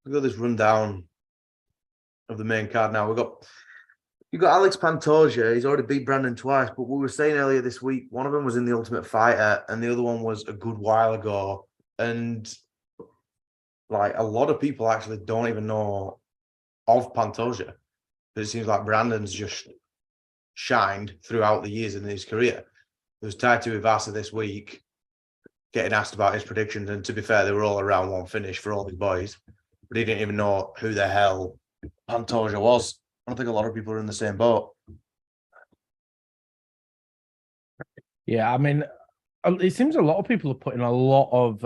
we've got this rundown of the main card now. You've got Alex Pantoja. He's already beat Brandon twice, but we were saying earlier this week, one of them was in the Ultimate Fighter, and the other one was a good while ago. And like a lot of people actually don't even know of Pantoja. But it seems like Brandon's just shined throughout the years in his career. There was Taito Ivasa this week getting asked about his predictions, and to be fair, they were all around one finish for all these boys. But he didn't even know who the hell Pantoja was. I don't think a lot of people are in the same boat. Yeah, I mean, it seems a lot of people are putting a lot of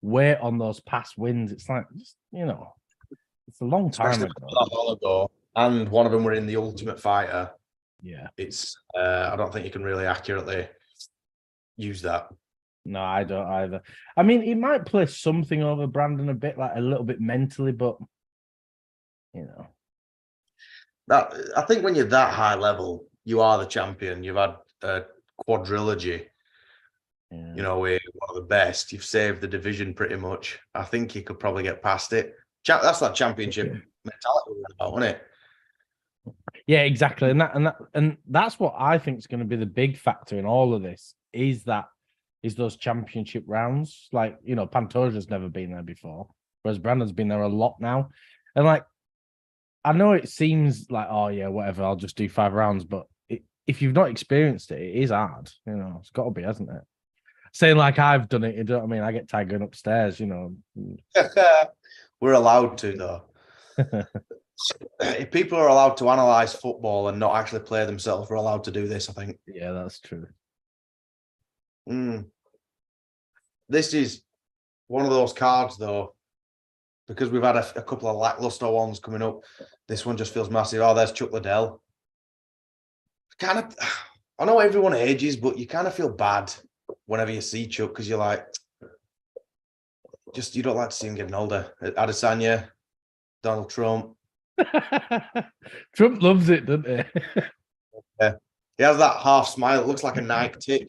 weight on those past wins. It's like, just, it's a long time ago. And one of them were in the Ultimate Fighter. Yeah. It's, I don't think you can really accurately use that. No, I don't either. I mean, he might play something over Brandon a bit, like a little bit mentally, but, That, I think when you're that high level, you are the champion. You've had a quadrilogy, with one of the best. You've saved the division pretty much. I think you could probably get past it. That's that championship mentality about, isn't it? Yeah, exactly. And that's what I think is going to be the big factor in all of this is those championship rounds. Like, Pantoja's never been there before, whereas Brandon's been there a lot now. And like, I know it seems like, oh yeah, whatever, I'll just do 5 rounds, but if you've not experienced it, it is hard. It's got to be, hasn't it? Saying like I've done it, you know what I mean? I get tired going upstairs, We're allowed to, though. If people are allowed to analyze football and not actually play themselves, we're allowed to do this, I think. Yeah, that's true. This is one of those cards, though, because we've had a couple of lackluster ones coming up. This one just feels massive. Oh, there's Chuck Liddell. I know everyone ages, but you kind of feel bad whenever you see Chuck because you're like, you don't like to see him getting older. Adesanya, Donald Trump. Trump loves it, doesn't he? Yeah. He has that half smile. It looks like a Nike tick.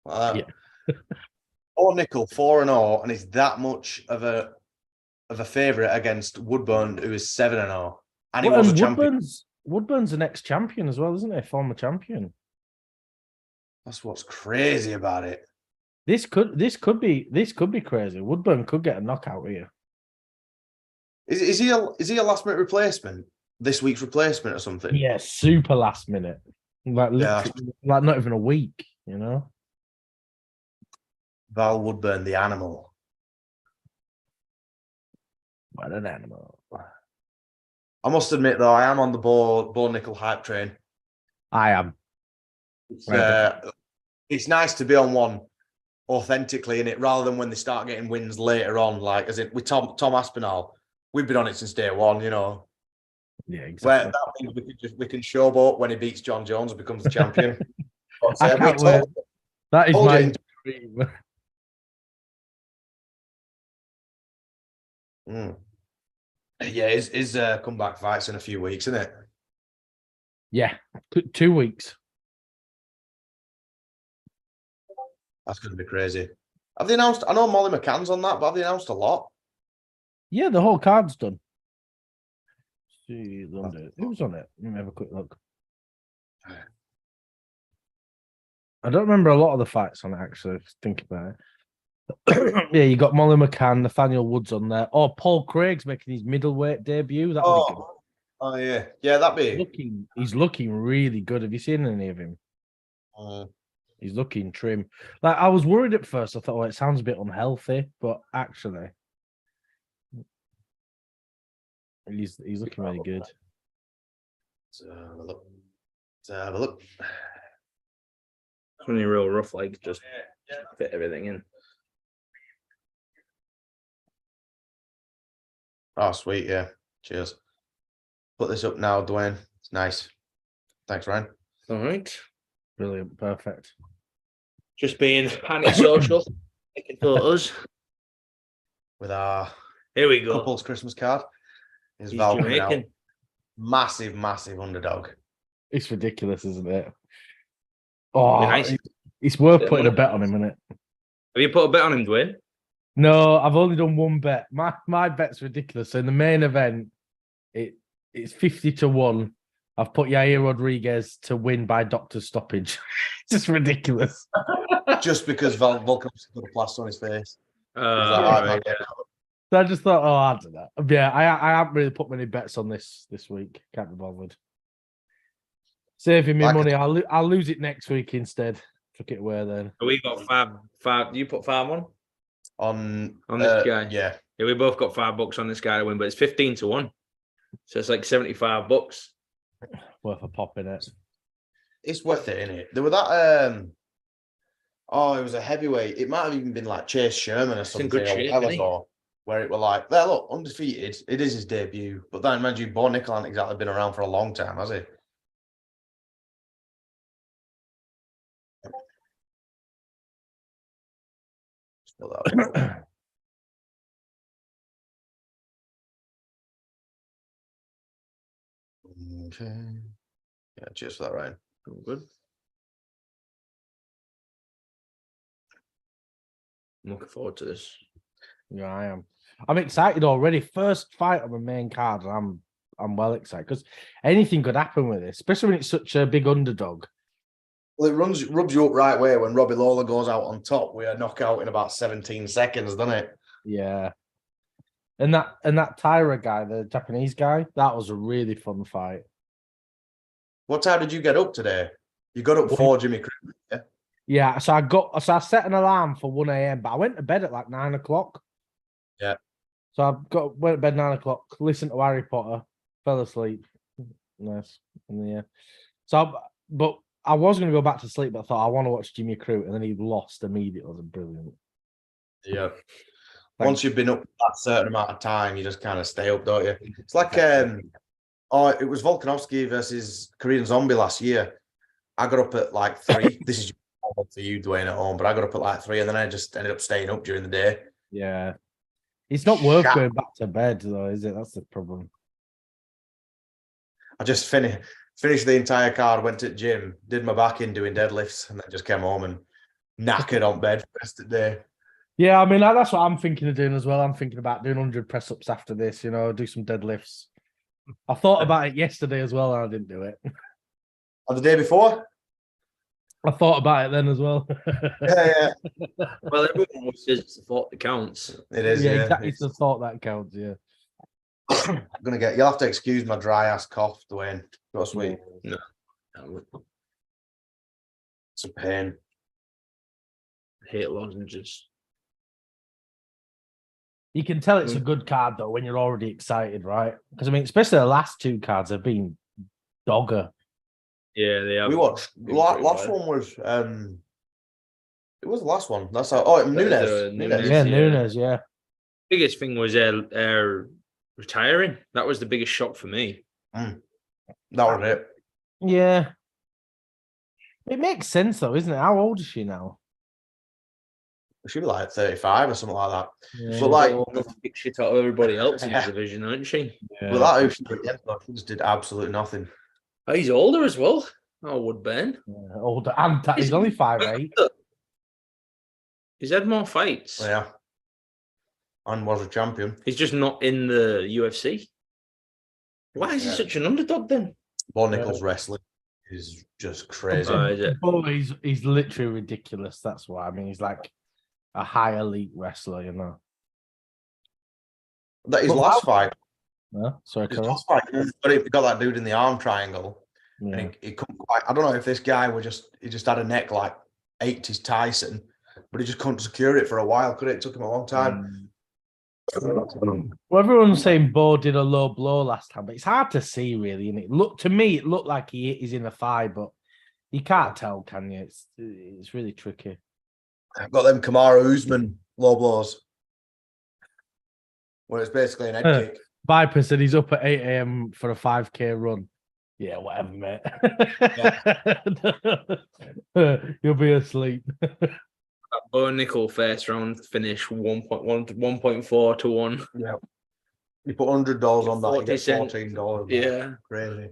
Like that. Yeah. Or Nickal 4-0, and he's that much of a favourite against Woodburn, who is 7-0. And he was a champion. Woodburn's an ex-champion as well, isn't he? Former champion. That's what's crazy about it. This could be crazy. Woodburn could get a knockout here. Is he a last minute replacement? This week's replacement or something? Yeah, super last minute. Like not even a week, Val Woodburn, the animal. What an animal. I must admit, though, I am on the Bo Nickal hype train. I am. It's nice to be on one authentically in it, rather than when they start getting wins later on, like as in with Tom Aspinall. We've been on it since day one, Yeah, exactly. Where that means we can showboat when he beats John Jones and becomes the champion. I can't wait. That is my dream. Yeah, his comeback fight's in a few weeks, isn't it? Yeah, 2 weeks. That's going to be crazy. Have they announced? I know Molly McCann's on that, but have they announced a lot? Yeah, the whole card's done. Who's on it? Let me have a quick look. I don't remember a lot of the fights on it, actually. Think about it. Yeah, you got Molly McCann, Nathaniel Woods on there. Oh, Paul Craig's making his middleweight debut. That'd be good. Oh, yeah. Yeah, that'd be... He's looking really good. Have you seen any of him? He's looking trim. Like, I was worried at first. I thought, it sounds a bit unhealthy, but actually, he's looking really good. Let's have a look. It's only real rough legs, just fit everything in. Oh, sweet, yeah. Cheers. Put this up now, Dwain. It's nice. Thanks, Ryan. All right. Brilliant. Perfect. Just being anti-social, taking photos. With our here we go. couple's Christmas card. He's Val coming out. Massive, massive underdog. It's ridiculous, isn't it? Oh, nice. It's worth putting a bet on him, isn't it? Have you put a bet on him, Dwain? No, I've only done one bet. My bet's ridiculous. So in the main event, it's 50-1. I've put Yair Rodríguez to win by doctor stoppage. Just ridiculous. Just because Volkanovski put a plaster on his face. He's like, Right, "Oh, man, yeah. So I just thought, I don't know. Yeah, I haven't really put many bets on this week. Can't be bothered. Saving me Like money. I'll lose it next week instead. Took it away then. We got five. You put 5 on this guy. Yeah. Yeah, we both got $5 on this guy to win, but it's 15-1. So it's like $75. Worth a pop in it. It's worth it, isn't it? There were that it was a heavyweight. It might have even been like Chase Sherman or something good shape, isn't he? where it were like, there, look, undefeated. It is his debut. But then imagine you, Bo Nickal hasn't exactly been around for a long time, has he? Still that. Okay. Yeah, cheers for that, Ryan. Good. I'm looking forward to this. Yeah, I am. I'm excited already. First fight on the main card, and I'm well excited because anything could happen with this, especially when it's such a big underdog. Well, it rubs you up right way when Robbie Lawler goes out on top with a knockout in about 17 seconds, doesn't it? Yeah. And that Tyra guy, the Japanese guy, that was a really fun fight. What time did you get up today? You got up for Jimmy Crute, yeah? Yeah, so I set an alarm for 1 a.m., but I went to bed at like 9 o'clock. Yeah. So went to bed 9 o'clock, listened to Harry Potter, fell asleep. Nice. And yeah. But I was going to go back to sleep, but I thought I want to watch Jimmy Crute, and then he lost immediately. It was brilliant. Yeah. Once you've been up that certain amount of time, you just kind of stay up, don't you? It's like it was Volkanovski versus Korean Zombie last year. I got up at like 3. This is for you, Dwain, at home, but I got up at like 3, and then I just ended up staying up during the day. Yeah. It's not worth going back to bed, though, is it? That's the problem. I just finished the entire card, went to the gym, did my back in doing deadlifts, and then just came home and knackered on bed for the rest of the day. Yeah, I mean, that's what I'm thinking of doing as well. I'm thinking about doing 100 press-ups after this, do some deadlifts. I thought about it yesterday as well, and I didn't do it. On the day before? I thought about it then as well. Yeah. Well, everyone always says it's the thought that counts. It is, yeah. Exactly. It's the thought that counts, yeah. You'll have to excuse my dry ass cough, Dwain. Got sweet. No. It's a pain. I hate lozenges. You can tell it's a good card, though, when you're already excited, right? Because, I mean, especially the last 2 cards have been dogger. Yeah, they have. We watched. Last one was it was the last one. That's how. Oh, Nunes. Yeah, Nunes. Yeah. Biggest thing was retiring. That was the biggest shock for me. That was it. Yeah. It makes sense, though, isn't it? How old is she now? She'd be like 35 or something like that. Yeah. But like, kick shit out of everybody else in the division, aren't she? Yeah. But that who she just did absolutely nothing. Oh, he's older as well. Oh, Woodburn. Yeah, older. And he's only 5'8". He's had more fights. Yeah. And was a champion. He's just not in the UFC. Why is he such an underdog then? Bo Nickal's wrestling is just crazy. Oh, he's literally ridiculous. That's why. I mean, he's like a high elite wrestler, That his last fight. Sorry, his last fight, but he got that dude in the arm triangle. Yeah. And he couldn't quite. I don't know if this guy he just had a neck like 80s Tyson, but he just couldn't secure it for a while. Could it? It took him a long time. Well, everyone's saying Bo did a low blow last time, but it's hard to see really. And it looked like he's in a thigh, but you can't tell, can you? It's really tricky. I've got them Kamaru Usman low blows, where it's basically an head kick. Viper said he's up at 8 a.m. for a 5K run. Yeah, whatever, mate. Yeah. You'll be asleep. Bo Nickal first round finish 1.4 to 1. Yeah. You put $100 on that, you get $14. Yeah. Crazy.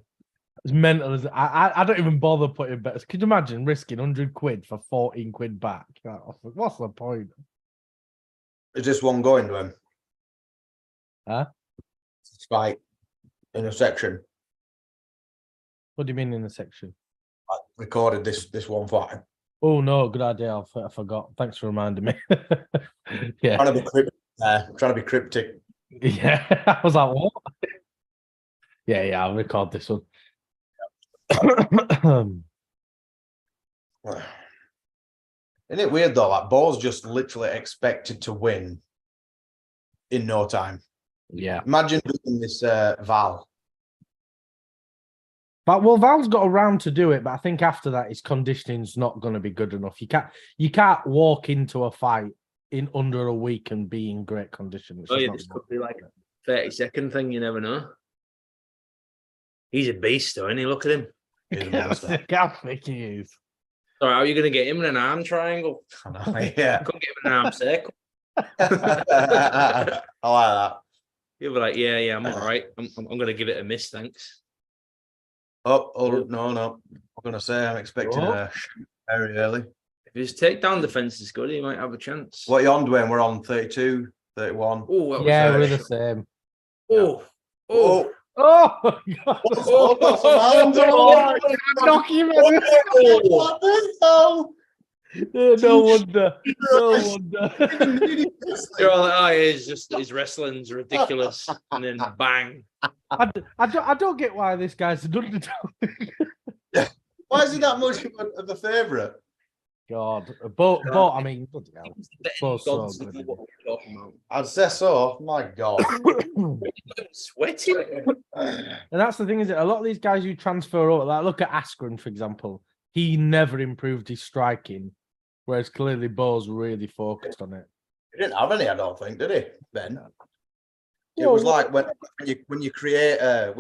It's mental. I don't even bother putting bets. Could you imagine risking 100 quid for 14 quid back? What's the point? Is this one going to him? Huh? Fight in a section. What do you mean in the section? I recorded this one fight. Oh no, good idea. I forgot. Thanks for reminding me. Yeah. Trying to be cryptic. Trying to be cryptic. Yeah. I was like, what? Yeah, I'll record this one. Isn't it weird though? Like Ball's just literally expected to win in no time. Yeah. Imagine doing this Val. But Val's got a round to do it, but I think after that his conditioning's not going to be good enough. You can't walk into a fight in under a week and be in great condition. Oh yeah, this could be like a 30-second thing. You never know. He's a beast, though, isn't he? Look at him. He's a monster. Look how thick he is. Sorry, how are you going to get him in an arm triangle? Yeah. You couldn't get him in an arm circle. I like that. You'll be like, yeah, I'm all right. I'm going to give it a miss, thanks. Oh, no. I'm going to say I'm expecting a shoot very early. If his takedown defense is good, he might have a chance. What are you on, Dwain? We're on 32, 31. Oh, Yeah, we're the same. Oh. Oh, God. Knock him in. What the hell? No wonder. You're all like, oh, his wrestling's ridiculous. And then bang. I don't get why this guy's an underdog. Why is he that much of a favourite? God, but I mean, bloody hell. Both so good. I'd say so. My God. Sweating. And that's the thing, is it? A lot of these guys who transfer over, like look at Askren, for example. He never improved his striking, whereas clearly Bo's really focused on it. He didn't have any, I don't think, did he, Ben? It was like when you create a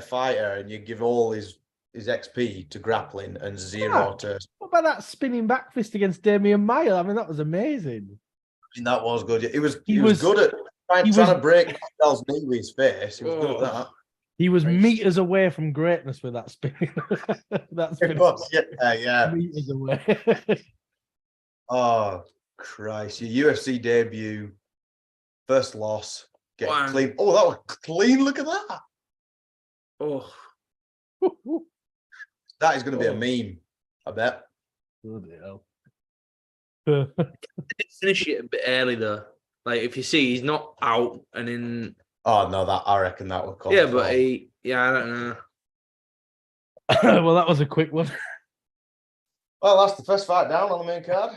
fighter and you give all his XP to grappling and zero to. What about that spinning back fist against Damian Maia? I mean, that was amazing. I mean, that was good. He was good at trying to break Mel's knee with his face. He was good at that. He was meters away from greatness with that spinning. Yeah. Meters away. Oh Christ! Your UFC debut, first loss, get clean. Oh, that was clean. Look at that. Oh. That is going to be a meme, I bet. Bloody hell. Finish it a bit early though. Like if you see he's not out and in. Oh no, I reckon that would come. Yeah, but I don't know. Well, that was a quick one. Well, that's the first fight down on the main card.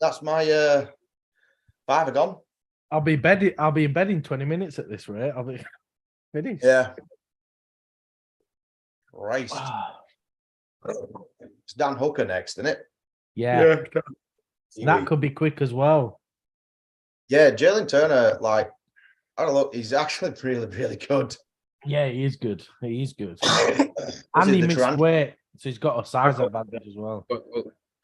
That's my 5 are gone. I'll be in bed in 20 minutes at this rate. I'll be finished. Yeah. Christ. It's Dan Hooker next, isn't it? Yeah. That could be quick as well. Yeah, Jalin Turner, like, I don't know, he's actually really, really good. Yeah, he is good. And he missed weight, so he's got a size advantage as well.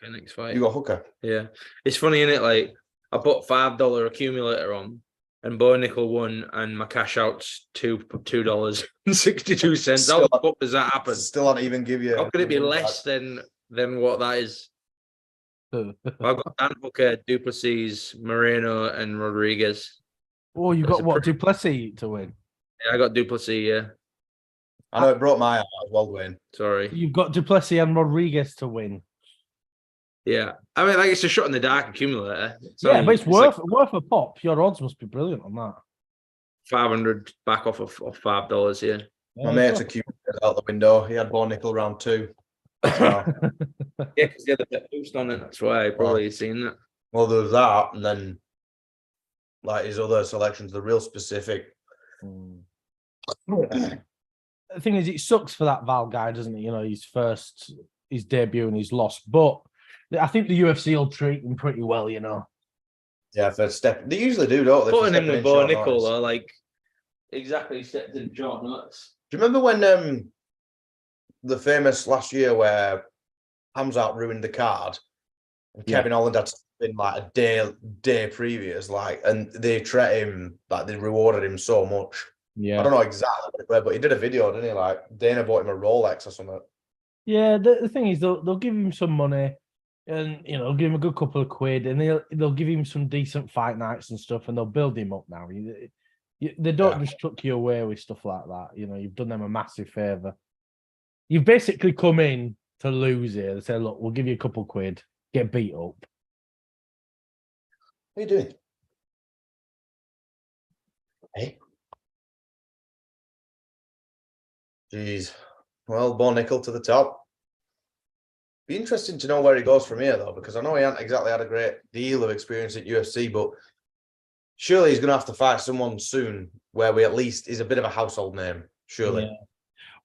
Next fight. You got Hooker. Yeah. It's funny, isn't it? Like, I put $5 accumulator on, and Bo Nickal won, and my cash out's $2.62. How the fuck does that happen? Still not even give you. How could it be less than what that is? I've got Dan Hooker, Duplessis, Moreno, and Rodríguez. Oh, you got what? Duplessis to win? Yeah, I got Duplessis, yeah. I know it brought my heart as well, Dwain. Sorry. You've got Duplessis and Rodríguez to win. Yeah. I mean, like, it's a shot in the dark accumulator. Yeah, but it's worth a pop. Your odds must be brilliant on that. 500 back off $5, yeah. My mate's accumulated out the window. He had Bo Nickal round 2. So. Yeah, because he had a bit boost on it. That's why I probably seen that. Well, there was that, and then like his other selections, the real specific. The thing is, it sucks for that Val guy, doesn't it? You know, his debut and he's lost. But I think the UFC will treat him pretty well, you know. Yeah, for step. They usually do, don't they? Putting him with Bo Nickal, though, like, exactly stepped in short notice. Do you remember when the famous last year where Hamzat ruined the card and Kevin Holland had been like a day previous, like, and they treat him like they rewarded him so much. Yeah, I don't know exactly where, but he did a video, didn't he? Like Dana bought him a Rolex or something. Yeah, the thing is, they'll give him some money. and give him a good couple of quid, and they'll give him some decent fight nights and stuff, and they'll build him up now. They don't just chuck you away with stuff like that. You've done them a massive favor. You've basically come in to lose here. They say, look, we'll give you a couple of quid, get beat up. What are you doing? Hey. Jeez. Well, Bo Nickal to the top. Be interesting to know where he goes from here, though, because I know he hasn't exactly had a great deal of experience at UFC, but surely he's going to have to fight someone soon where we at least is a bit of a household name. Surely. Yeah.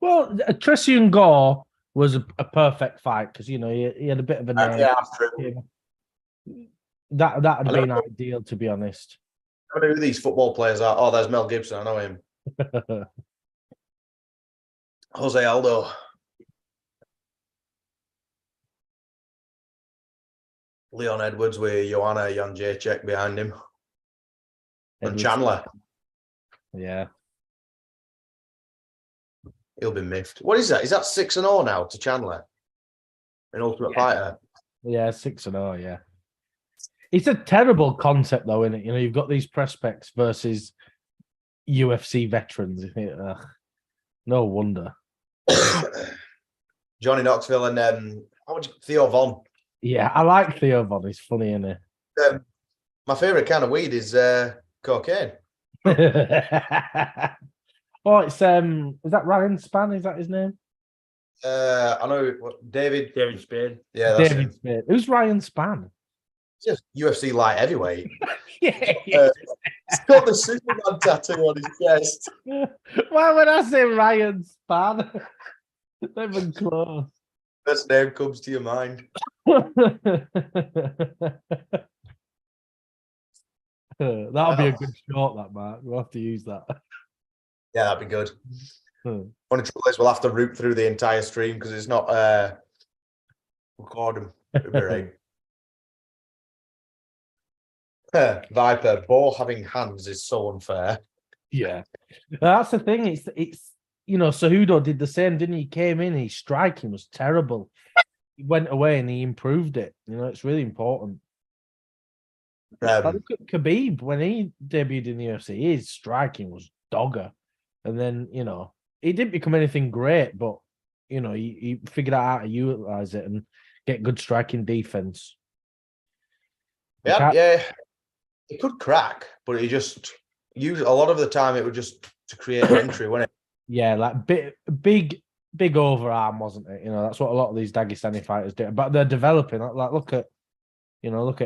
Well, Tressian Gore was a perfect fight because he had a bit of a name. Yeah, that's true. That'd have been ideal, to be honest. I don't know who these football players are. Oh, there's Mel Gibson. I know him. Jose Aldo. Leon Edwards with Joanna Jędrzejczyk behind him. And Chandler. Yeah. He'll be miffed. What is that? Is that 6-0 now to Chandler? An Ultimate Fighter? Yeah, 6-0, yeah. It's a terrible concept, though, isn't it? You've got these prospects versus UFC veterans. No wonder. Johnny Knoxville and Theo Von. Yeah, I like Theo Von. He's funny, isn't he? My favourite kind of weed is cocaine. Oh, it's is that Ryan Spann? Is that his name? I know David Spade. Yeah, that's David Spade. Who's Ryan Spann? Just UFC light heavyweight. Yeah. He's got the Superman tattoo on his chest. Why would I say Ryan Spann? Not even close. First name comes to your mind. That'll be a good short, that, Mark. We'll have to use that. Yeah, that'd be good. Only trouble is we'll have to root through the entire stream because it's not recording. It'll be right. Viper, Bo having hands is so unfair. Yeah. That's the thing. It's Cejudo did the same, didn't he? He came in, his striking was terrible. He went away and he improved it. It's really important. Look at Khabib when he debuted in the UFC, his striking was dogger. And then, he didn't become anything great, but he figured out how to utilize it and get good striking defense. Yeah. It could crack, but he just used a lot of the time it would just to create an entry, wasn't it? Yeah, like big overarm, wasn't it? That's what a lot of these Dagestani fighters do. But they're developing. Like look at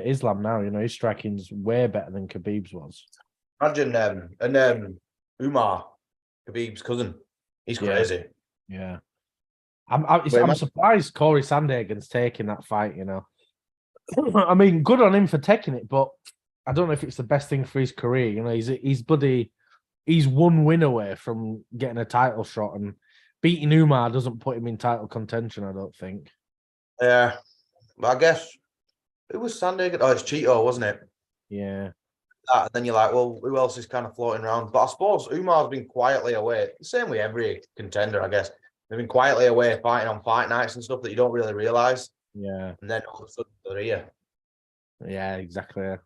Islam now. His striking's way better than Khabib's was. Imagine Umar, Khabib's cousin. He's crazy. Yeah. I'm surprised Corey Sandhagen's taking that fight. I mean, good on him for taking it, but I don't know if it's the best thing for his career. He's one win away from getting a title shot, and beating Umar doesn't put him in title contention, I don't think. Yeah, but I guess it was Sandhagen. Oh, it's Cheeto, wasn't it? Yeah. And then you're like, well, who else is kind of floating around? But I suppose Umar's been quietly away. The same with every contender, I guess. They've been quietly away fighting on fight nights and stuff that you don't really realise. Yeah. And then all of a sudden they're here. Yeah, exactly.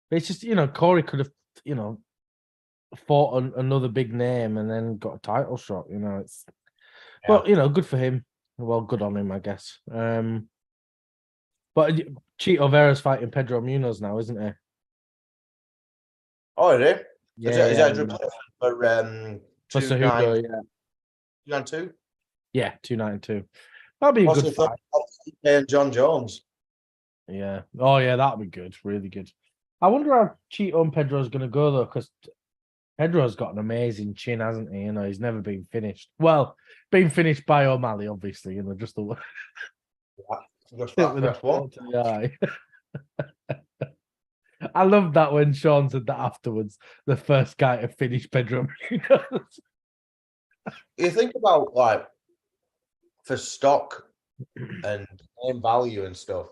But it's just, Corey could have, fought another big name and then got a title shot. It's well, good for him. Well, good on him, I guess. But Chito Vera's fighting Pedro Munoz now, isn't he? Oh, is it? Yeah. Is that a for Cejudo, 2-9-2? Yeah, 2-9-2. That'd be a good fight. And John Jones. Yeah. Oh, yeah, that'd be good. Really good. I wonder how Chito and Pedro's going to go, though, because Pedro's got an amazing chin, hasn't he? He's never been finished. Well, been finished by O'Malley, obviously. Just the I love that when Sean said that afterwards. The first guy to finish Pedro. You think about for stock and name value and stuff.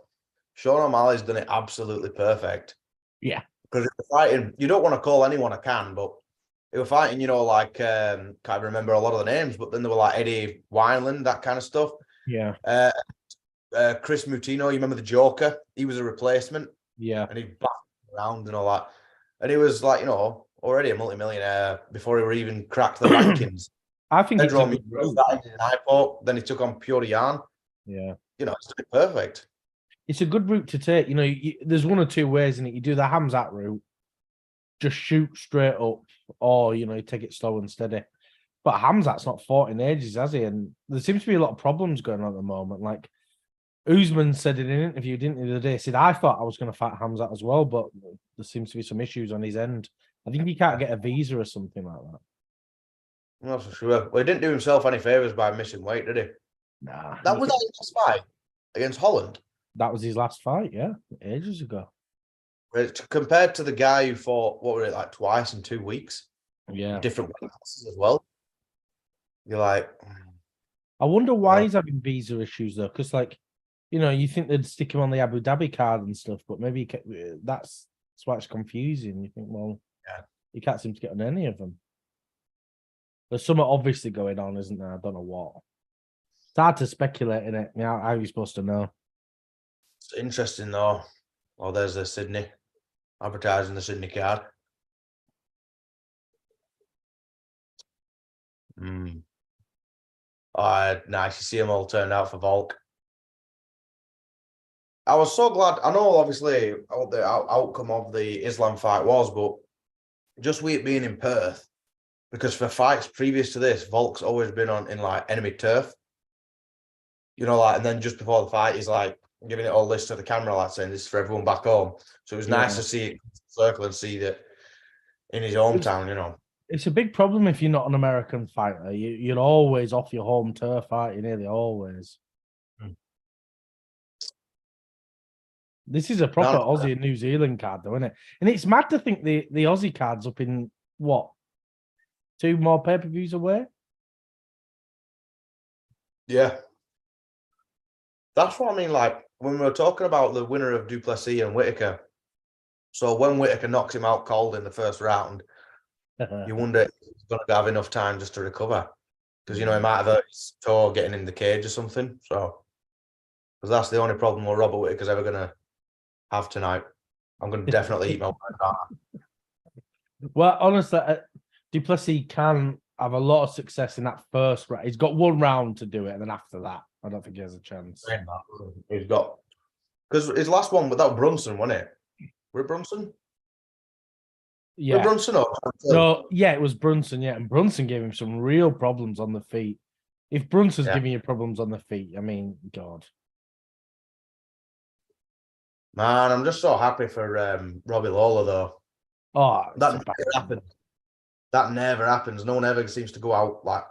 Sean O'Malley's done it absolutely perfect. Yeah. Because if you're fighting, you don't want to call anyone a can, but they were fighting, can't remember a lot of the names, but then they were like Eddie Wineland, that kind of stuff. Yeah. Chris Mutino, you remember the Joker? He was a replacement. Yeah. And he backed around and all that. And he was like, already a multimillionaire before he were even cracked the rankings. I think That ended in Hypo, then he took on Piotr Jan. Yeah. It's perfect. It's a good route to take. There's one or two ways in it. You do the Hamzat route, just shoot straight up, or you take it slow and steady. But Hamzat's not fought in ages, has he? And there seems to be a lot of problems going on at the moment. Like Usman said in an interview, didn't he, the other day? He said, I thought I was going to fight Hamzat as well, but there seems to be some issues on his end. I think he can't get a visa or something like that. I'm not so sure. Well, he didn't do himself any favours by missing weight, did he? Nah. That was his last fight against Holland. That was his last fight, yeah, ages ago. Compared to the guy who fought, what were it, like twice in 2 weeks? Yeah. Different weight classes as well. You're like... I wonder why he's having visa issues, though, because, you think they'd stick him on the Abu Dhabi card and stuff, but maybe that's why it's confusing. You think, well, he can't seem to get on any of them. There's something obviously going on, isn't there? I don't know what. It's hard to speculate in it. How are you supposed to know? It's interesting, though. Oh, there's the Sydney. Advertising the Sydney card. Nice to see them all turned out for Volk. I was so glad. I know, obviously, what the outcome of the Islam fight was, but just with it being in Perth, because for fights previous to this, Volk's always been in enemy turf. And then just before the fight, he's giving it all this to the camera, saying this is for everyone back home. So it was nice to see it circle and see that in his hometown, It's a big problem if you're not an American fighter. You're always off your home turf, aren't you? Nearly always. This is a proper Aussie and New Zealand card, though, isn't it? And it's mad to think the Aussie card's up in, what, 2 more pay-per-views away? Yeah. That's what I mean, when we were talking about the winner of Du Plessis and Whittaker. So when Whittaker knocks him out cold in the first round, you wonder if he's going to have enough time just to recover. Because, he might have hurt his toe getting in the cage or something. So, because that's the only problem where Robert Whittaker's ever going to have tonight. I'm going to definitely eat my wife. Well, honestly, Du Plessis can have a lot of success in that first round. He's got 1 round to do it, and then after that, I don't think he has a chance. He's got... Because his last one, without Brunson, wasn't it? Were it Brunson? Yeah. Brunson or... So, yeah, it was Brunson, yeah. And Brunson gave him some real problems on the feet. If Brunson's giving you problems on the feet, I mean, God. Man, I'm just so happy for Robbie Lawler, though. Oh, that never happens. That never happens. No one ever seems to go out like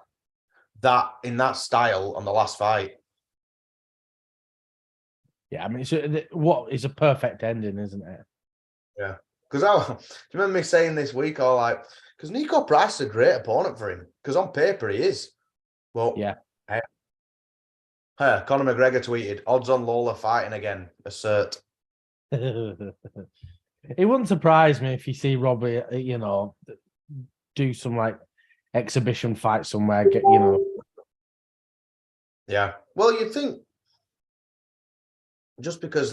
that in that style on the last fight. Yeah, I mean, it's a perfect ending, isn't it? Yeah. Because do you remember me saying this week, because Nico Price is a great opponent for him. Because on paper he is. Well, yeah. Conor McGregor tweeted, odds on Lawler fighting again, assert. It wouldn't surprise me if you see Robbie, do some exhibition fight somewhere, Yeah. Well, you'd think just because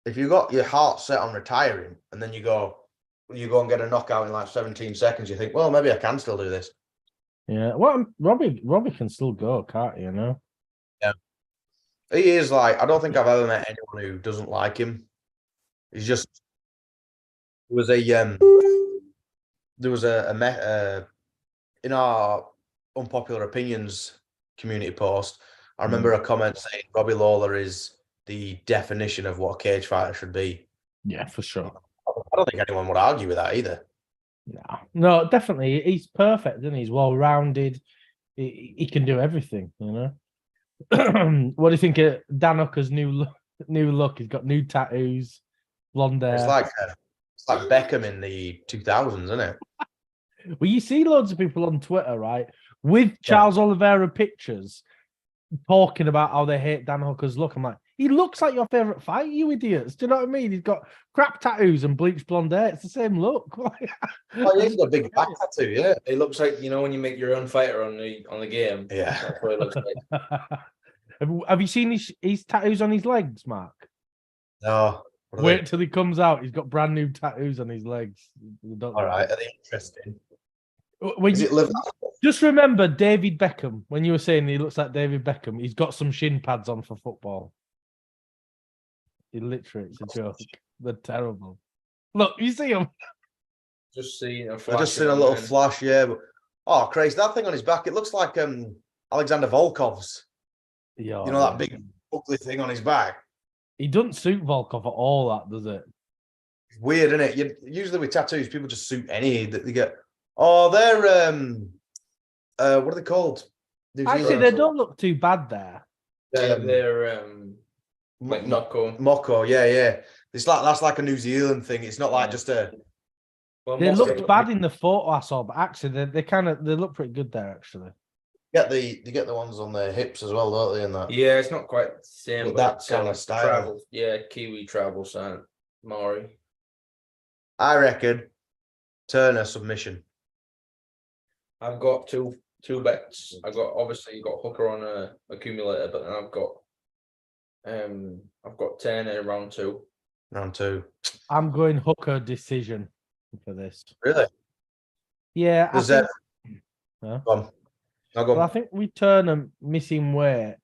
if you got your heart set on retiring and then you go and get a knockout in 17 seconds, you think, well, maybe I can still do this. Yeah. Well, Robbie can still go, can't he? Yeah. He is I don't think I've ever met anyone who doesn't like him. He's just there was a in our unpopular opinions community post. I remember a comment saying Robbie Lawler is the definition of what a cage fighter should be. Yeah, for sure. I don't think anyone would argue with that either. No, definitely. He's perfect, isn't he? He's well-rounded. He can do everything, What do you think of Dan Hooker's new look? He's got new tattoos, blonde hair. It's like Beckham in the 2000s, isn't it? Well, you see loads of people on Twitter, right, with Charles Oliveira pictures talking about how they hate Dan Hooker's look. I'm like, he looks like your favourite fight, you idiots. Do you know what I mean? He's got crap tattoos and bleached blonde hair. It's the same look. Oh, he's got a big back tattoo, yeah. It looks like, when you make your own fighter on the game. Yeah. That's what it looks like. Have you seen his tattoos on his legs, Mark? No. Wait till he comes out. He's got brand new tattoos on his legs. All right. Are they interesting? When just remember David Beckham. When you were saying he looks like David Beckham, he's got some shin pads on for football. He literally, it's a joke. They're terrible. Look, you see him. Just seen a I flash. just seen a little flash, yeah. But oh, crazy! That thing on his back, it looks like Alexander Volkov's. Yeah, you know that big ugly thing on his back. He doesn't suit Volkov at all. That does it? It's weird, isn't it? Usually with tattoos, people just suit any that they get. Oh, they're what are they called? Actually, they don't look too bad there. They're like Moko, yeah. It's like that's like a New Zealand thing. It's not like just a. Well, They looked bad in the photo I saw, but actually they look pretty good there. Actually, They get the ones on their hips as well, don't they? And that. Yeah, it's not quite the same, But but that kind of style. Travel, yeah, Kiwi travel sign, Maori. I reckon Turner submission. I've got two bets. Obviously you got Hooker on a accumulator, but then I've got Turner in round two. Round two. I'm going Hooker decision for this. Really? Yeah. Does I think with Turner missing weight,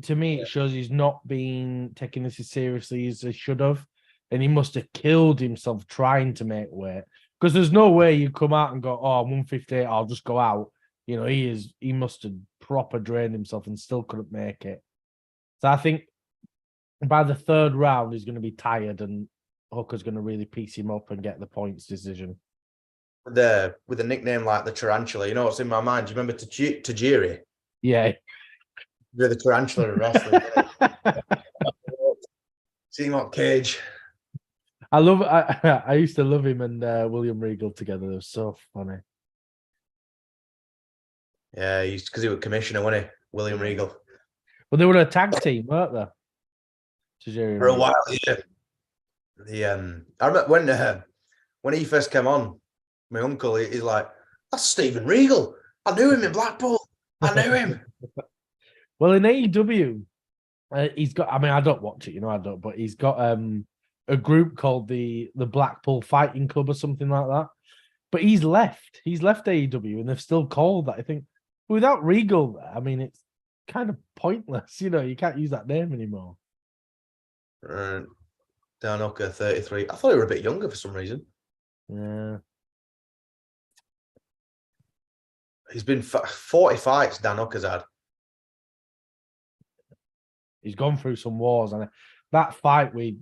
to me, it shows he's not been taking this as seriously as he should have. And he must have killed himself trying to make weight. Because there's no way you come out and go, oh, I'm 158, I'll just go out. You know, he must have proper drained himself and still couldn't make it. So I think by the third round, he's going to be tired and Hooker's going to really piece him up and get the points decision. With a nickname like the Tarantula, you know what's in my mind? Do you remember Tajiri? Yeah. The Tarantula in wrestling. Team-up Cage. I used to love him and William Regal together. They were so funny. Yeah, because he was commissioner, wasn't he? William Regal. Well, they were a tag team, weren't they? For a while, yeah. I remember when he first came on, my uncle, he's like, that's Stephen Regal. I knew him in Blackpool. I knew him. Well, in AEW, he's got, I mean, I don't watch it, but he's got a group called the Blackpool Fighting Club or something like that. But he's left AEW and they've still called that. I think without Regal there, I mean, it's kind of pointless. You can't use that name anymore. Dan Hooker, 33. I thought he were a bit younger for some reason. Yeah. He's been 40 fights, Dan Hooker's had. He's gone through some wars. And that fight with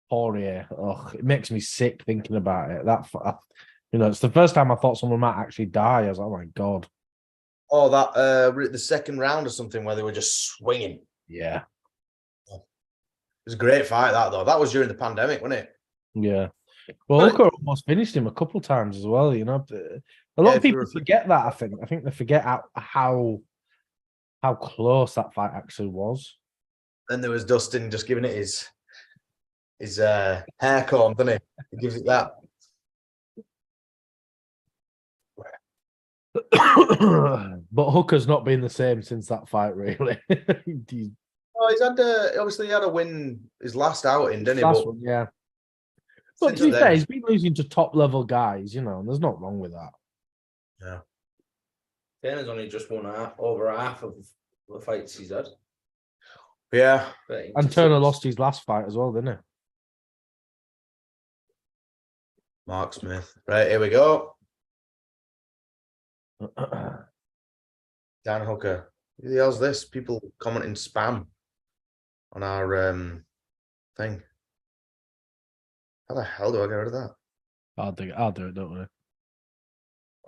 Poirier, it makes me sick thinking about it. It's the first time I thought someone might actually die. I was like, oh my God. Oh, that the second round or something where they were just swinging. Yeah. It was a great fight, that, though. That was during the pandemic, wasn't it? Yeah. Well, Hooker almost finished him a couple times as well, A lot of people forget that, I think. I think they forget how close that fight actually was. Then there was Dustin just giving it his hair comb, doesn't he? He gives it that. But Hooker's not been the same since that fight, really. He's had obviously he had a win his last outing, didn't he? One, yeah. But to be fair, he's been losing to top level guys, and there's not wrong with that. Yeah. Turner's only just won over half of the fights he's had. Yeah. And Turner lost his last fight as well, didn't he? Mark Smith. Right, here we go. Dan Hooker. Who the hell's this? People commenting spam on our thing. How the hell do I get rid of that? I'll do it, don't worry.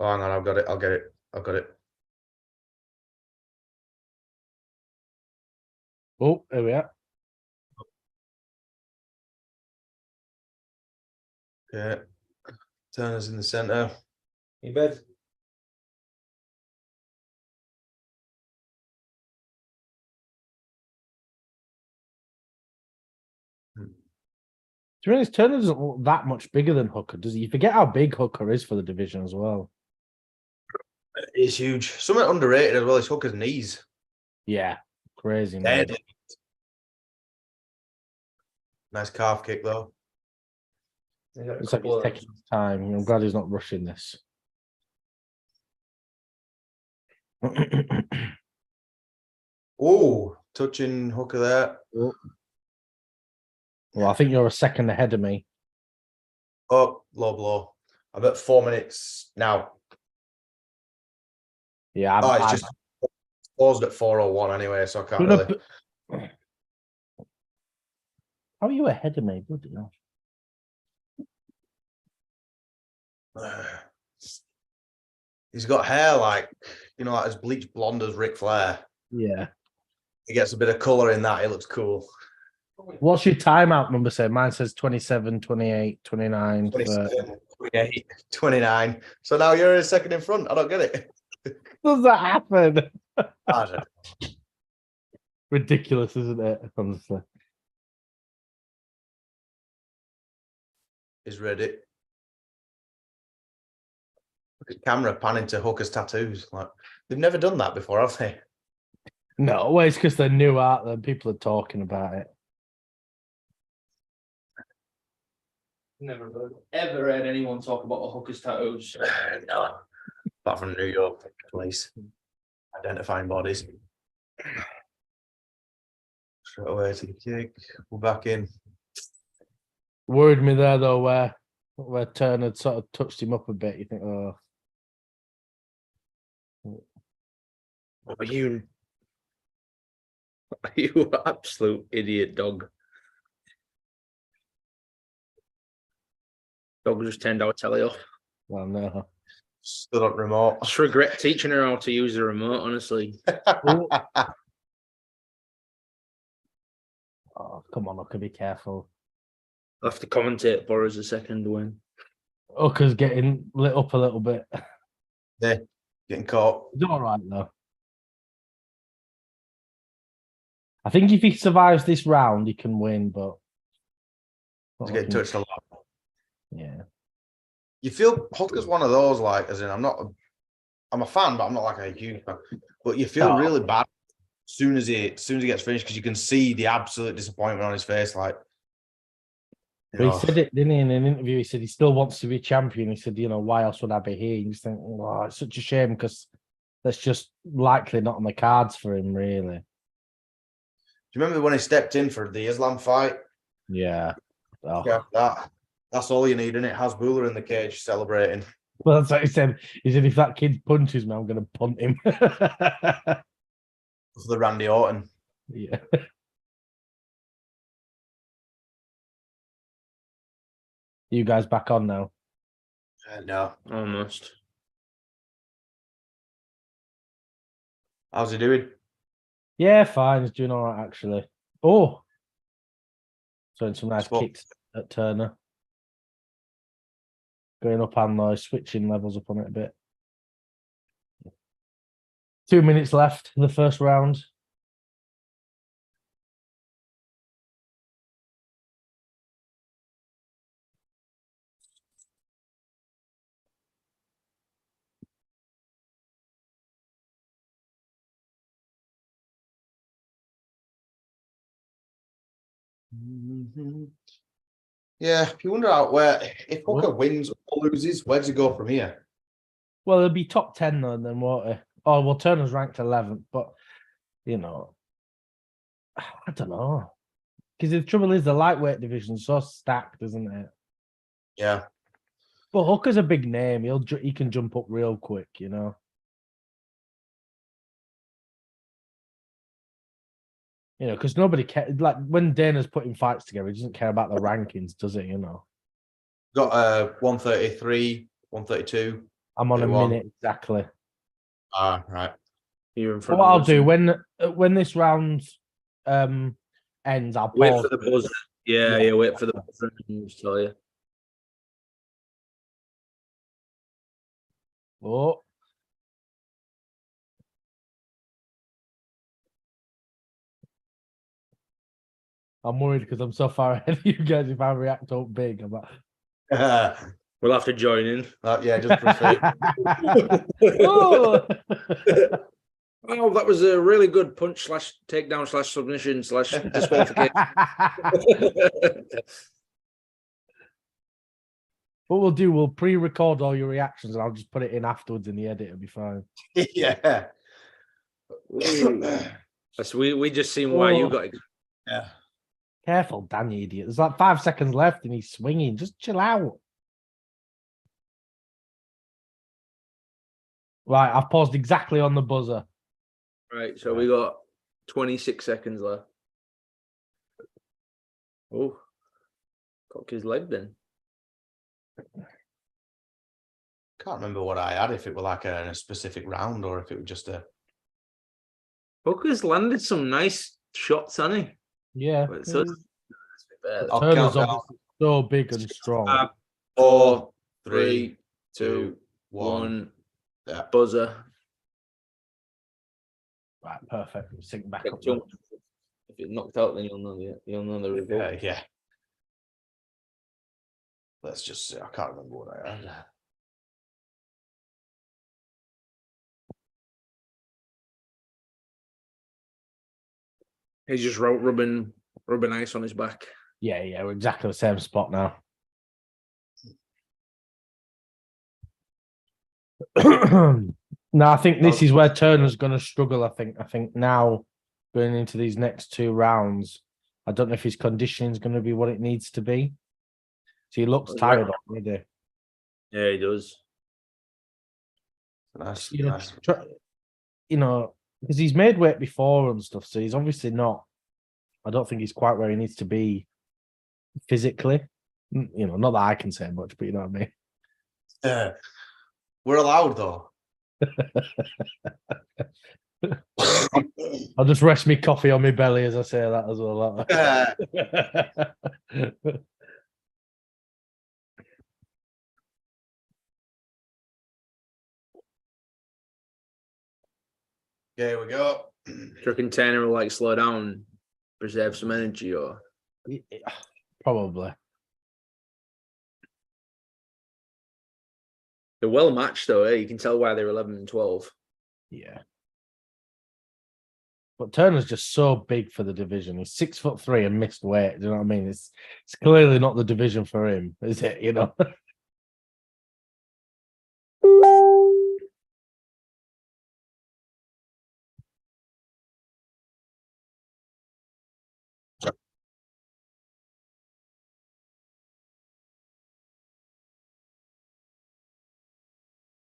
Oh, hang on, I've got it. I'll get it. I've got it. Oh, there we are. Yeah. Turner's in the centre. You bed. To be honest, Turner doesn't look that much bigger than Hooker, does he? You forget how big Hooker is for the division as well. He's huge. Something underrated as well is Hooker's knees. Yeah. Crazy, man. Dead. Nice calf kick, though. Looks like he's taking his time. I'm glad he's not rushing this. Oh, touching Hooker there. Well, I think you're a second ahead of me. Oh, low blow. I'm at 4 minutes now. Yeah, it's just closed at 4:01 anyway, so I can't really. How are you ahead of me? Bloody hell. He's got hair like as bleached blonde as Ric Flair. Yeah. He gets a bit of colour in that. It looks cool. What's your timeout number say? Mine says 27, 28, 29, 27, 28, 29. So now you're a second in front. I don't get it. Does that happen? I don't know. Ridiculous, isn't it? Honestly. He's ready. Look at camera panning to Hooker's tattoos. Like they've never done that before, have they? No, well, it's because they're new art and people are talking about it. Never ever heard anyone talk about a Hooker's tattoos. No. Apart from New York police identifying bodies. Straight away to the kick. We're back in. Worried me there though, where Turner had sort of touched him up a bit. You think, oh, you absolute idiot dog. Dog just turned our telly off. well, no. Still on remote. I just regret teaching her how to use the remote, honestly. Oh, come on, Hooker, be careful. I'll have to commentate for us a second, Dwain. Hooker's getting lit up a little bit. Yeah, getting caught. He's all right though. I think if he survives this round, he can win, but He's getting touched a lot. Yeah. You feel Hooker's one of those, like, as in, I'm a fan, but I'm not like a huge fan. But you feel really bad as soon as he gets finished because you can see the absolute disappointment on his face. Like, But he said it, didn't he, in an interview? He said he still wants to be champion. He said, why else would I be here? You just think, oh, it's such a shame because that's just likely not on the cards for him, really. Do you remember when he stepped in for the Islam fight? Yeah. Oh. Yeah, that's all you need, isn't it? Hasbulla in the cage celebrating. Well, that's what he said. He said, if that kid punches me, I'm going to punt him. For the Randy Orton. Yeah. You guys back on now? No. Almost. How's he doing? Yeah, fine. He's doing all right, actually. Oh. Throwing some nice Spot. kicks at Turner. Going up and low, switching levels up on it a bit. 2 minutes left in the first round. Yeah, you wonder if Hooker wins or loses, where does he go from here? Well, he'll be top 10 though, and then won't he? Oh, well, Turner's ranked 11th, but, I don't know. Because the trouble is the lightweight division's so stacked, isn't it? Yeah. But Hooker's a big name. He can jump up real quick, because nobody cares. Like when Dana's putting fights together, he doesn't care about the rankings, does he? Got 133, 132. I'm on 31. a minute exactly. Ah, right. You're in So front what of I'll us. do when this round ends, I'll Wait pause. for the buzzer. Yeah, wait for the buzzer and just tell you. Oh. I'm worried because I'm so far ahead of you guys. If I react up big, I'm like, We'll have to join in. yeah, just proceed. oh. Oh, Oh, that was a really good punch slash takedown slash submission slash disqualification. What we'll do, we'll pre-record all your reactions and I'll just put it in afterwards in the edit. It'll be fine. Yeah. So we just seen why you got. Yeah. Careful, Dan, you idiot. There's like 5 seconds left and he's swinging. Just chill out. Right, I've paused exactly on the buzzer. Right, so we got 26 seconds left. Oh, cock his leg then. Can't remember what I had, if it were like a specific round or if it was just a. Hooker's landed some nice shots, hasn't he? Yeah. But so I'll Turner's count down. obviously so big and strong. 5, 4, 3, 2, 1. 1. Yeah. Buzzer. Right, perfect. Sink back up. If it's knocked out, then you'll know the result. Yeah. Let's just see. I can't remember what I had. He's just rubbing ice on his back. Yeah, we're exactly the same spot now. No, I think this is where Turner's going to struggle. I think now going into these next 2 rounds, I don't know if his conditioning is going to be what it needs to be. So he looks tired already. Yeah, he does. Nice. You know, because he's made weight before and stuff, so he's obviously not. I don't think he's quite where he needs to be physically. You know, not that I can say much, but you know what I mean. Yeah. We're allowed though. I'll just rest me coffee on my belly as I say that as well. Here we go. Do you reckon Tanner will like slow down, preserve some energy, or Probably. they're well matched though? You can tell why they're 11 and 12. Yeah. But Turner's just so big for the division. He's 6'3" and missed weight. Do you know what I mean? It's clearly not the division for him, is it? You know.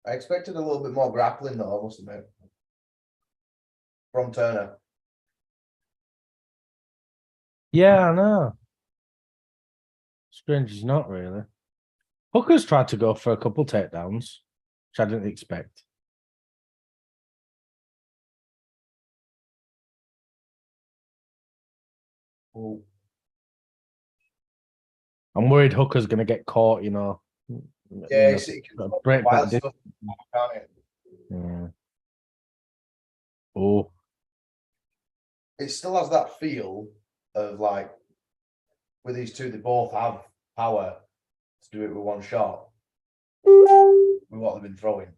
I expected a little bit more grappling though, I must admit. From Turner. Yeah, I know. Strange is not really. Hooker's tried to go for a couple takedowns, which I didn't expect. Oh. I'm worried Hooker's going to get caught, you know. Yeah, you know, break that stuff, can't it? Yeah. Oh. It still has that feel of like with these two, they both have power to do it with one shot. With what they've been throwing.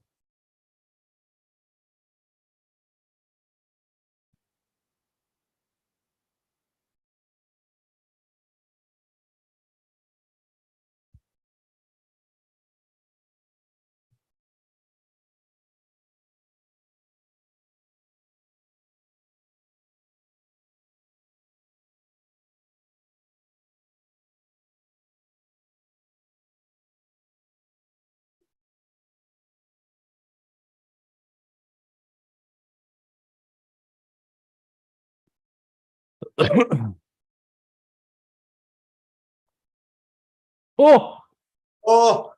Oh! Oh!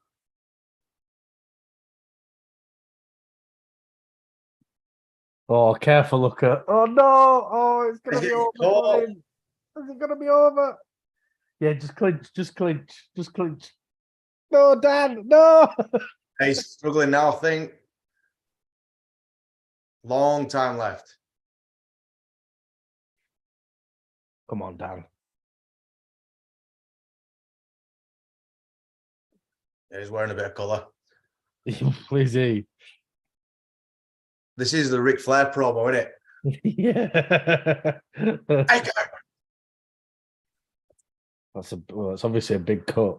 Oh, careful, Hooker. Oh, no! Oh, it's going to be over. Oh. Is it going to be over? Yeah, just clinch, just clinch, just clinch. No, Dan, no! He's struggling now, I think. Long time left. Come on, Dan. Yeah, he's wearing a bit of colour. Please, he. This is the Ric Flair promo, isn't it? Yeah. Echo. It's obviously a big cut.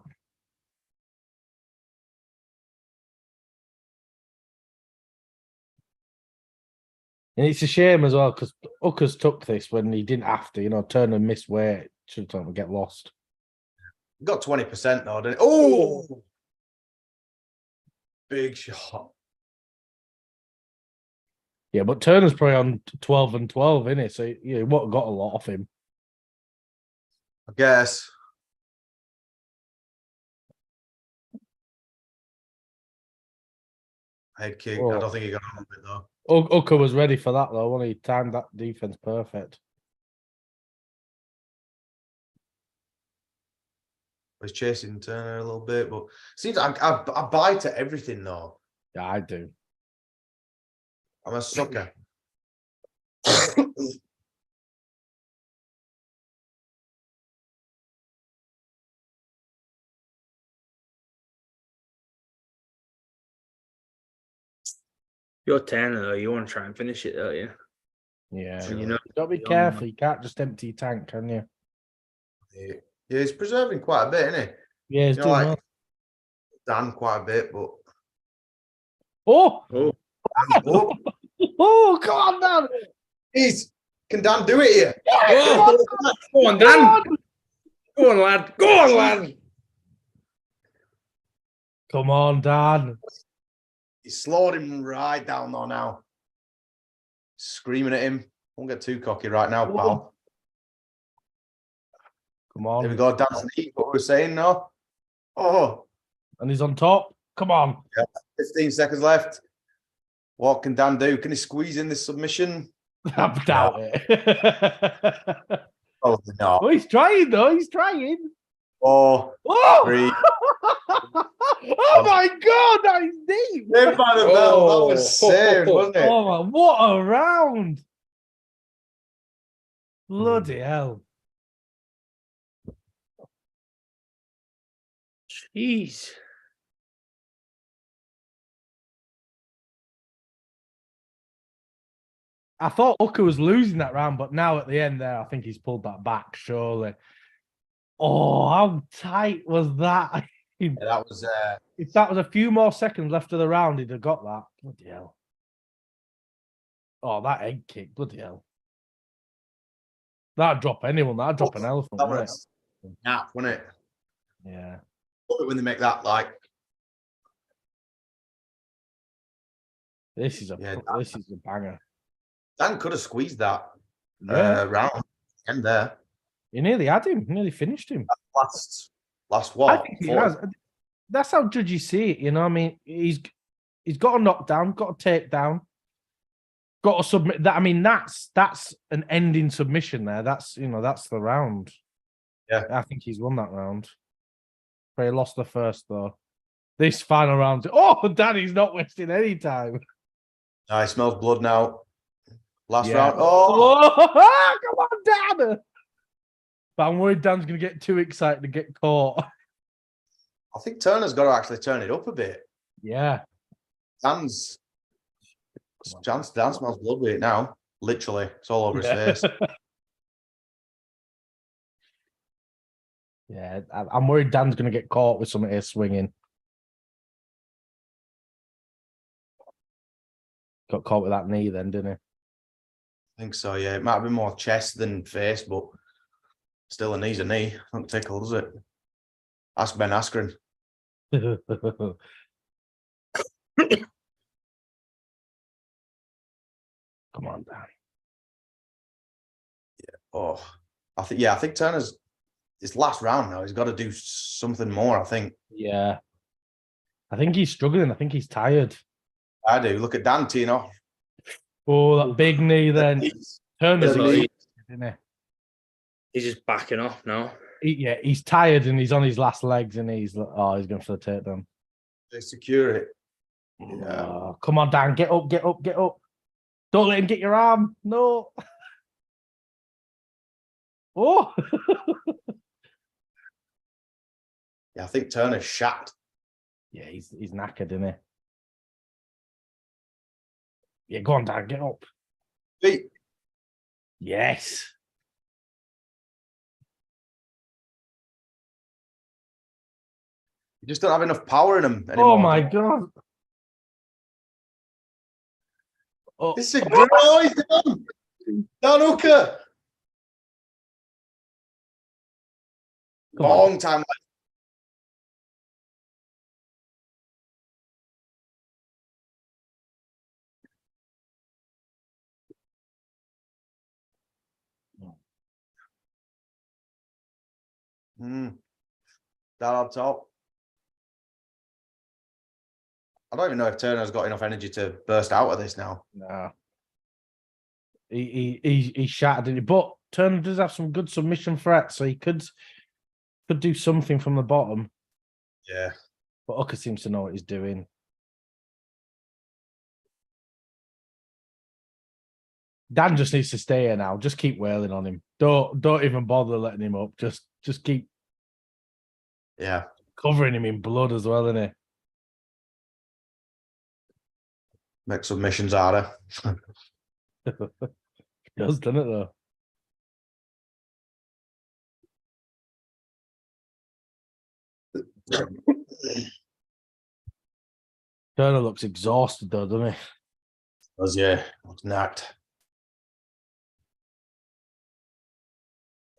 And it's a shame as well because Hooker's took this when he didn't have to, turn and miss weight. Should have told him to get lost. Got 20% though, didn't it? Oh, big shot. Yeah, but Turner's probably on 12 and 12, isn't it? So he won't have got a lot off him. I guess. Head kick. I don't think he got on with it though. Hooker was ready for that though, when he timed that defense perfect. He's chasing Turner a little bit, but seems I buy to everything though. Yeah, I do. I'm a sucker. You're Turner though. You want to try and finish it, don't you? Yeah. So, You gotta be careful. You can't just empty your tank, can you? Yeah, he's preserving quite a bit, isn't he? Yeah, he's doing well. Dan quite a bit, but Oh, oh, come on, Dan! Can Dan do it here? Yeah, go on, Dan! Go on, lad! Go on, lad! Come on, Dan! He slowed him right down though now. Screaming at him. Won't get too cocky right now, pal. Come on. Here we go, Dan's knee. What we're saying now. Oh. And he's on top. Come on. Yeah, 15 seconds left. What can Dan do? Can he squeeze in this submission? I doubt it. Probably not. Oh, he's trying though. He's trying. 4, Oh! 3. Oh my God, that is deep. Saved by the bell. That was saved, wasn't it? Oh, my, what a round. Bloody hell. Jeez. I thought Hooker was losing that round, but now at the end there, I think he's pulled that back, surely. Oh, how tight was that? Yeah, that was if that was a few more seconds left of the round, he'd have got that. Bloody hell. Oh, that egg kick, bloody hell. That'd drop anyone, that'd drop an elephant. that was nap, wasn't it? Yeah. When they make that like This is a banger. Dan could have squeezed that round and there. He nearly had him, nearly finished him. Last what? I think he has. That's how judges see it, I mean, he's got a knockdown, got a takedown, got to submit that. I mean, that's an ending submission there. That's that's the round. Yeah. I think he's won that round. But he lost the first though. This final round. Oh, Danny's not wasting any time. He smells blood now. Last Yeah. round. Oh, come on, Dan. But I'm worried Dan's gonna get too excited to get caught. I think Turner's got to actually turn it up a bit. Yeah. Dan smells blood with it now. Literally, it's all over his face. Yeah, I'm worried Dan's going to get caught with something here swinging. Got caught with that knee then, didn't he? I think so, yeah. It might have been more chest than face, but still a knee's a knee. Don't tickle, does it? Ask Ben Askren. Come on, Dan. Yeah. Oh, I think Turner's his last round now. He's got to do something more, I think. Yeah. I think he's struggling. I think he's tired. I do. Look at Dan Tino. Oh, that big knee then. Turner's Knee. isn't he? He's just backing off now. He's tired and he's on his last legs and he's like, oh, he's going for the takedown. They secure it. Yeah. Oh, come on, Dan. Get up, get up, get up. Don't let him get your arm. No. Oh. Yeah, I think Turner's shat. Yeah, he's knackered, isn't he? Yeah, go on, Dan, get up. Feet. Yes. You just don't have enough power in them anymore. Oh my God. Oh, This is a great. Oh, he's done. Dan Hooker. Long time left. Down on top. I don't even know if Turner's got enough energy to burst out of this now. no. He shattered it. But Turner does have some good submission threats, so he could do something from the bottom. Yeah. But Hooker seems to know what he's doing. Dan just needs to stay here now. Just keep wailing on him. Don't even bother letting him up. Just keep covering him in blood as well, innit? Make submissions harder. It does, doesn't it, though? Turner looks exhausted, though, doesn't he? Yeah, looks knacked.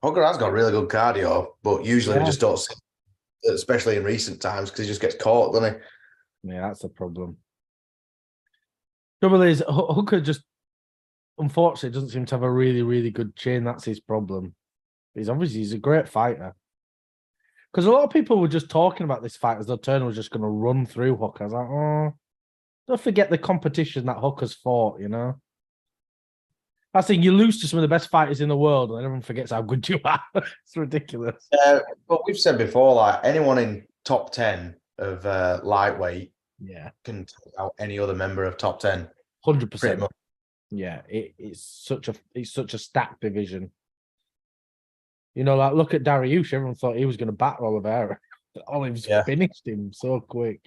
Hooker has got really good cardio, but usually we just don't see it, especially in recent times, because he just gets caught, doesn't he? Yeah, that's the problem. Trouble is, Hooker just, unfortunately, doesn't seem to have a really, really good chin. That's his problem. He's a great fighter. Because a lot of people were just talking about this fight as though Turner was just going to run through Hooker. I was like, oh, don't forget the competition that Hooker's fought, you know? I think you lose to some of the best fighters in the world and everyone forgets how good you are. It's ridiculous. But we've said before, like anyone in top 10 of lightweight can take out any other member of top 10. 100%. Yeah, it's such a stacked division. You know, like look at Dariush. Everyone thought he was going to batter Oliveira. Olive's finished him so quick.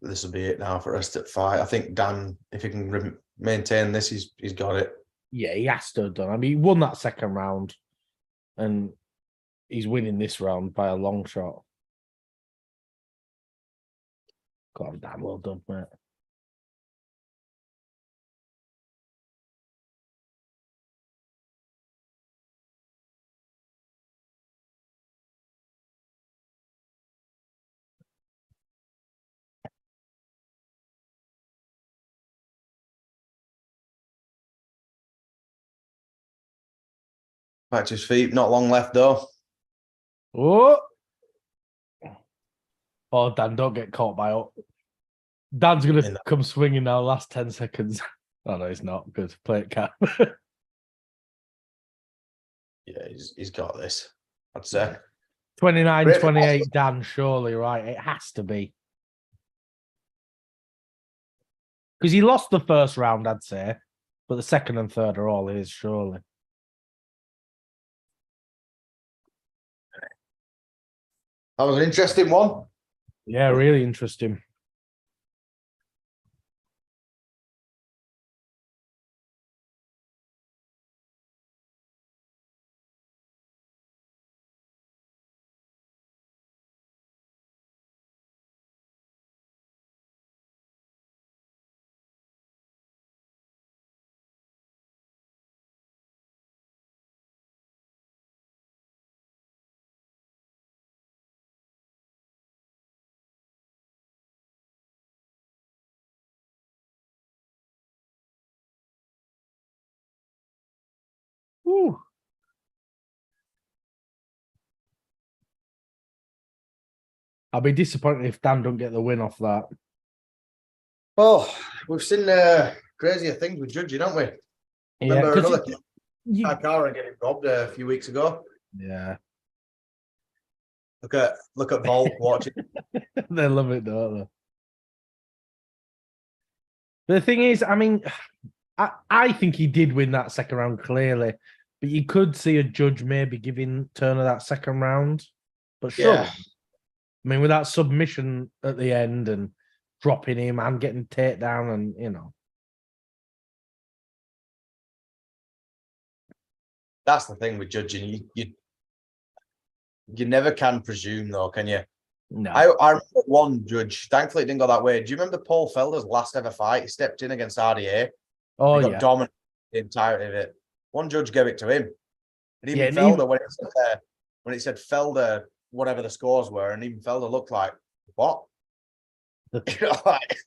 This will be it now for us to fight. I think Dan, if he can maintain this, he's got it. Yeah, he has to have done. I mean, he won that second round, and he's winning this round by a long shot. God damn, well done, mate. Back to his feet. Not long left, though. Oh, Dan, don't get caught by it. Dan's going to come swinging now, last 10 seconds. Oh, no, he's not. Good. Play it, Cap. Yeah, he's got this, I'd say. 29-28, Dan, surely, right? It has to be. Because he lost the first round, I'd say. But the second and third are all his, surely. That was an interesting one. Yeah, really interesting. Woo. I'll be disappointed if Dan don't get the win off that. Well, we've seen crazier things with judging, haven't we? Yeah, remember another Kara getting robbed a few weeks ago. Yeah. Look at Volk watching. They love it, don't they? The thing is, I mean, I think he did win that second round clearly, but you could see a judge maybe giving Turner that second round. But sure, I mean, with that submission at the end and dropping him and getting takedown, and That's the thing with judging. You never can presume, though, can you? no. I remember one judge. Thankfully, it didn't go that way. Do you remember Paul Felder's last ever fight? He stepped in against RDA. Oh He got yeah, dominant the entirety of it. One judge gave it to him, and even Yeah, and Felder when it said Felder, whatever the scores were, and even Felder looked like what? Like,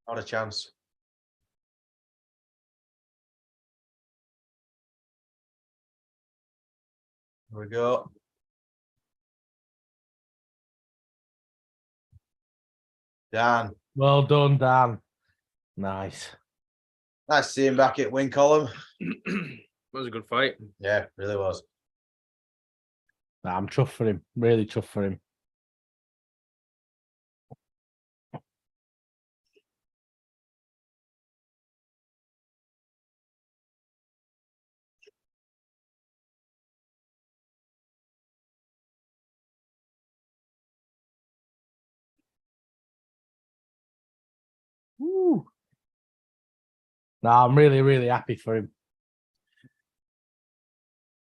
not a chance. Here we go. Dan. Well done, Dan. Nice. Nice to see him back at win column. That was a good fight. Yeah, really was. I'm chuffed for him. Really chuffed for him. Woo. No, I'm really, really happy for him.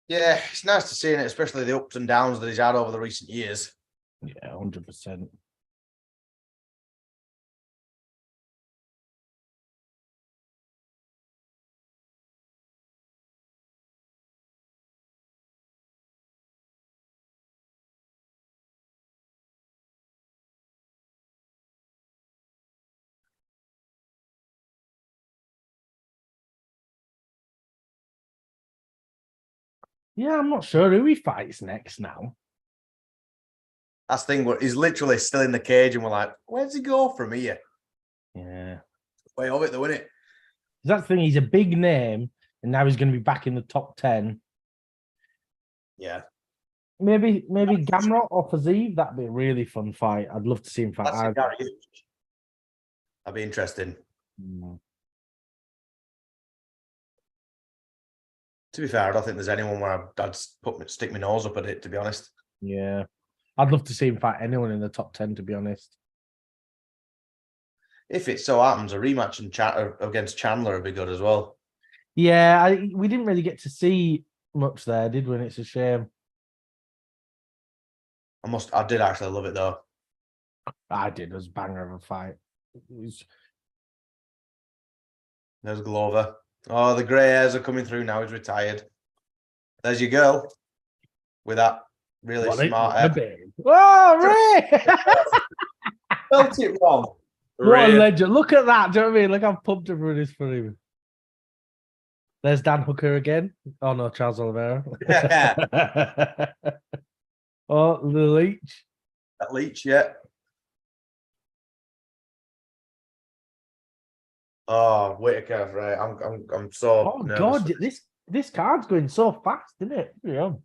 Yeah, it's nice to see it, especially the ups and downs that he's had over the recent years. Yeah, 100%. Yeah, I'm not sure who he fights next now. That's the thing. He's literally still in the cage, and we're like, where's he go from here? Yeah. Way of it, though, isn't it? That's the thing. He's a big name, and now he's going to be back in the top 10. Yeah. Maybe Gamrot or Fazeev. That'd be a really fun fight. I'd love to see him fight. That's Gary. That'd be interesting. To be fair, I don't think there's anyone where I'd stick my nose up at it, to be honest. Yeah. I'd love to see him fight anyone in the top 10, to be honest. If it so happens, a rematch against Chandler would be good as well. Yeah, we didn't really get to see much there, did we? And it's a shame. I did actually love it, though. I did. It was a banger of a fight. There's Glover. Oh, the grey hairs are coming through now. He's retired. There's your girl with that really smart hair. Oh, Ray! Felt it wrong. What a legend. Look at that. Do you know what I mean? Look how pumped everyone is for him. There's Dan Hooker again. Oh, no, Charles Oliveira. Oh, the Leech. That Leech, yeah. Oh, Whittaker, right. I'm so nervous. God, this card's going so fast, isn't it? Yeah. I'm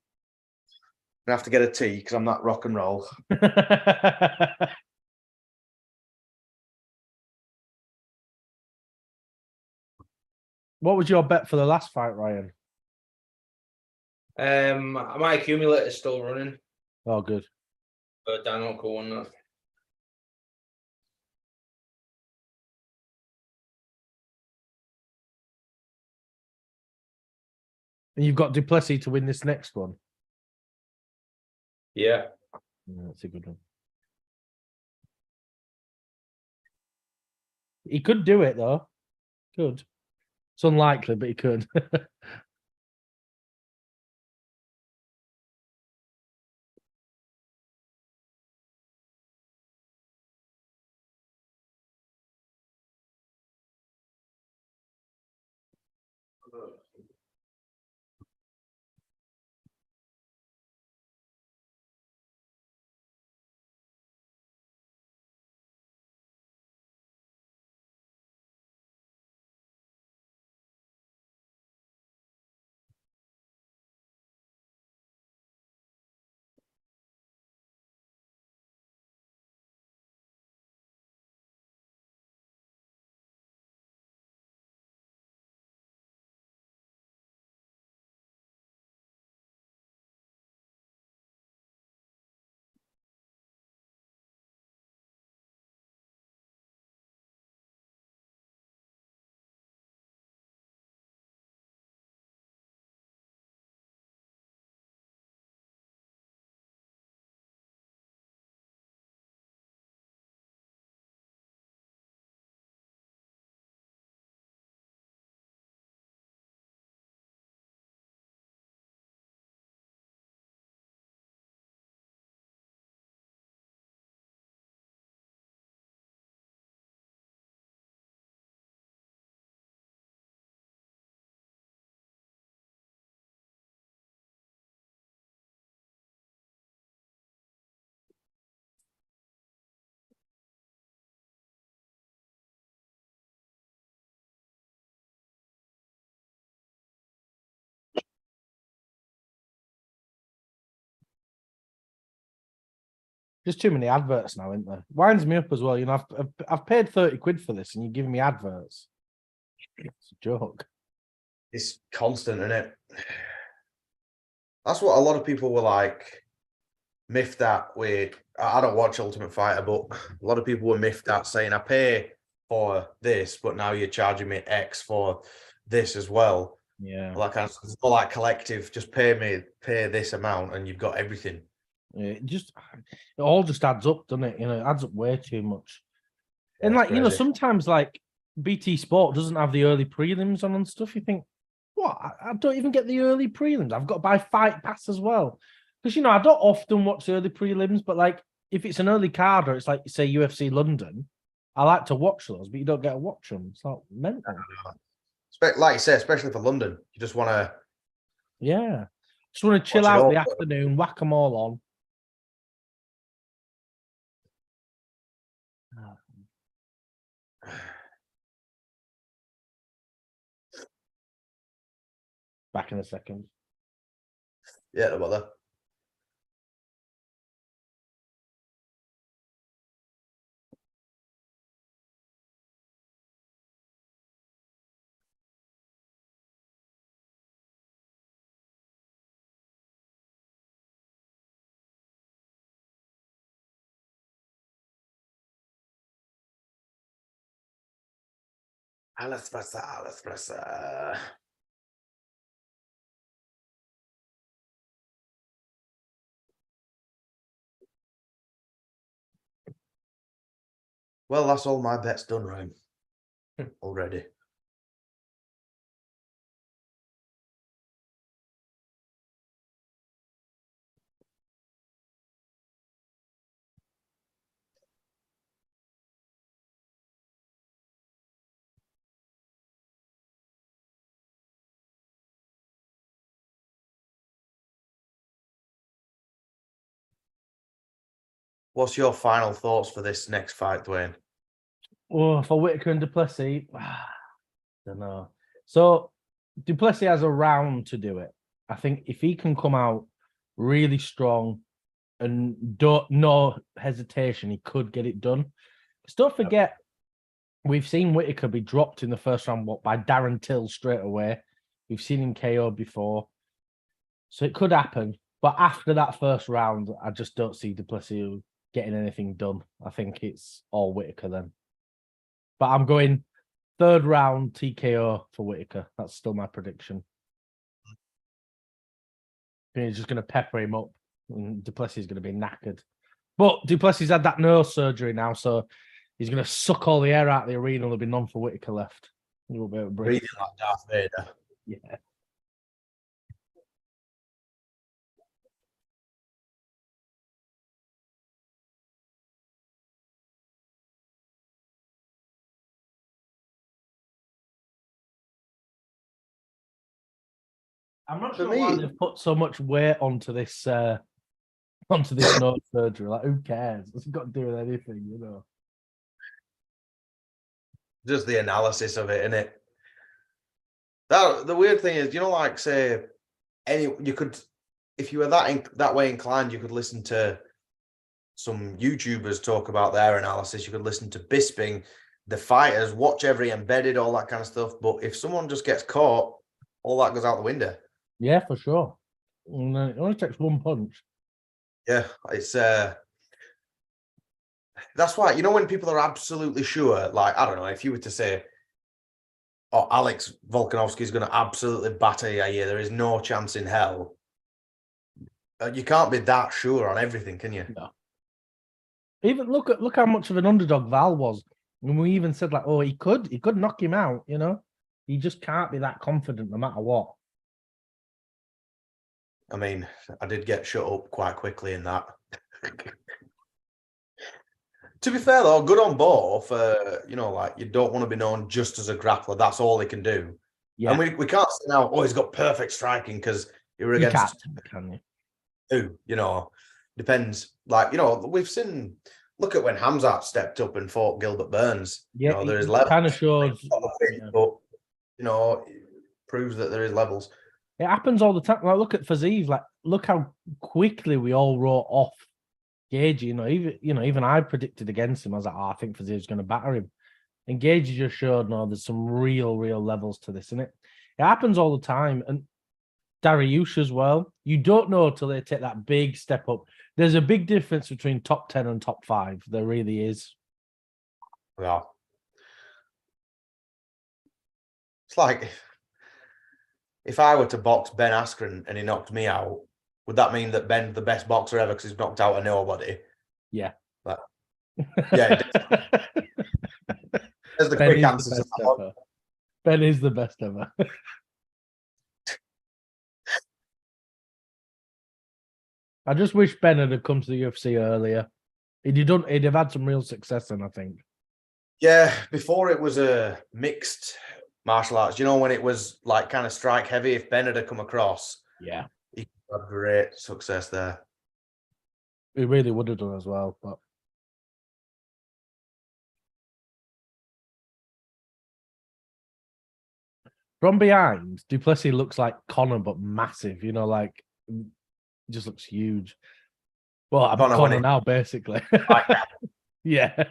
gonna have to get a tea because I'm not rock and roll. What was your bet for the last fight, Ryan? My accumulator is still running. Oh, good. But Dan Hooker won that. And you've got Duplessis to win this next one. Yeah. That's a good one. He could do it, though. Could. It's unlikely, but he could. Just too many adverts now, isn't there? Winds me up as well. You know, I've paid 30 quid for this, and you're giving me adverts. It's a joke. It's constant, isn't it? That's what a lot of people were like miffed at with. I don't watch Ultimate Fighter, but a lot of people were miffed at saying, I pay for this, but now you're charging me X for this as well. Yeah. All that kind of stuff. It's more like collective, just pay this amount and you've got everything. Yeah, it all just adds up, doesn't it? You know, it adds up way too much. Yeah, and it's like, you know, crazy. sometimes like BT Sport doesn't have the early prelims on and stuff. You think, what? I don't even get the early prelims. I've got to buy Fight Pass as well. Because, you know, I don't often watch the early prelims, but like if it's an early card or it's like, say, UFC London, I like to watch those, but you don't get to watch them. It's like mental. Like you say, especially for London, you just want to. Yeah. Just want to chill Watch it out all. the afternoon, whack them all on. Back in a second. Yeah, no bother. Alles Wasser. Well, that's all my bets done, Ryan. Already. What's your final thoughts for this next fight, Dwain? Oh, for Whittaker and Plessis, I don't know. So Plessis has a round to do it. I think if he can come out really strong and no hesitation, he could get it done. Because don't forget, we've seen Whittaker be dropped in the first round by Darren Till straight away. We've seen him KO before. So it could happen. But after that first round, I just don't see Plessis getting anything done. I think it's all Whittaker then. But I'm going third round TKO for Whittaker. That's still my prediction. He's just going to pepper him up. And Plessis is going to be knackered. But Plessis had that nose surgery now, so he's going to suck all the air out of the arena. There'll be none for Whittaker left. He will be able to breathe. Breathing like Darth Vader. Yeah. I'm not sure why they've put so much weight onto this nose surgery. Like, who cares? It's got to do with anything, you know. Just the analysis of it, innit? The weird thing is, you know, like say, you could, if you were that way inclined, you could listen to some YouTubers talk about their analysis. You could listen to Bisping, the fighters, watch every embedded, all that kind of stuff. But if someone just gets caught, all that goes out the window. Yeah, for sure. And it only takes one punch. Yeah, it's that's why, you know, when people are absolutely sure, like, I don't know, if you were to say, oh, Alex Volkanovski is going to absolutely batter Yair, there is no chance in hell. You can't be that sure on everything, can you? No. Even look how much of an underdog Val was. And we even said, like, oh, he could knock him out, you know? He just can't be that confident no matter what. I mean, I did get shut up quite quickly in that. To be fair, though, good on both. You know, like, you don't want to be known just as a grappler. That's all he can do. Yeah. And we can't say now, oh, he's got perfect striking because he were against... Can you? Who, you know, depends. Like, you know, we've seen... Look at when Hamzat stepped up and fought Gilbert Burns. Yeah, you know, there is levels. Kind of shows... But, you know, it proves that there is levels. It happens all the time. Like, look at Fiziev. Like, look how quickly we all wrote off Gage, even I predicted against him. I was like, I think Fazier's going to batter him. And Gage just showed, no, there's some real levels to this, and it happens all the time. And Dariush as well. You don't know till they take that big step up. There's a big difference between top 10 and top 5. There really is. Yeah. It's like if I were to box Ben Askren and he knocked me out, would that mean that Ben's the best boxer ever because he's knocked out a nobody? Yeah. But, yeah. There's the Ben quick is answer the to best that one. ever. Ben is the best ever. I just wish Ben had come to the UFC earlier. He'd have had some real success in, I think. Yeah, before it was a mixed martial arts. You know, when it was like kind of strike heavy, if Ben had come across, yeah, he could have great success there. He really would have done as well, but from behind, Duplessis looks like Conor, but massive, like just looks huge. Well, I'm Conor now, basically. Yeah.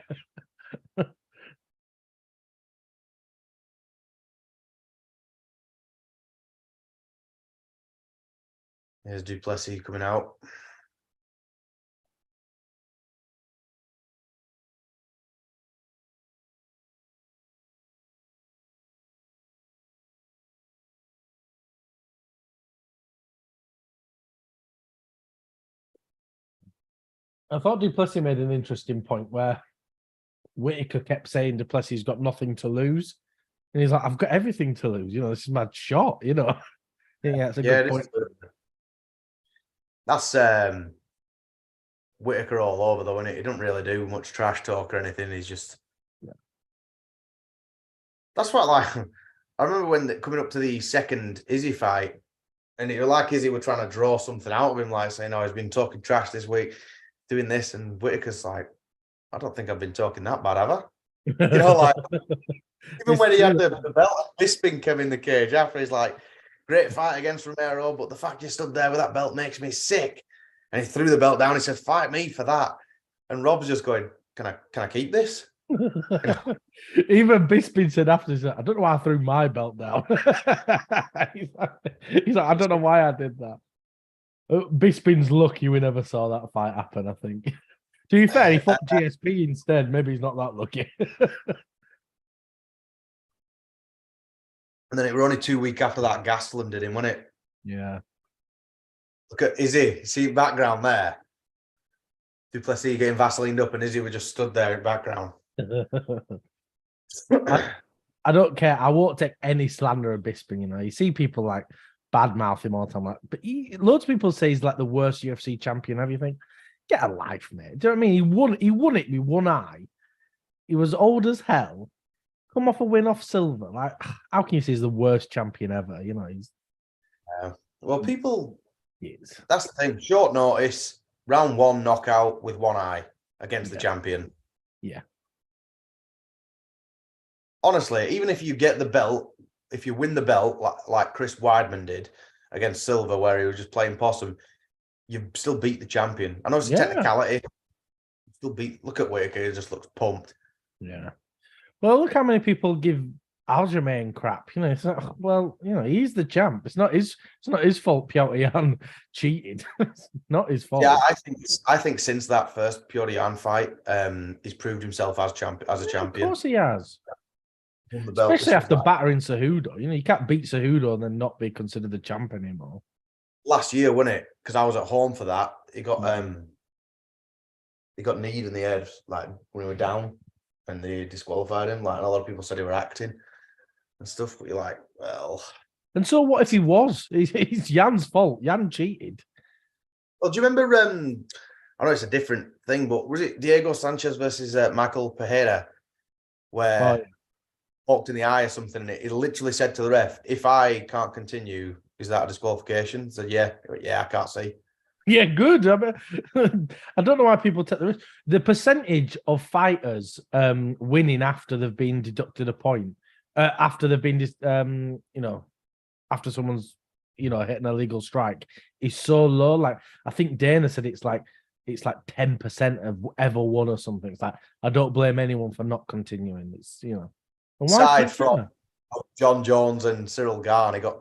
Here's Duplessis coming out. I thought Duplessis made an interesting point where Whittaker kept saying Duplessis got nothing to lose. And he's like, I've got everything to lose. This is my shot, Yeah, that's a good point. That's Whittaker all over, though, isn't it? He doesn't really do much trash talk or anything. He's just... Yeah. That's what, like... I remember when coming up to the second Izzy fight, and it was like Izzy were trying to draw something out of him, like saying, he's been talking trash this week, doing this, and Whittaker's like, I don't think I've been talking that bad, have I? Like, even when he had the belt, Bisping came in the cage after, he's like, great fight against Romero, but the fact you stood there with that belt makes me sick. And he threw the belt down, he said, fight me for that. And Rob's just going, can I keep this? Even Bisping said after, I don't know why I threw my belt down. he's like, I don't know why I did that. Bisping's lucky we never saw that fight happen, I think. To be fair, he fought GSP instead. Maybe he's not that lucky. And then it was only 2 weeks after that Gastelum did him, wasn't it? Yeah. Look at Izzy. See background there? Duplessis getting Vaselined up and Izzy was just stood there in background. I don't care. I won't take any slander of Bisping, You see people like badmouth him all the time. Like, but loads of people say he's like the worst UFC champion ever. You think, get a life, mate. Do you know what I mean? He won it with one eye. He was old as hell. Come off a win off Silver. Like, how can you say he's the worst champion ever? He's... Well, people... That's the thing. Short notice, round 1 knockout with one eye against the champion. Yeah. Honestly, even if you get the belt, if you win the belt like Chris Weidman did against Silver, where he was just playing possum, you still beat the champion. I know it's a technicality. You still beat... Look at Whittaker. He just looks pumped. Yeah. Well, look how many people give Aljamain crap. It's like, well, he's the champ. It's not his fault Piotr Jan cheated. It's not his fault. Yeah, I think since that first Piotr Jan fight, he's proved himself as a champion. Of course he has. Especially after battering Cejudo. You can't beat Cejudo and then not be considered the champ anymore. Last year, wasn't it? Because I was at home for that. He got kneed in the head, like when he was down, and they disqualified him. Like, a lot of people said he were acting and stuff. But you're like, well. And so what if he was? It's Jan's fault. Jan cheated. Well, do you remember? I know it's a different thing, but was it Diego Sanchez versus Michael Pereira, where walked in the eye or something, and he literally said to the ref, "If I can't continue, is that a disqualification?" Said, "Yeah, I can't see." Yeah, good. I don't know why people take the risk. The percentage of fighters winning after they've been deducted a point, after they've been, after someone's, hit an illegal strike, is so low. Like, I think Dana said it's like it's like 10% have ever won or something. It's like I don't blame anyone for not continuing. It's And aside from John Jones and Cyril Garn, he got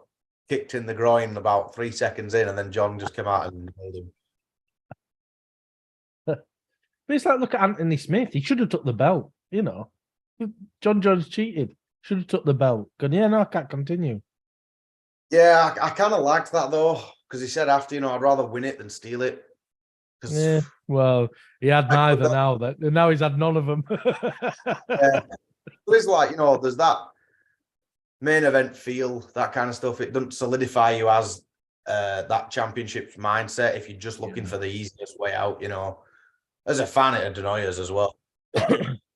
kicked in the groin about 3 seconds in, and then John just came out and nailed him. But it's like, look at Anthony Smith. He should have took the belt. John Jones cheated. Should have took the belt. Gone, yeah, no, I can't continue. Yeah, I kind of liked that though, because he said after, I'd rather win it than steal it. Yeah, well, he had neither now. Now he's had none of them. Yeah. But it's like, there's that main event feel, that kind of stuff. It doesn't solidify you as that championship mindset if you're just looking for the easiest way out, As a fan, it annoys us as well.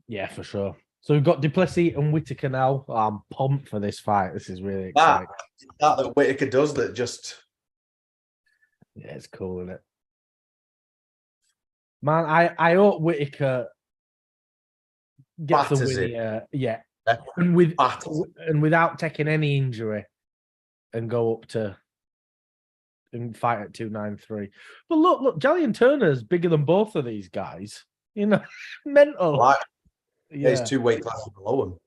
Yeah, for sure. So we've got Plessis and Whittaker now. Oh, I'm pumped for this fight. This is really exciting. That Whittaker does that just... Yeah, it's cool, isn't it? Man, I hope Whittaker gets the win here. Yeah. And without taking any injury and go up to and fight at 293. But look, Jalin Turner's bigger than both of these guys. Mental. Like, he's 2 weight classes below him.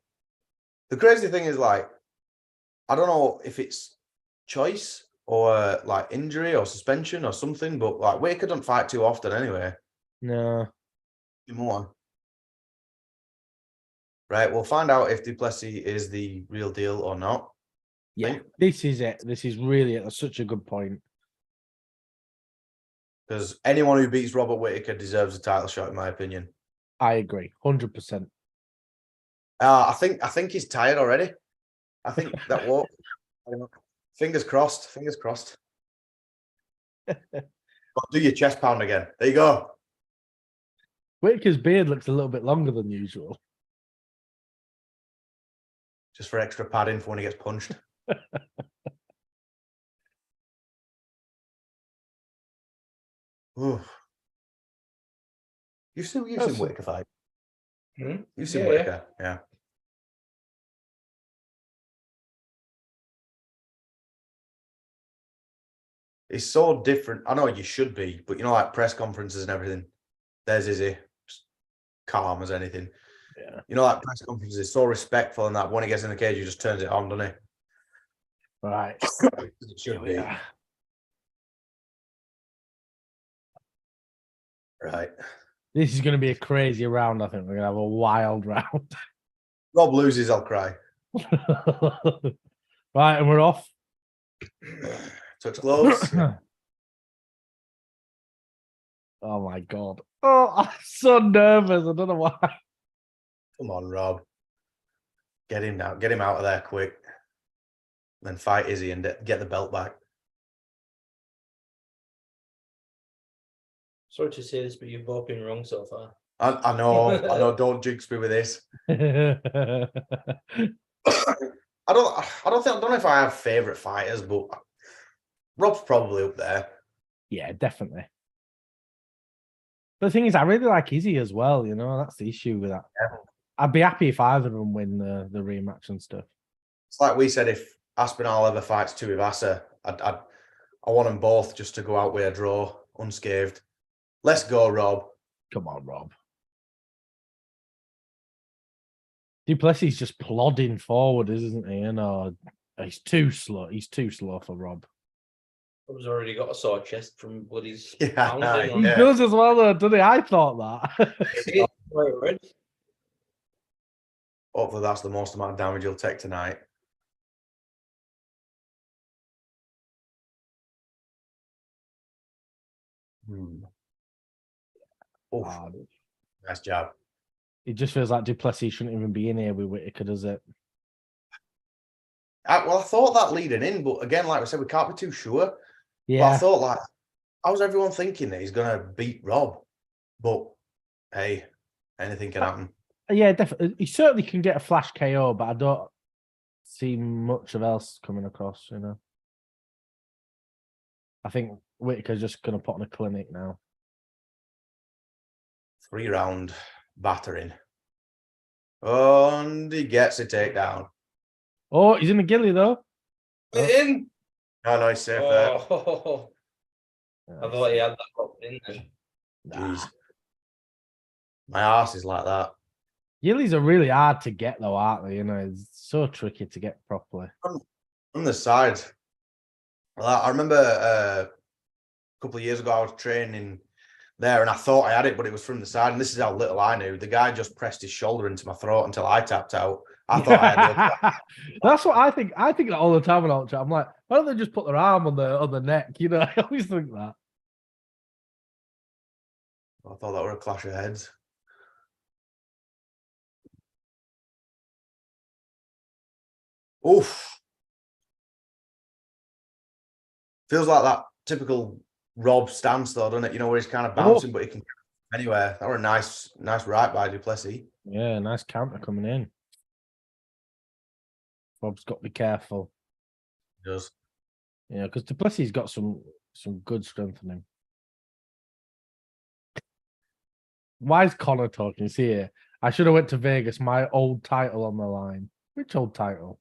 The crazy thing is, like, I don't know if it's choice or like injury or suspension or something, but like Whittaker don't fight too often anyway. No. More. Right, we'll find out if Plessis is the real deal or not. Yeah, this is it. This is really such a good point. Because anyone who beats Robert Whittaker deserves a title shot, in my opinion. I agree, 100%. I think he's tired already. I think that walk. Fingers crossed. Fingers crossed. Do your chest pound again. There you go. Whittaker's beard looks a little bit longer than usual. Just for extra padding for when he gets punched. You've seen Whittaker fight? You've seen Whittaker, yeah. It's so different. I know you should be, but like press conferences and everything, there's Izzy, just calm as anything. Yeah. Like press conferences is so respectful, and that when he gets in the cage, he just turns it on, doesn't he? Right. It should be. Right. This is going to be a crazy round. I think we're going to have a wild round. Rob loses, I'll cry. Right, and we're off. Touch gloves. Oh my God. Oh, I'm so nervous. I don't know why. Come on, Rob. Get him now. Get him out of there quick. Then fight Izzy and get the belt back. Sorry to say this, but you've both been wrong so far. I know. Don't jinx me with this. I don't know if I have favorite fighters, but Rob's probably up there. Yeah, definitely. But the thing is, I really like Izzy as well. That's the issue with that. Yeah. I'd be happy if either of them win the rematch and stuff. It's like we said, if Aspinall ever fights Tuivasa, I want them both just to go out with a draw, unscathed. Let's go, Rob. Come on, Rob. Plessis just plodding forward, isn't he? He's too slow. He's too slow for Rob. Rob's already got a sore chest from Woody's. He does as well, though, doesn't he? I thought that. Hopefully that's the most amount of damage he'll take tonight. Nice job. It just feels like Plessis shouldn't even be in here with Whittaker, does it? I thought that leading in, but again, like I said, we can't be too sure. Yeah. But I thought, how's everyone thinking that he's going to beat Rob? But, hey, anything can happen. Yeah, definitely. He certainly can get a flash KO, but I don't see much of else coming across, I think Whittaker's just going to put on a clinic now. 3-round battering. And he gets a takedown. Oh, he's in the gilly, though. In? No, he's safe there. I thought he had that locked in there. Jeez. My arse is like that. Yillies are really hard to get though, aren't they? You know, it's so tricky to get properly. On the side. I remember a couple of years ago, I was training there and I thought I had it, but it was from the side. And this is how little I knew. The guy just pressed his shoulder into my throat until I tapped out. I thought I had it. That's what I think. I think that all the time when I watch it. I'm like, why don't they just put their arm on the neck? You know, I always think that. I thought that were a clash of heads. Oof. Feels like that typical Rob stance, though, doesn't it? You know, where he's kind of bouncing, but he can go anywhere. That were a nice right by Duplessis. Yeah, nice counter coming in. Rob's got to be careful. He does. Yeah, because Duplessis got some good strength in him. Why is Connor talking? See here. I should have went to Vegas. My old title on the line. Which old title?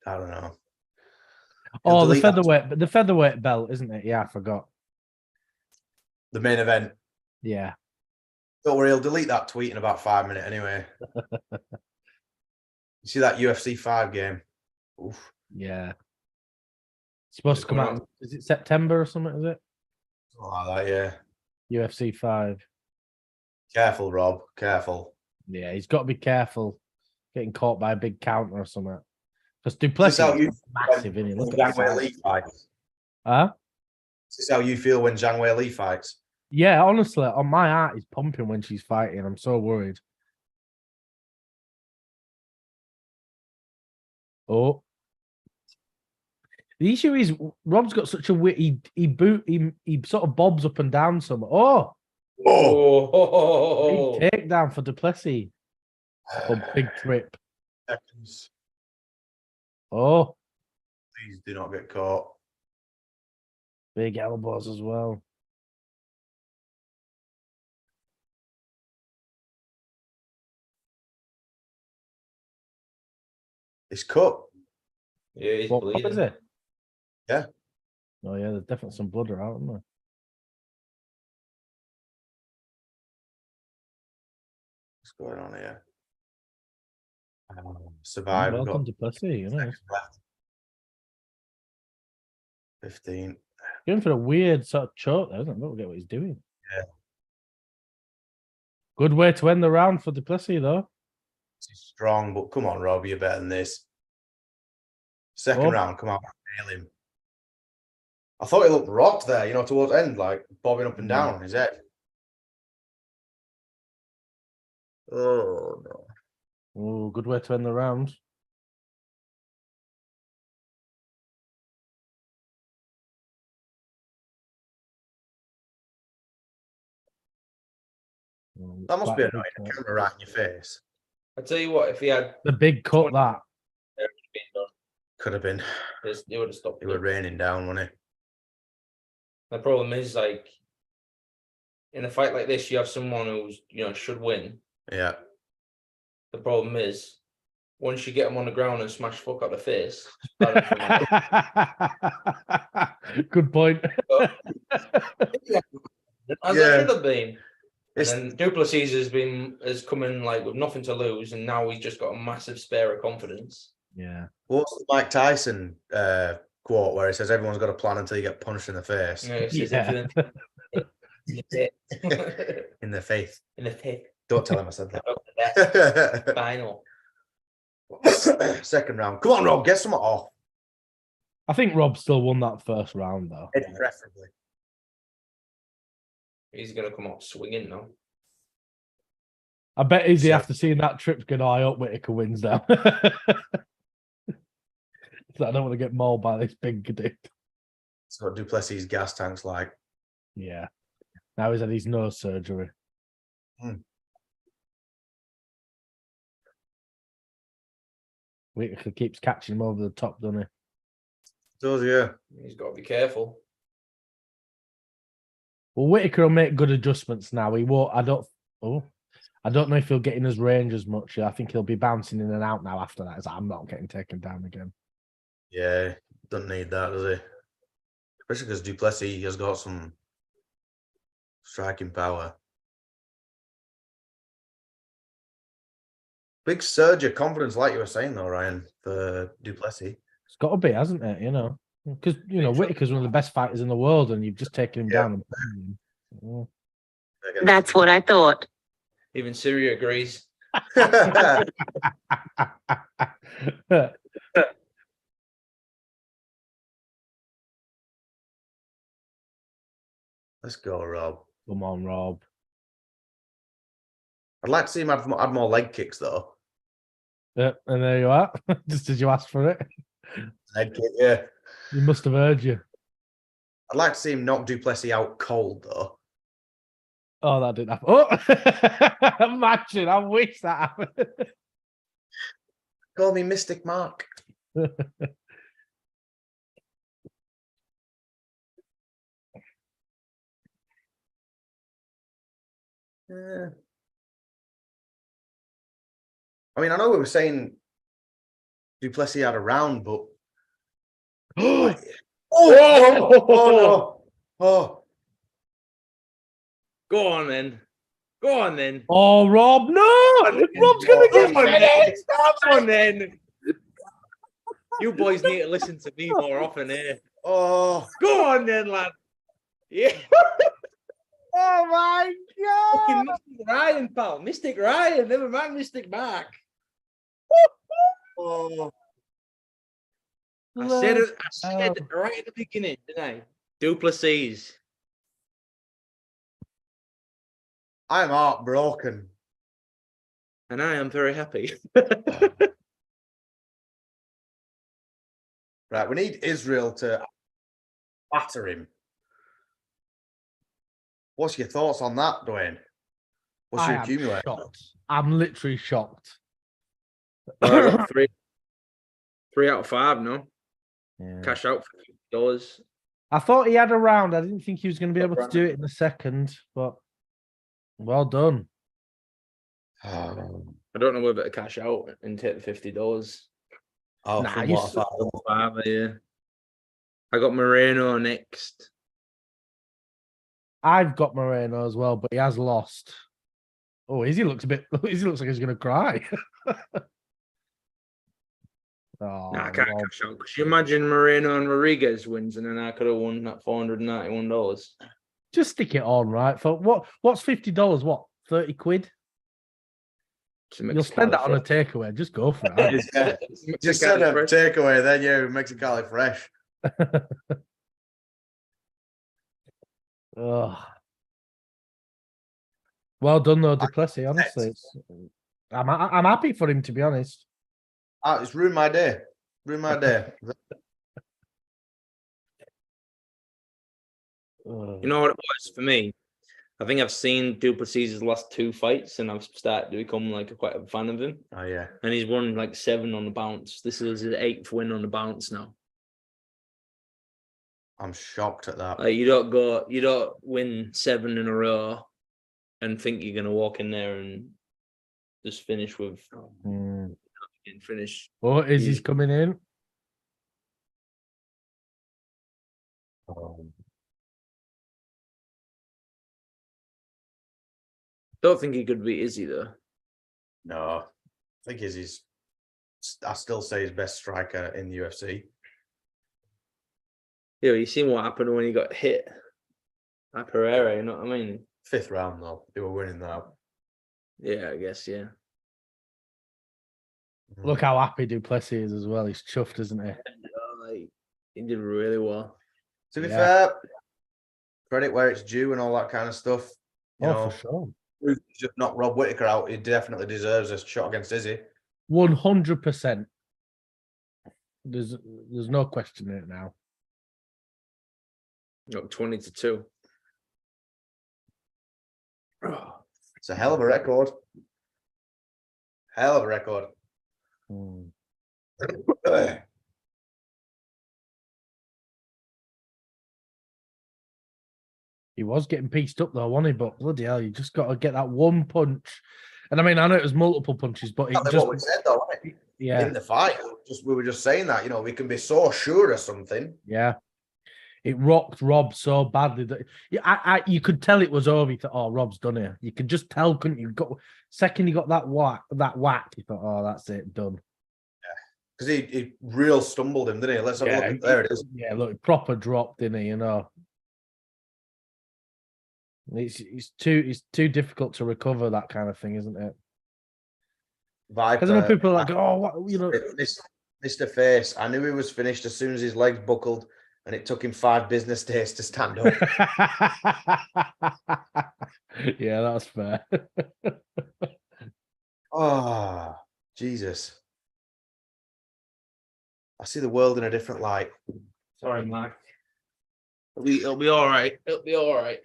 I don't know. Oh, the featherweight belt, isn't it? Yeah, I forgot. The main event. Yeah. Don't worry, he'll delete that tweet in about 5 minutes anyway. You see that UFC 5 game? Oof. Yeah. It's supposed to come out. Is it September or something? Is it? Something like that, yeah. UFC 5. Careful, Rob. Careful. Yeah, he's got to be careful getting caught by a big counter or something. Because Duplessis is massive, isn't he? Look at Zhang Wei fights. Huh? Is this how you feel when Zhang Wei fights? Yeah, honestly, on my heart is pumping when she's fighting. I'm so worried. Oh. The issue is Rob's got such a wit. He sort of bobs up and down some. Oh. Big takedown for Duplessis. Oh, big trip. Seconds. Oh. Please do not get caught. Big elbows as well. It's cut. Yeah, he's What bleeding. is it? Yeah. Oh, yeah, there's definitely some blood around, isn't there? What's going on here? Survive. Welcome to Plessis, you know. Left. 15. Going for a weird sort of choke there, isn't it? I don't get what he's doing. Yeah. Good way to end the round for Duplessis, though. He's strong, but come on, Rob, you're better than this. Second round, come on, nail him. I thought he looked rocked there, you know, towards the end, like bobbing up and down on his head. Oh, no. Oh, good way to end the round. That must be annoying. The camera right in your face. I tell you what, if he had the big cut, that could have been. It would have stopped. It was raining down, wasn't it? The problem is, like, in a fight like this, you have someone who's, you know, should win. Yeah. The problem is, once you get them on the ground and smash fuck out the face. Good point. As it should have been. And then Duplessis has come in like with nothing to lose, and now he's just got a massive spare of confidence. Yeah. What's the Mike Tyson quote where he says everyone's got a plan until you get punched in the face? Yeah, In the face. In the face. Don't tell him I said that. Final. Second round. Come on, Rob, get some off. I think Rob still won that first round, though. Preferably. He's going to come out swinging now. I bet easy after seeing that trip going, I hope Whittaker wins now. So I don't want to get mauled by this big dude. That's what Duplessis' gas tank's like. Yeah. Now he's had his nose surgery. Whittaker keeps catching him over the top, doesn't he? Does, yeah. He's got to be careful. Well, Whittaker will make good adjustments now. He won't. I don't know if he'll get in his range as much. I think he'll be bouncing in and out now after that. It's like, I'm not getting taken down again. Yeah, doesn't need that, does he? Especially because Duplessis has got some striking power. Big surge of confidence, like you were saying, though, Ryan, for Du Plessis. It's got to be, hasn't it? You know, because Whittaker's one of the best fighters in the world, and you've just taken him down. And... That's what I thought. Even Syria agrees. Let's go, Rob. Come on, Rob. I'd like to see him add more leg kicks, though. Yeah, and there you are. Just as you asked for it. Leg kick, yeah. He must have heard you. I'd like to see him knock Du Plessis out cold, though. Oh, that didn't happen. Oh, imagine. I wish that happened. Call me Mystic Mark. Yeah. I mean, I know we were saying Du Plessis had a round, but oh no! Oh, Go on then. Go on then. Oh, Rob, no! Rob's gonna get it. Stop on then. You boys need to listen to me more often here. oh! Go on then, lad. Yeah. Oh my Fucking god! Mystic Ryan, pal. Mystic Ryan. Never mind Mystic Mark. Oh! I said right at the beginning, didn't I? Du Plessis. I'm heartbroken. And I am very happy. Right, we need Israel to batter him. What's your thoughts on that, Dwain? What's your accumulator? Shocked. I'm literally shocked. I got three out of 5 now. Yeah. Cash out for $50. I thought he had a round. I didn't think he was going to be able to do it in the second, but well done. I don't know whether to cash out and take the $50. Oh, Nah, from you what I thought. Yeah. I got Moreno next. I've got Moreno as well, but he has lost. Oh, Izzy looks like he's going to cry. Oh, Nah, I can't Rob. cash out. Could you imagine Moreno and Rodríguez wins and then I could have won that $491? Just stick it on, right? For what's $50? What, 30 quid? You'll spend that on a takeaway. Just go for it. Yeah. Just send a takeaway, then yeah, Mexicali fresh. Oh. Well done though, Du Plessis. Honestly, I'm happy for him, to be honest. It's ruined my day. Ruined my day. You know what it was for me? I think I've seen Du Plessis' last 2 fights and I've started to become like quite a fan of him. Oh yeah. And he's won like 7 on the bounce. This is his 8th win on the bounce now. I'm shocked at that. Like you don't win 7 in a row and think you're gonna walk in there and just finish with finish. Oh, Izzy's coming in. Don't think he could beat Izzy though. No, I think I still say his best striker in the UFC. Yeah, you seen what happened when he got hit at Pereira, you know what I mean? 5th round though, they were winning that. Yeah, I guess, yeah. Look how happy Du Plessis is as well. He's chuffed, isn't he? Like, he did really well. To be fair, credit where it's due and all that kind of stuff. You know, for sure. He's just knocked Rob Whittaker out. He definitely deserves a shot against Izzy. 100%. There's no question in it now. Got 20-2. It's a hell of a record. Hell of a record. He was getting pieced up though, wasn't he? But bloody hell, you just got to get that one punch. And I mean, I know it was multiple punches, but it just, what we said though, wasn't it? Yeah, In the fight, we were just saying that, you know, we can be so sure of something. Yeah. it rocked Rob so badly that you could tell it was over. You thought, oh, Rob's done it. You could just tell, couldn't you? Second he got that whack, you thought, oh, that's it, done. Because he real stumbled him, didn't he? Let's have a look. There it is. Yeah, look, proper drop, didn't he? You know, it's too difficult to recover that kind of thing, isn't it? Because I know people are like, oh, what, you know, Mr. Face. I knew he was finished as soon as his legs buckled, and it took him 5 business days to stand up. Yeah, that's fair. Oh, Jesus. I see the world in a different light. Sorry, Mark. It'll be all right. It'll be all right.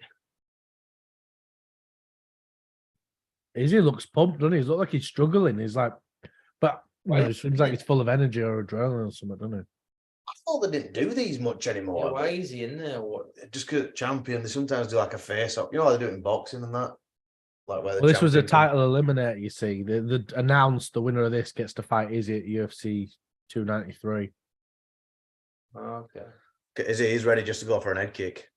Izzy looks pumped, doesn't he? He looks like he's struggling. He's like, but you know, it seems like he's full of energy or adrenaline or something, doesn't he? I thought they didn't do these much anymore. Yeah, why is he in there? What? Just because champion, they sometimes do like a face-up. You know how they do it in boxing and that? Like where Well, this was a title eliminator, you see. They announced the winner of this gets to fight Izzy at UFC 293. Oh, okay. Izzy is ready just to go for an head kick.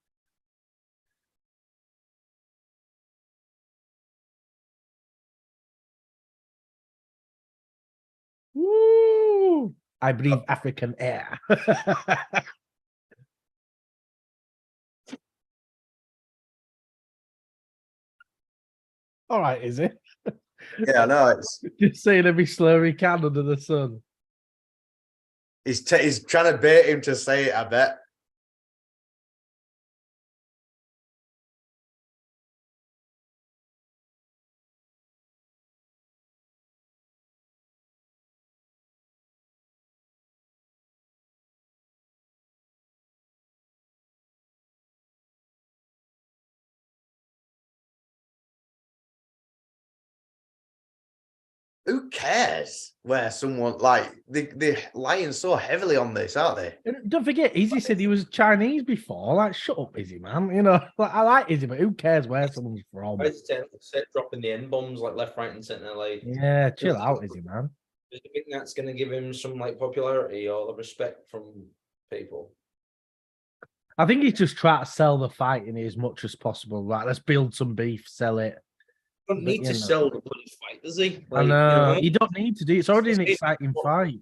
Woo! I breathe African air. All right, is it? Yeah, I know. It's Just saying every slur he can under the sun. he's trying to bait him to say it, I bet. Who cares where someone like they're lying so heavily on this, aren't they? And don't forget, Izzy said he was Chinese before. Like, shut up, Izzy, man. You know, like, I like Izzy, but who cares where someone's from? Why is it dropping the N bombs like left, right, and centre? Like, Yeah, chill out, Izzy, man. do you think that's going to give him some like popularity or the respect from people? I think he's just trying to sell the fight in as much as possible. Like, let's build some beef, sell it. Don't need to sell the bloody fight, does he? Like, I know. You don't need to do it. It's already an exciting fight.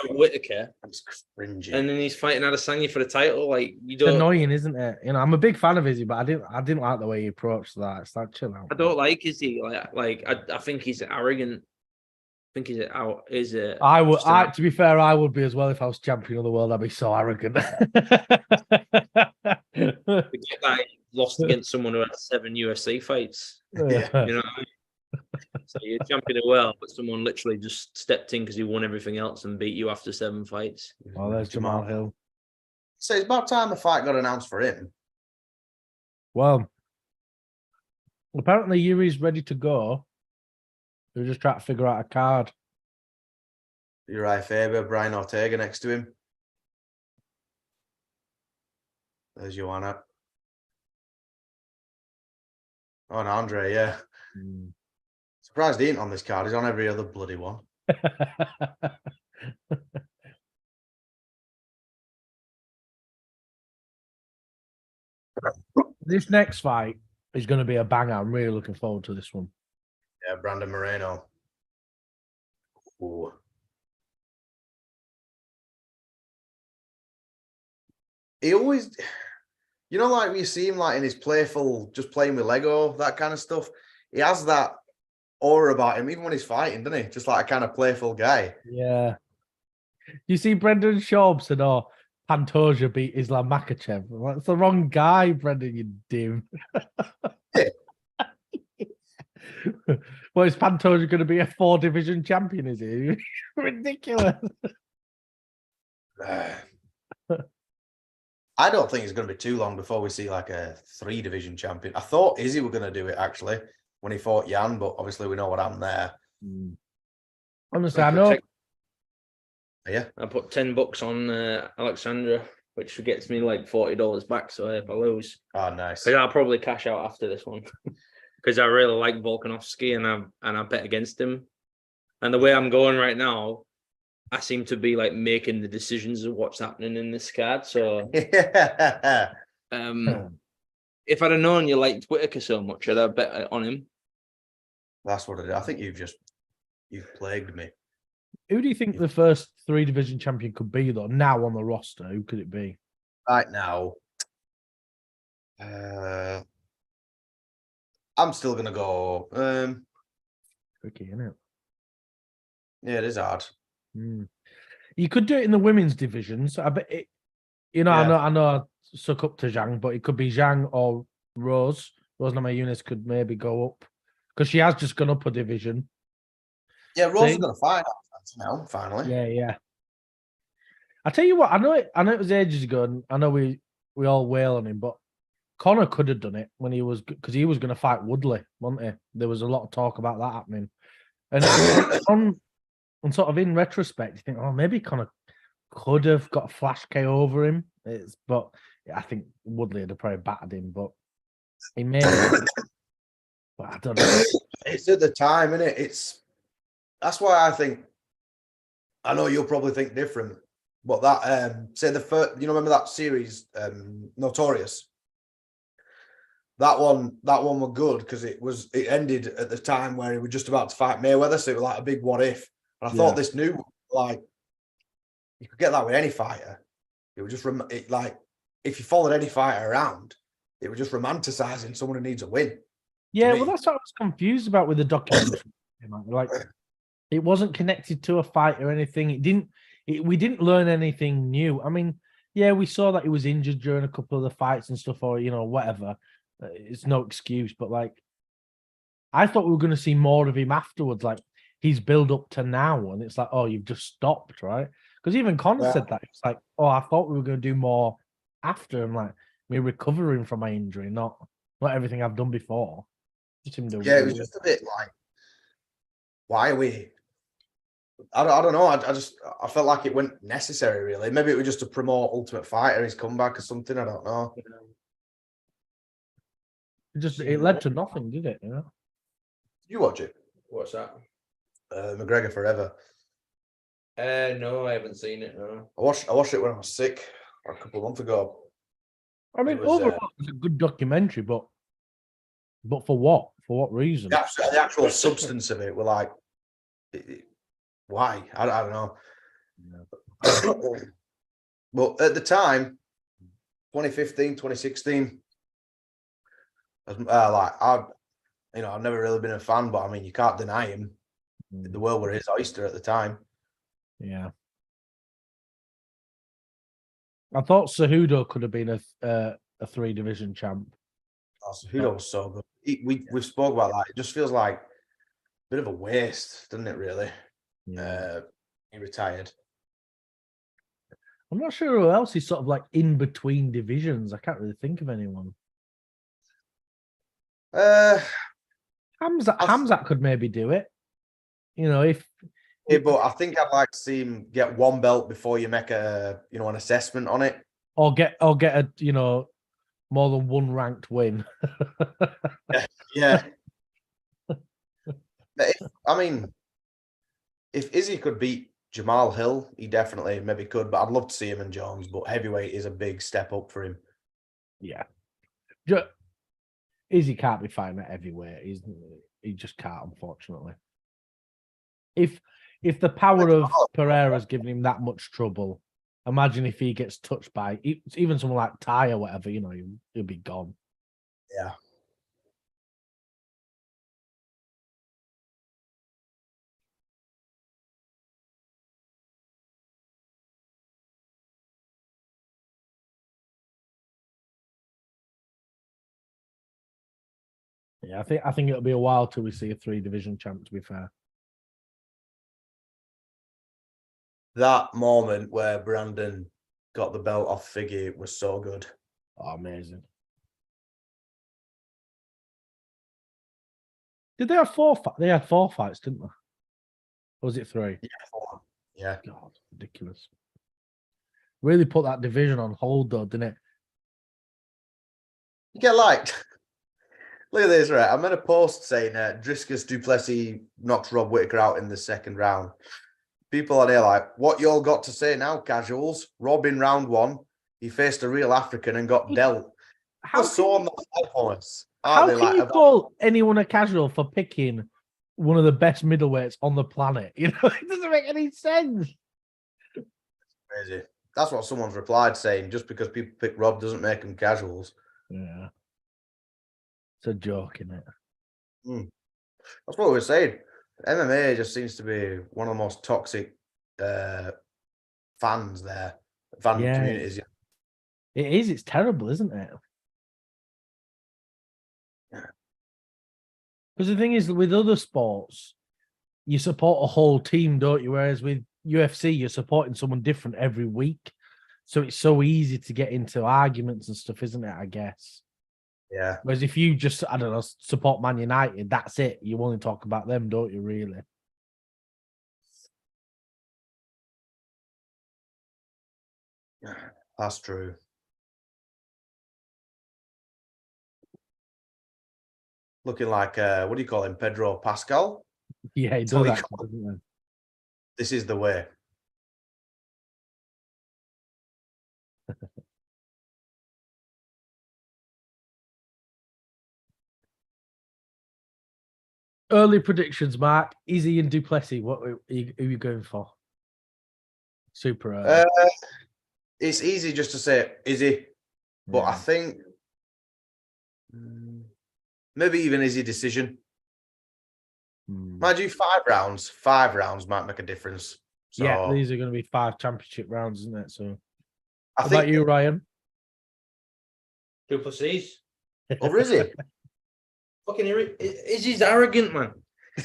Whittaker, It's cringy. and then he's fighting Adesanya for the title. Like, you It's don't. annoying, isn't it? You know, I'm a big fan of Izzy, but I didn't like the way he approached that. It's like, chill out. I don't like Izzy. I think he's arrogant. I think he's out. Is it? To be fair, I would be as well if I was champion of the world. I'd be so arrogant. Forget that he lost against someone who had 7 UFC fights. Yeah. You know, so you're champion of the world, but someone literally just stepped in because he won everything else and beat you after 7 fights. Oh, there's Jamal Hill. So it's about time the fight got announced for him. Well, apparently Yuri's ready to go. We're just trying to figure out a card. Uriah Faber, Brian Ortega next to him. There's Joanna. Oh, and Andre, yeah. Surprised he ain't on this card. He's on every other bloody one. This next fight is going to be a banger. I'm really looking forward to this one. Yeah, Brandon Moreno. Ooh. He always, you know, like we see him like in his playful, just playing with Lego, that kind of stuff. He has that aura about him, even when he's fighting, doesn't he? Just like a kind of playful guy. Yeah. You see Brendan Schaub said, oh, Pantoja beat Islam Makhachev. Well, that's the wrong guy, Brendan, you dim. Yeah. Well, is Pantoja going to be a 4-division champion, is he? Ridiculous. I don't think it's going to be too long before we see like a 3-division champion. I thought Izzy were going to do it actually when he fought Jan, but obviously we know what happened there. Honestly, I know. Yeah, I put $10 on Alexandre, which gets me like $40 back. So if I lose, oh nice. but I'll probably cash out after this one because I really like Volkanovski and I bet against him. And the way I'm going right now, I seem to be like making the decisions of what's happening in this card. So Yeah. if I'd have known you liked Whittaker so much, I'd have bet on him. That's what I did. I think you've plagued me. Who do you think the first 3 division champion could be though? Now on the roster, who could it be? Right now, I'm still gonna go. Tricky, isn't it? Yeah, it is hard. You could do it in the women's divisions. I bet it. You know, Yeah. I know. I suck up to Zhang, but it could be Zhang or Rose. Rose Namajunas could maybe go up because she has just gone up a division. Yeah, Rose is gonna fight now. Finally. Yeah. I tell you what, I know it was ages ago, and I know we all wail on him, but Connor could have done it when he was because he was going to fight Woodley, wasn't he? There was a lot of talk about that happening, and on sort of in retrospect, you think, oh, maybe Connor could have got a flash KO over him. But I think Woodley would have probably battered him, but he made it. But I don't know. It's at the time, isn't it? That's why I think. I know you'll probably think different, but that say the first, remember that series, Notorious. That one was good because it ended at the time where he was just about to fight Mayweather, so it was like a big what if. And I thought this new, like, you could get that with any fighter. It would just like if you followed any fighter around, it was just romanticizing someone who needs a win. Yeah, well, that's what I was confused about with the documentary. Like, it wasn't connected to a fight or anything. We didn't learn anything new. I mean, yeah, we saw that he was injured during a couple of the fights and stuff, or whatever. It's no excuse, but like, I thought we were going to see more of him afterwards. Like, he's built up to now, and it's like, oh, you've just stopped, right? Because even Connor said that. It's like, oh, I thought we were going to do more after him, like me recovering from my injury, not everything I've done before. Just him doing. Yeah, it was just a bit like, why are we? I don't know. I felt like it wasn't necessary, really. Maybe it was just to promote Ultimate Fighter, his comeback or something. I don't know. It led to nothing, did it? You watch it? What's that? McGregor Forever. No, I haven't seen it. No, I watched it when I was sick a couple of months ago. I mean, overall, it's a good documentary, but for what? For what reason? The actual substance of it, we're like, why? I don't know. Yeah. But at the time, 2015, 2016, I've never really been a fan, but I mean, you can't deny him. The world were his oyster at the time. Yeah. I thought Cejudo could have been a 3-division champ. Oh, Cejudo was so good. We've spoke about that. It just feels like a bit of a waste, doesn't it, really? Yeah. He retired. I'm not sure who else is sort of like in between divisions. I can't really think of anyone. Hamzat could maybe do it. If yeah, but I think I'd like to see him get one belt before you make an assessment on it. Or get a more than one ranked win. Yeah. If Izzy could beat Jamal Hill, he definitely maybe could, but I'd love to see him and Jones, but heavyweight is a big step up for him. Yeah. Izzy can't be fighting at heavyweight. He just can't, unfortunately. If the power of Pereira's giving him that much trouble, imagine if he gets touched by even someone like Ty or whatever, he'll be gone. Yeah. Yeah, I think it'll be a while till we see a 3-division champ, to be fair. That moment where Brandon got the belt off Figgy was so good. Oh, amazing. Did they have 4 fights? They had 4 fights, didn't they? Or was it 3? Yeah, 4. Yeah. God, ridiculous. Really put that division on hold, though, didn't it? You get liked. Look at this, right? I made a post saying Dricus du Plessis knocks Rob Whittaker out in the second round. people on here like, what you all got to say now, casuals? Rob in round 1, he faced a real African and got dealt. How So on can, the side on us. how They can like you about- call anyone a casual for picking one of the best middleweights on the planet? You know, it doesn't make any sense. Crazy. That's what someone's replied, saying just because people pick Rob doesn't make them casuals. Yeah. It's a joke, isn't it? That's what we're saying. MMA just seems to be one of the most toxic fans there, communities. It is. It's terrible, isn't it? Yeah. Because the thing is, with other sports, you support a whole team, don't you? Whereas with UFC, you're supporting someone different every week. So it's so easy to get into arguments and stuff, isn't it? I guess. Yeah. Whereas if you just, I don't know, support Man United, that's it. You only talk about them, don't you, really? That's true. Looking like, what do you call him? Pedro Pascal? Yeah, he That's what does he actually, doesn't This is the way. he? Early predictions, Mark. Izzy and Duplessis, what are you going for? Super early. It's easy just to say Izzy, but I Yeah. think maybe even Izzy decision. Mind you, 5 rounds. 5 rounds might make a difference. So Yeah, these are going to be 5 championship rounds, isn't it? So, I what think about you, Ryan? Duplessis. over Izzy. Fucking Izzy's arrogant, man.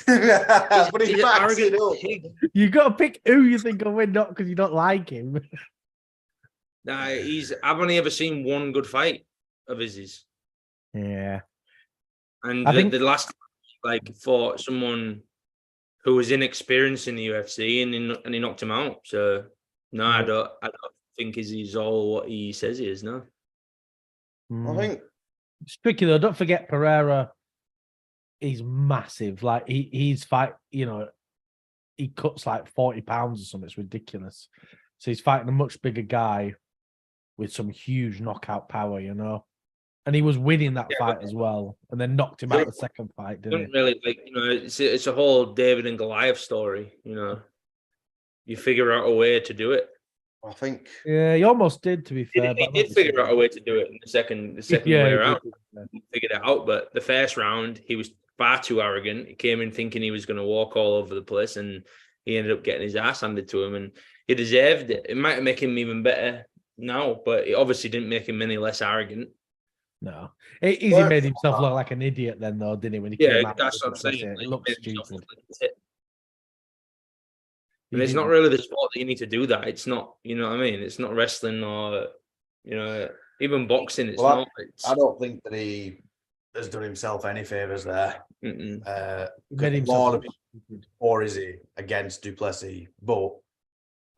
But he's He's an backs arrogant it up. pig. You got to pick who you think will win, not because you don't like him. Nah, I've only ever seen one good fight of Izzy's. Yeah, And I think- the last like fought someone who was inexperienced in the UFC and he knocked him out. So no, I don't think Izzy's all what he says he is, no. I think it's tricky though. Don't forget Pereira. He's massive. Like he's fight. You know, he cuts like 40 pounds or something. It's ridiculous. So he's fighting a much bigger guy with some huge knockout power. You know, and he was winning that fight as well, and then knocked him out the second fight, didn't he? Really like it's a whole David and Goliath story. You know, you figure out a way to do it. I think Yeah, he almost did. To be fair, He but did figure out a way to do it in the second way around. He figured it out, but the first round he was far too arrogant. He came in thinking he was going to walk all over the place, and he ended up getting his ass handed to him, and he deserved it. It might have made him even better now, but it obviously didn't make him any less arrogant. No, he made himself look like an idiot then, though, didn't he? When he came out, that's what I'm saying. It looks stupid. And it's not really the sport that you need to do that. It's not, you know what I mean? It's not wrestling or, you know, even boxing. It's not. I don't think that he has done himself any favors there. He made A himself lot of look people, stupid. or is he against Duplessis? But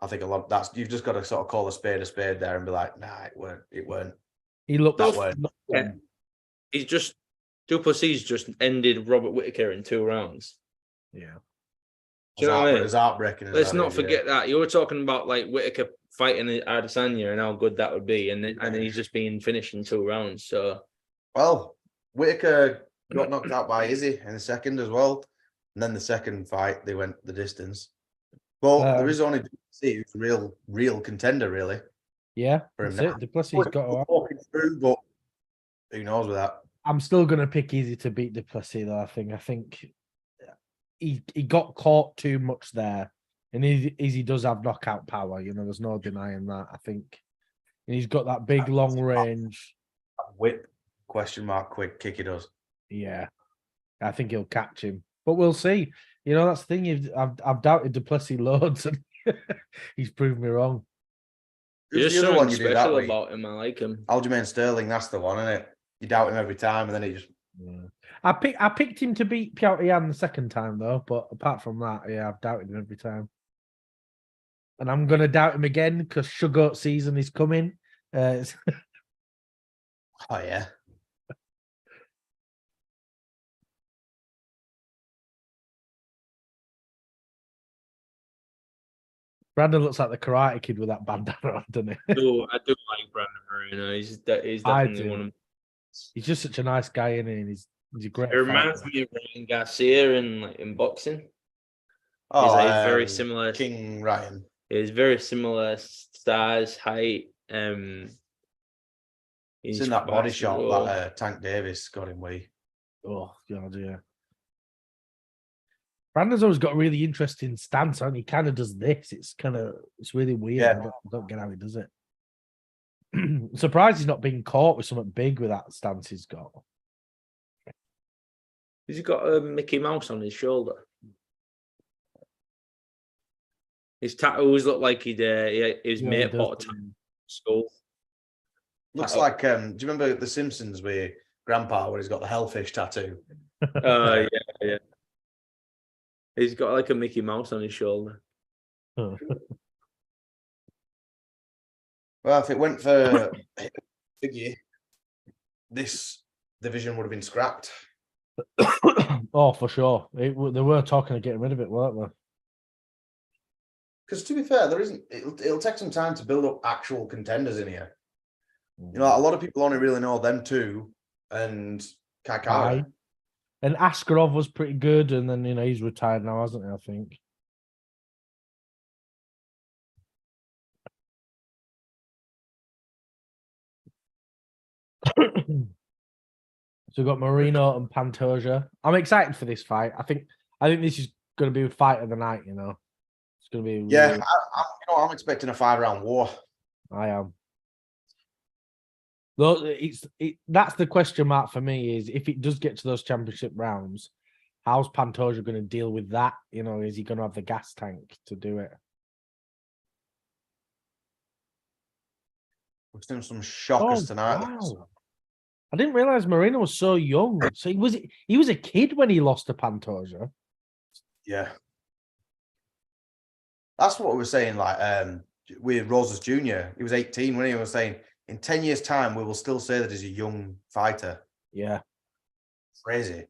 I think a lot that's you've just got to sort of call a spade there and be like, nah, it weren't. It weren't. He looked That that way. Yeah. He's just Duplessis just ended Robert Whittaker in 2 rounds. Yeah. Do you know what I mean? It's heartbreaking. Let's not forget that. You were talking about like Whittaker fighting Adesanya and how good that would be, and then he's just being finished in 2 rounds. So, well, Whittaker got knocked out by Izzy in the second as well, and then the second fight they went the distance. But there is only Duplessis who's a real contender, really. Yeah, for him that's now. it. Duplessis got to. Walking through, but who knows with that? I'm still going to pick Izzy to beat Duplessis, though. I think he got caught too much there, and Izzy does have knockout power. You know, there's no denying that. I think, and he's got that big long range. Whip question mark quick kick he does. Yeah, I think he'll catch him, but we'll see. You know, that's the thing. I've doubted Duplessis loads, and he's proved me wrong. there's Who's the other something one you do that special week? about him. I like him. Aljamain Sterling, that's the one, isn't it? You doubt him every time, and then he just. Yeah. I picked him to beat Piotr Jan the second time though, but apart from that, yeah, I've doubted him every time, and I'm gonna doubt him again because Sugar season is coming. Oh yeah. Brandon looks like the Karate Kid with that bandana on, doesn't he? I do like Brandon Moreno. He's I definitely do. one of them. He's just such a nice guy, isn't he? And he's a great It reminds fighter. me of Ryan Garcia in boxing. Oh, He's like very similar. King Ryan. He's very similar size, height. It's in that body shot that Tank Davis got him with. Oh, God, yeah. Brandon's always got a really interesting stance, and he kind of does this. It's really weird. Yeah. I don't get how he does it. I'm surprised he's not being caught with something big with that stance he's got. Has he got a Mickey Mouse on his shoulder? His tattoos look like his mate bought a tattoo in school. Looks like, do you remember The Simpsons with Grandpa where he's got the hellfish tattoo? Yeah. He's got like a Mickey Mouse on his shoulder. Well, if it went for Biggie, this division would have been scrapped. Oh, for sure. They were talking of getting rid of it, weren't they? Because to be fair, there isn't. It'll take some time to build up actual contenders in here. You know, a lot of people only really know them two and Kaikara. And Askarov was pretty good, and then he's retired now, hasn't he? I think. So we've got Moreno and Pantoja. I'm excited for this fight. I think this is going to be a fight of the night. It's going to be. Yeah, I'm expecting a 5-round war. I am. Though that's the question mark for me is if it does get to those championship rounds, how's Pantoja going to deal with that? Is he going to have the gas tank to do it? We've seen some shockers tonight. Wow. I didn't realize Moreno was so young. So he was a kid when he lost to Pantoja. Yeah. That's what we were saying, with Rosas Jr. He was 18 when he was saying, in 10 years' time, we will still say that he's a young fighter. Yeah. Crazy.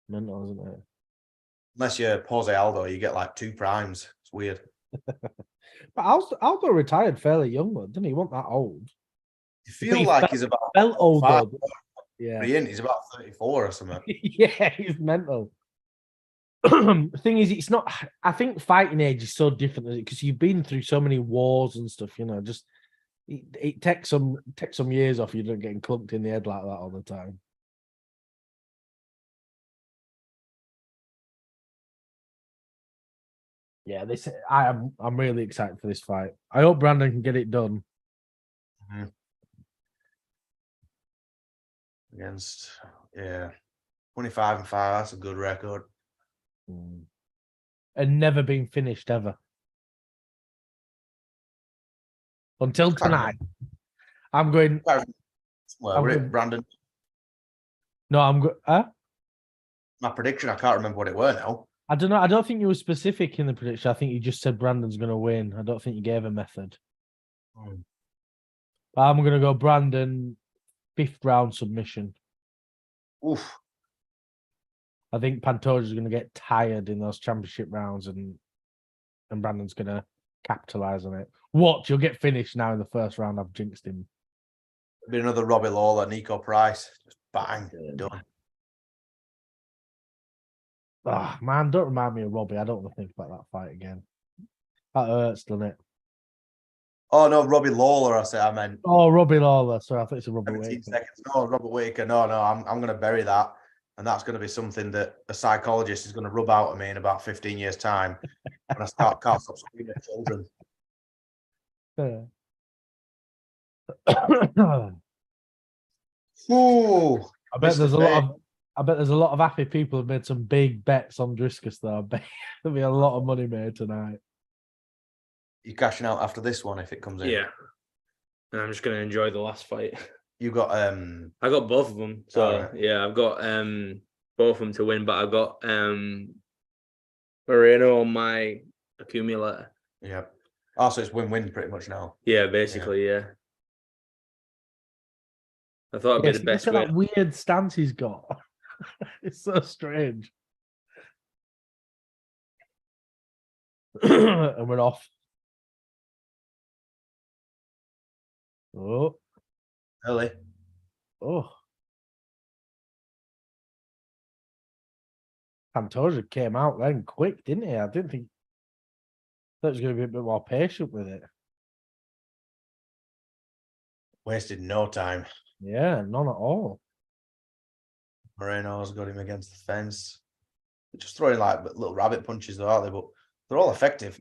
Mental, isn't it? Unless you're Jose Aldo, you get like 2 primes. It's weird. But Aldo retired fairly young, though, didn't he? He wasn't that old. You feel like he's about felt old, though. Yeah. He's about 34 or something. Yeah, he's mental. The thing is, it's not. I think fighting age is so different because you've been through so many wars and stuff. Just it takes some years off you don't getting clunked in the head like that all the time. Yeah, I'm really excited for this fight. I hope Brandon can get it done. Mm-hmm. Against 25-5. That's a good record. And never been finished ever. Until tonight. I'm going. Brandon. No, I'm good. My prediction, I can't remember what it were now. I don't know. I don't think you were specific in the prediction. I think you just said Brandon's going to win. I don't think you gave a method. But I'm going to go Brandon 5th round submission. Oof. I think Pantoja's going to get tired in those championship rounds and Brandon's going to capitalize on it. Watch, you'll get finished now in the first round. I've jinxed him. It'll be another Robbie Lawler, Nico Price. Just bang, done. Oh, man, don't remind me of Robbie. I don't want to think about that fight again. That hurts, doesn't it? Oh, no, Robbie Lawler, I meant. Oh, Robbie Lawler. Sorry, I thought it's a Robert Whittaker. Seconds. No, Robert Whittaker. No, I'm going to bury that. And that's going to be something that a psychologist is going to rub out of me in about 15 years' time when I can't stop screaming at children. Ooh, I bet there's a lot of happy people who've made some big bets on Dricus, though. I bet there'll be a lot of money made tonight. You cashing out after this one if it comes in? Yeah. And I'm just going to enjoy the last fight. You got I got both of them. So right. yeah, I've got both of them to win, but I've got Moreno on my accumulator. Yeah. Oh, so it's win-win pretty much now. Yeah, basically, yeah. I thought it'd be the best look way. at that weird stance he's got. It's so strange. And we're off. Oh, Early. oh. Pantoja came out then quick, didn't he? I didn't think that was going to be a bit more patient with it. Wasted no time. Yeah, none at all. Moreno's got him against the fence. They're just throwing like little rabbit punches, though, aren't they? But they're all effective.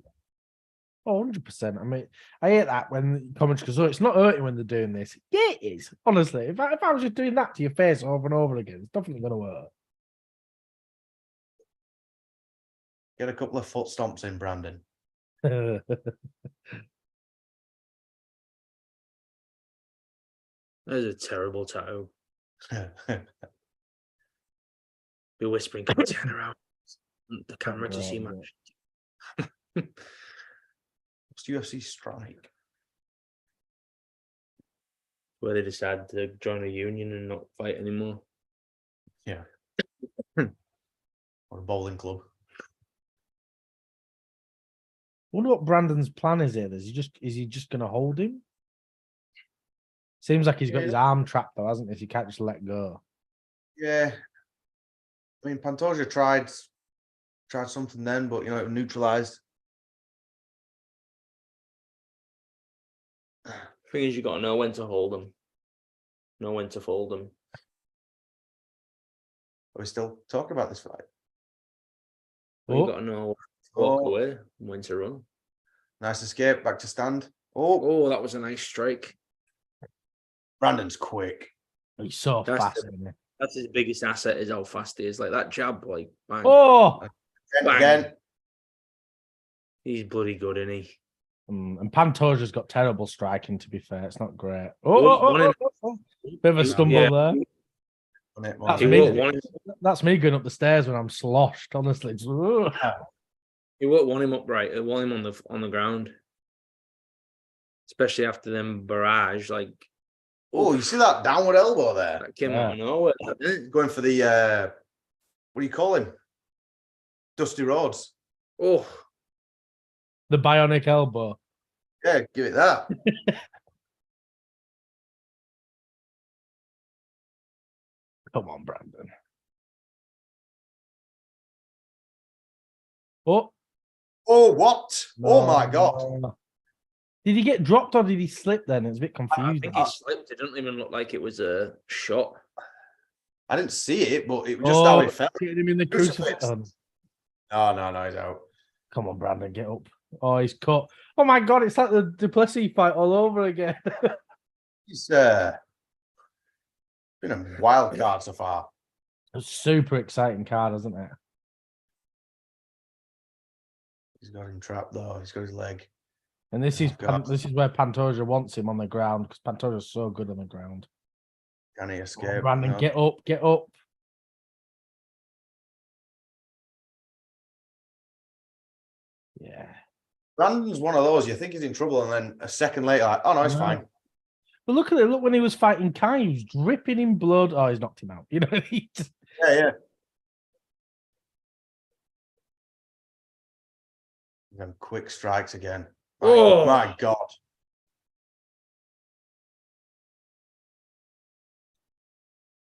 Oh, 100%. I mean, I hate that when comments goes, oh, it's not hurting when they're doing this. Yeah, it is. Honestly, if I was just doing that to your face over and over again, it's definitely going to hurt. Get a couple of foot stomps in, Brandon. That is a terrible tattoo. Be whispering, can we turn around the camera to see my What's UFC strike? where they decide to join a union and not fight anymore. Yeah. Or a bowling club. Wonder what Brandon's plan is here. Is he just going to hold him? Seems like he's got his arm trapped though, hasn't he? If he can't just let go. Yeah. I mean, Pantoja tried something then, but it neutralized. Thing is, you got to know when to hold them, know when to fold them. Are we still talking about this fight? You got to know to walk away, when to run. Nice escape, back to stand. Oh, that was a nice strike. Brandon's quick. He's so fast, isn't he? That's his biggest asset, is how fast he is. Like that jab, like bang. Oh, bang. Again. He's bloody good, isn't he? And Pantoja's got terrible striking, to be fair. It's not great. Bit of a stumble there. That's me going up the stairs when I'm sloshed, honestly. He won't want him upright. He want him on the ground. Especially after them barrage, like. Oh, you see that downward elbow there? That came out of nowhere. Going for the what do you call him? Dusty Rhodes. Oh. The bionic elbow. Yeah, give it that. Come on, Brandon. Oh. Oh, what? No. Oh, my God. Did he get dropped or did he slip then? It's a bit confusing. I think he slipped. It didn't even look like it was a shot. I didn't see it, but it was just how it felt. Hitting him in the crucifix. No, he's out. Come on, Brandon, get up. Oh, he's cut. Oh, my God, it's like the Plessis fight all over again. He's been a wild card so far. A super exciting card, isn't it? He's got him trapped, though. He's got his leg. And this is where Pantoja wants him on the ground, because Pantoja's so good on the ground. Can he escape? Brandon, get up, get up. Yeah. Brandon's one of those, you think he's in trouble, and then a second later, like, oh, no, he's fine. But look at it. Look when he was fighting Kai, he was dripping in blood. Oh, he's knocked him out. You know, Yeah. Them quick strikes again. Oh, my God.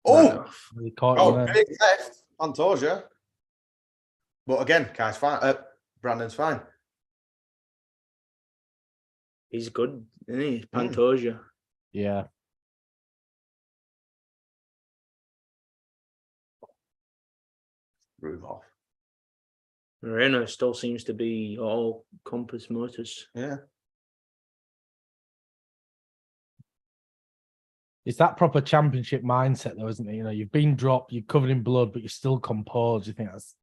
Oh, big left, Pantoja. But again, Kai's fine. Brandon's fine. He's good, isn't he? Pantoja. Yeah. Room off. Moreno still seems to be all compass motors. Yeah. It's that proper championship mindset, though, isn't it? You know, you've been dropped, you're covered in blood, but you're still composed. You think that's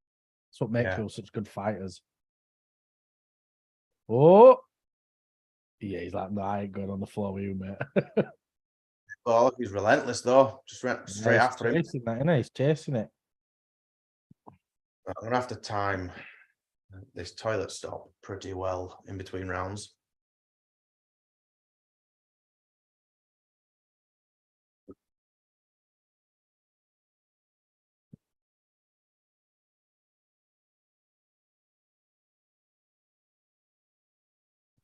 what makes you such good fighters. Oh, yeah, he's like, no, I ain't going on the floor with you, mate. Oh, he's relentless, though. Just went straight after him. He's chasing it. I'm going to have to time this toilet stop pretty well in between rounds.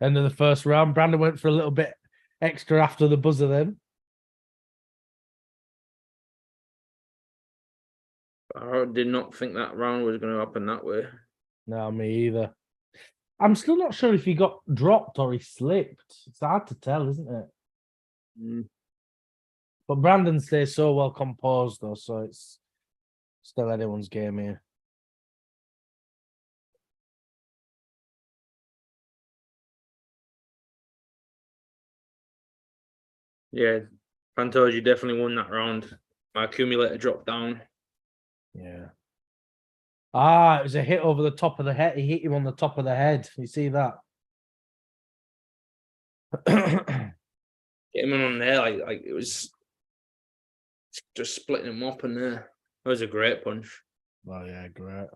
End of the first round, Brandon went for a little bit extra after the buzzer then. I did not think that round was going to happen that way. No, me either. I'm still not sure if he got dropped or he slipped. It's hard to tell, isn't it? Mm. But Brandon stays so well composed, though, so it's still anyone's game here. Yeah, Pantoja definitely won that round. My accumulator dropped down. Yeah. Ah, it was a hit over the top of the head. He hit him on the top of the head. You see that? Get him on there, like it was just splitting him up in there. That was a great punch. Oh, yeah, great.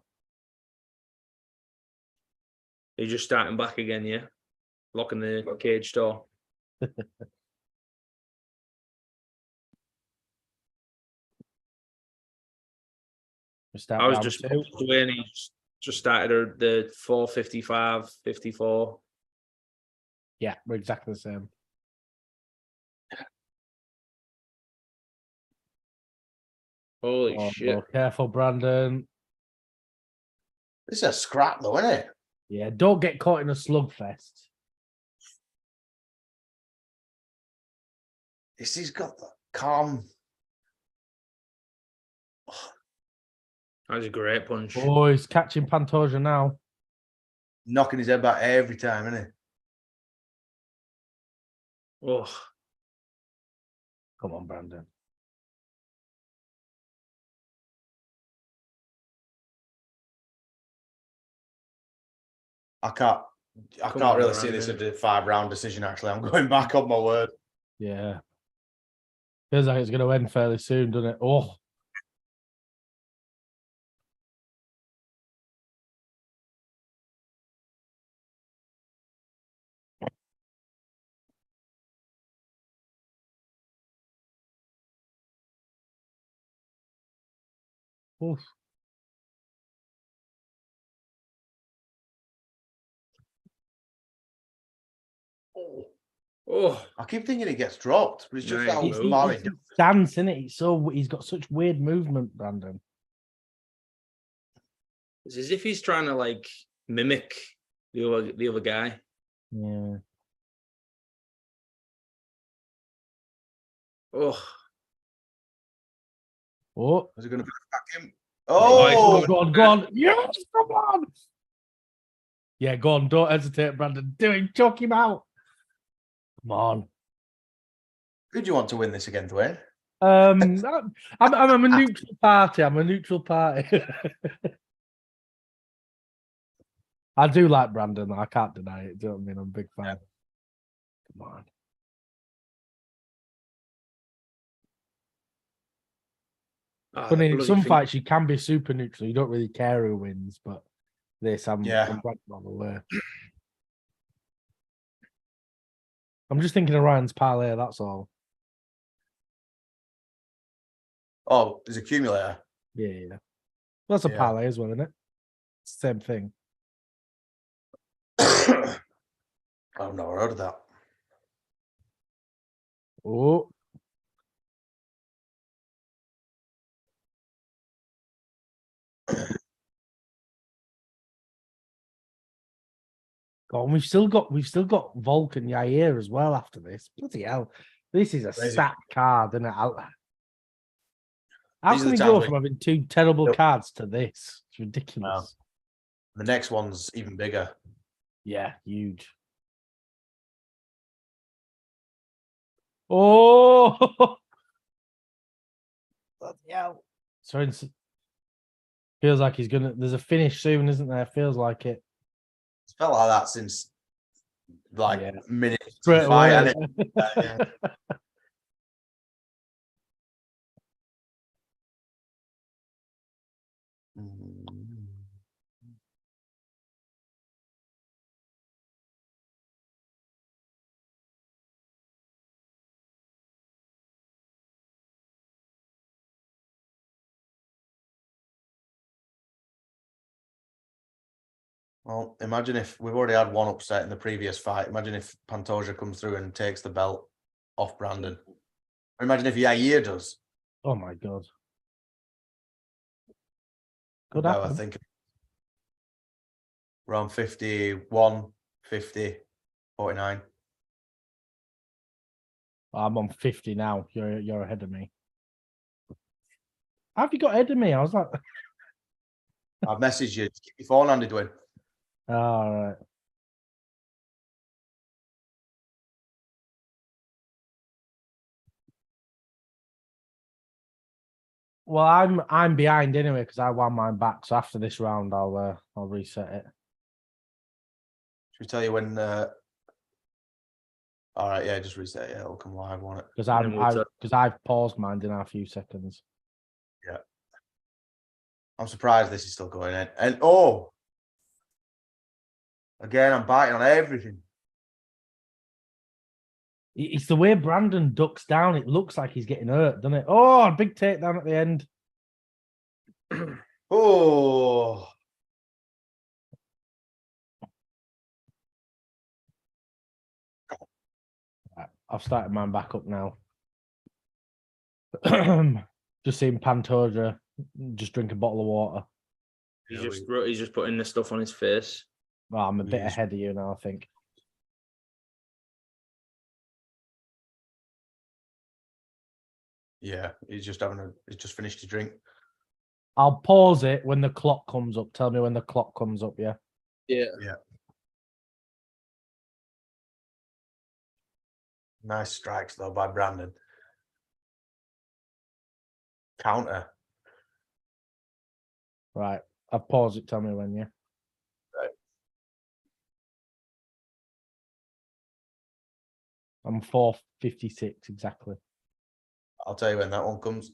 He's just starting back again, yeah? Locking the cage door. I was just away and he just started the 4:55, 54. Yeah, we're exactly the same. Holy shit. Oh, careful, Brandon. This is a scrap, though, isn't it? Yeah, don't get caught in a slugfest. He's got that calm. That was a great punch. Oh, he's catching Pantoja now. Knocking his head back every time, isn't he? Oh, Come on, Brandon. I can't really see this as a 5-round decision, actually. I'm going back on my word. Yeah. Feels like it's going to end fairly soon, doesn't it? Oh. Oof. oh. I keep thinking he gets dropped, but it's just Right. how It's far It's his stance, isn't it? He's got such weird movement, Brandon. It's as if he's trying to like mimic the other guy. Yeah. Oh. Oh. Is it going to back him? Oh, Oh, Go on, go on. Yes, come on. Yeah, go on. Don't hesitate, Brandon. Do it. Choke him out. Come on. who do you want to win this again, Dwain? I'm a neutral party. I'm a neutral party. I do like Brandon. I can't deny it. Do you know what I mean? I'm a big fan. Come on. Oh, But in some thing. fights, you can be super neutral. You don't really care who wins, but this, I'm glad on the way. I'm just thinking of Ryan's parlay, that's all. Oh, his accumulator. Yeah. That's a parlay as well, isn't it? Same thing. I've never heard of that. Oh. God, we've still got Volk and Yair as well after this. Bloody hell. This is a stacked card, isn't it? How can we go from having two terrible cards to this? It's ridiculous. The next one's even bigger. Yeah, huge. Oh, bloody hell. So feels like he's gonna. There's a finish soon, isn't there? Feels like it. It's felt like that since minutes. Straight away. Well, imagine if we've already had one upset in the previous fight. Imagine if Pantoja comes through and takes the belt off Brandon. Imagine if Yair does. Oh my God. Could No, I happen. think we're on 51, 50, 49. I'm on 50 now. You're ahead of me. How have you got ahead of me? I was like, I've messaged you. Keep your phone handy, Dwain. all right. Well, I'm behind anyway because I won mine back. So after this round, I'll reset it. Should we tell you when? All right, yeah, just reset. Yeah, it'll come live, won't it? Because And then I've paused mine in a few seconds. Yeah. I'm surprised this is still going in. And again, I'm biting on everything. It's the way Brandon ducks down. It looks like he's getting hurt, doesn't it? Oh, big takedown at the end. Oh, Right, I've started mine back up now. Just seeing Pantoja just drink a bottle of water. He's just putting the stuff on his face. Well, I'm a bit ahead of you now, I think. yeah, he's just finished his drink. I'll pause it when the clock comes up. Tell me when the clock comes up, yeah? Yeah. Nice strikes though by Brandon. Counter. Right. I've paused it. Tell me when, yeah? Right. I'm 4:56 exactly. I'll tell you when that one comes.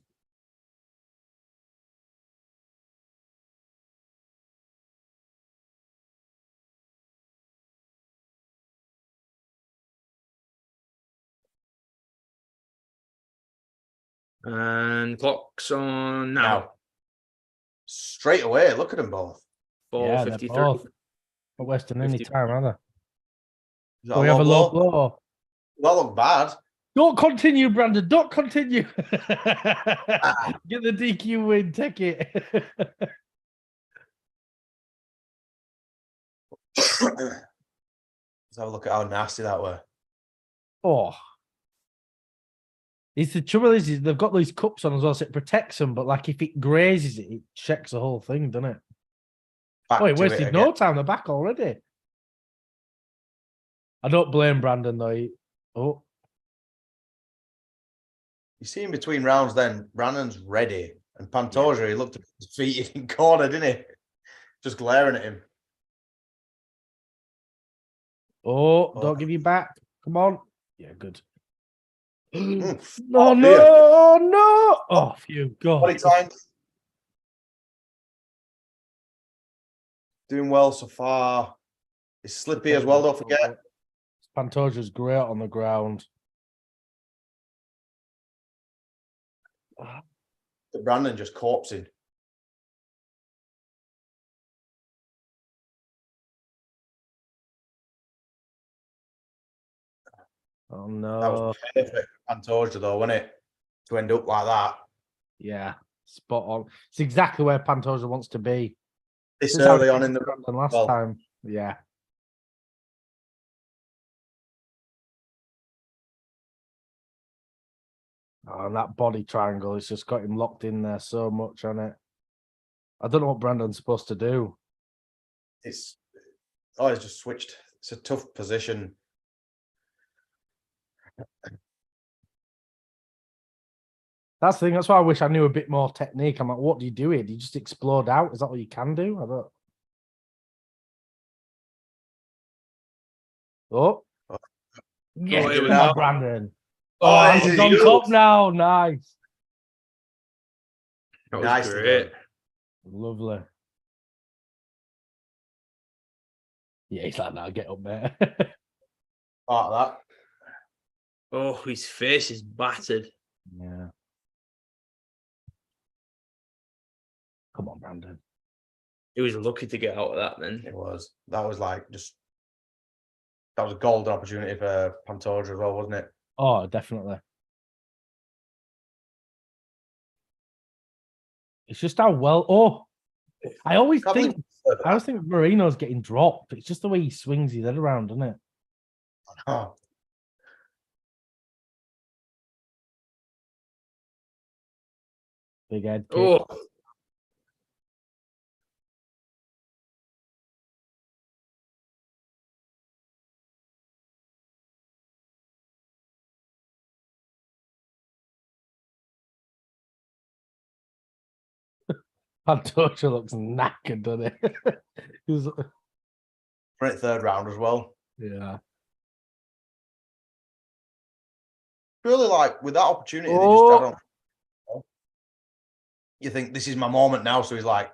And clock's on now. Now. Straight away, look at them both. Yeah, they're 4:53. both not wasting any 50. time, are they? Is that Do we have a low blow? That look bad. Don't continue, Brandon. Don't continue. Get the DQ win. Take it. Let's have a look at how nasty that were. Oh. It's the trouble is they've got these cups on as well, so it protects them. But like if it grazes it, it checks the whole thing, doesn't it? Back Oh, it to wasted again. no time. They're back already. I don't blame Brandon though. Oh, You see in between rounds then, Brandon's ready. And Pantoja, he looked defeated in corner, didn't he? Just glaring at him. oh, don't give you back. Come on. Yeah, good. No, Oh, no, dear. no. Oh, phew, Body God. time. Doing well so far. It's slippy as well, don't forget. Pantoja's great on the ground. Brandon just corpsing. Oh, That no. was perfect for Pantoja though, wasn't it? To end up like that. Yeah, spot on. It's exactly where Pantoja wants to be. This This is how early he on did in the Brandon last well. time. Yeah. Oh, and that body triangle has just got him locked in there so much on it. I don't know what Brandon's supposed to do. He's just switched. It's a tough position. That's the thing. That's why I wish I knew a bit more technique. I'm like, what do you do here? Do you just explode out? Is that what you can do? I don't. Oh, Yeah, here we come on, go. Brandon. Oh, He's on top now. Nice. That was Nicely great. done. Lovely. Yeah, he's like, now get up there. Part of that. Oh, his face is battered. Yeah. Come on, Brandon. He was lucky to get out of that then. It was. That was like that was a golden opportunity for Pantoja as well, wasn't it? Oh, definitely. It's just how well. Oh, I always think Moreno's getting dropped. It's just the way he swings his head around, isn't it? Oh. Big head kick. Oh, Pantoja looks knackered, doesn't it? He's, Great third round as well. yeah. Really, like with that opportunity, they just Oh. I don't. You think this is my moment now, so he's like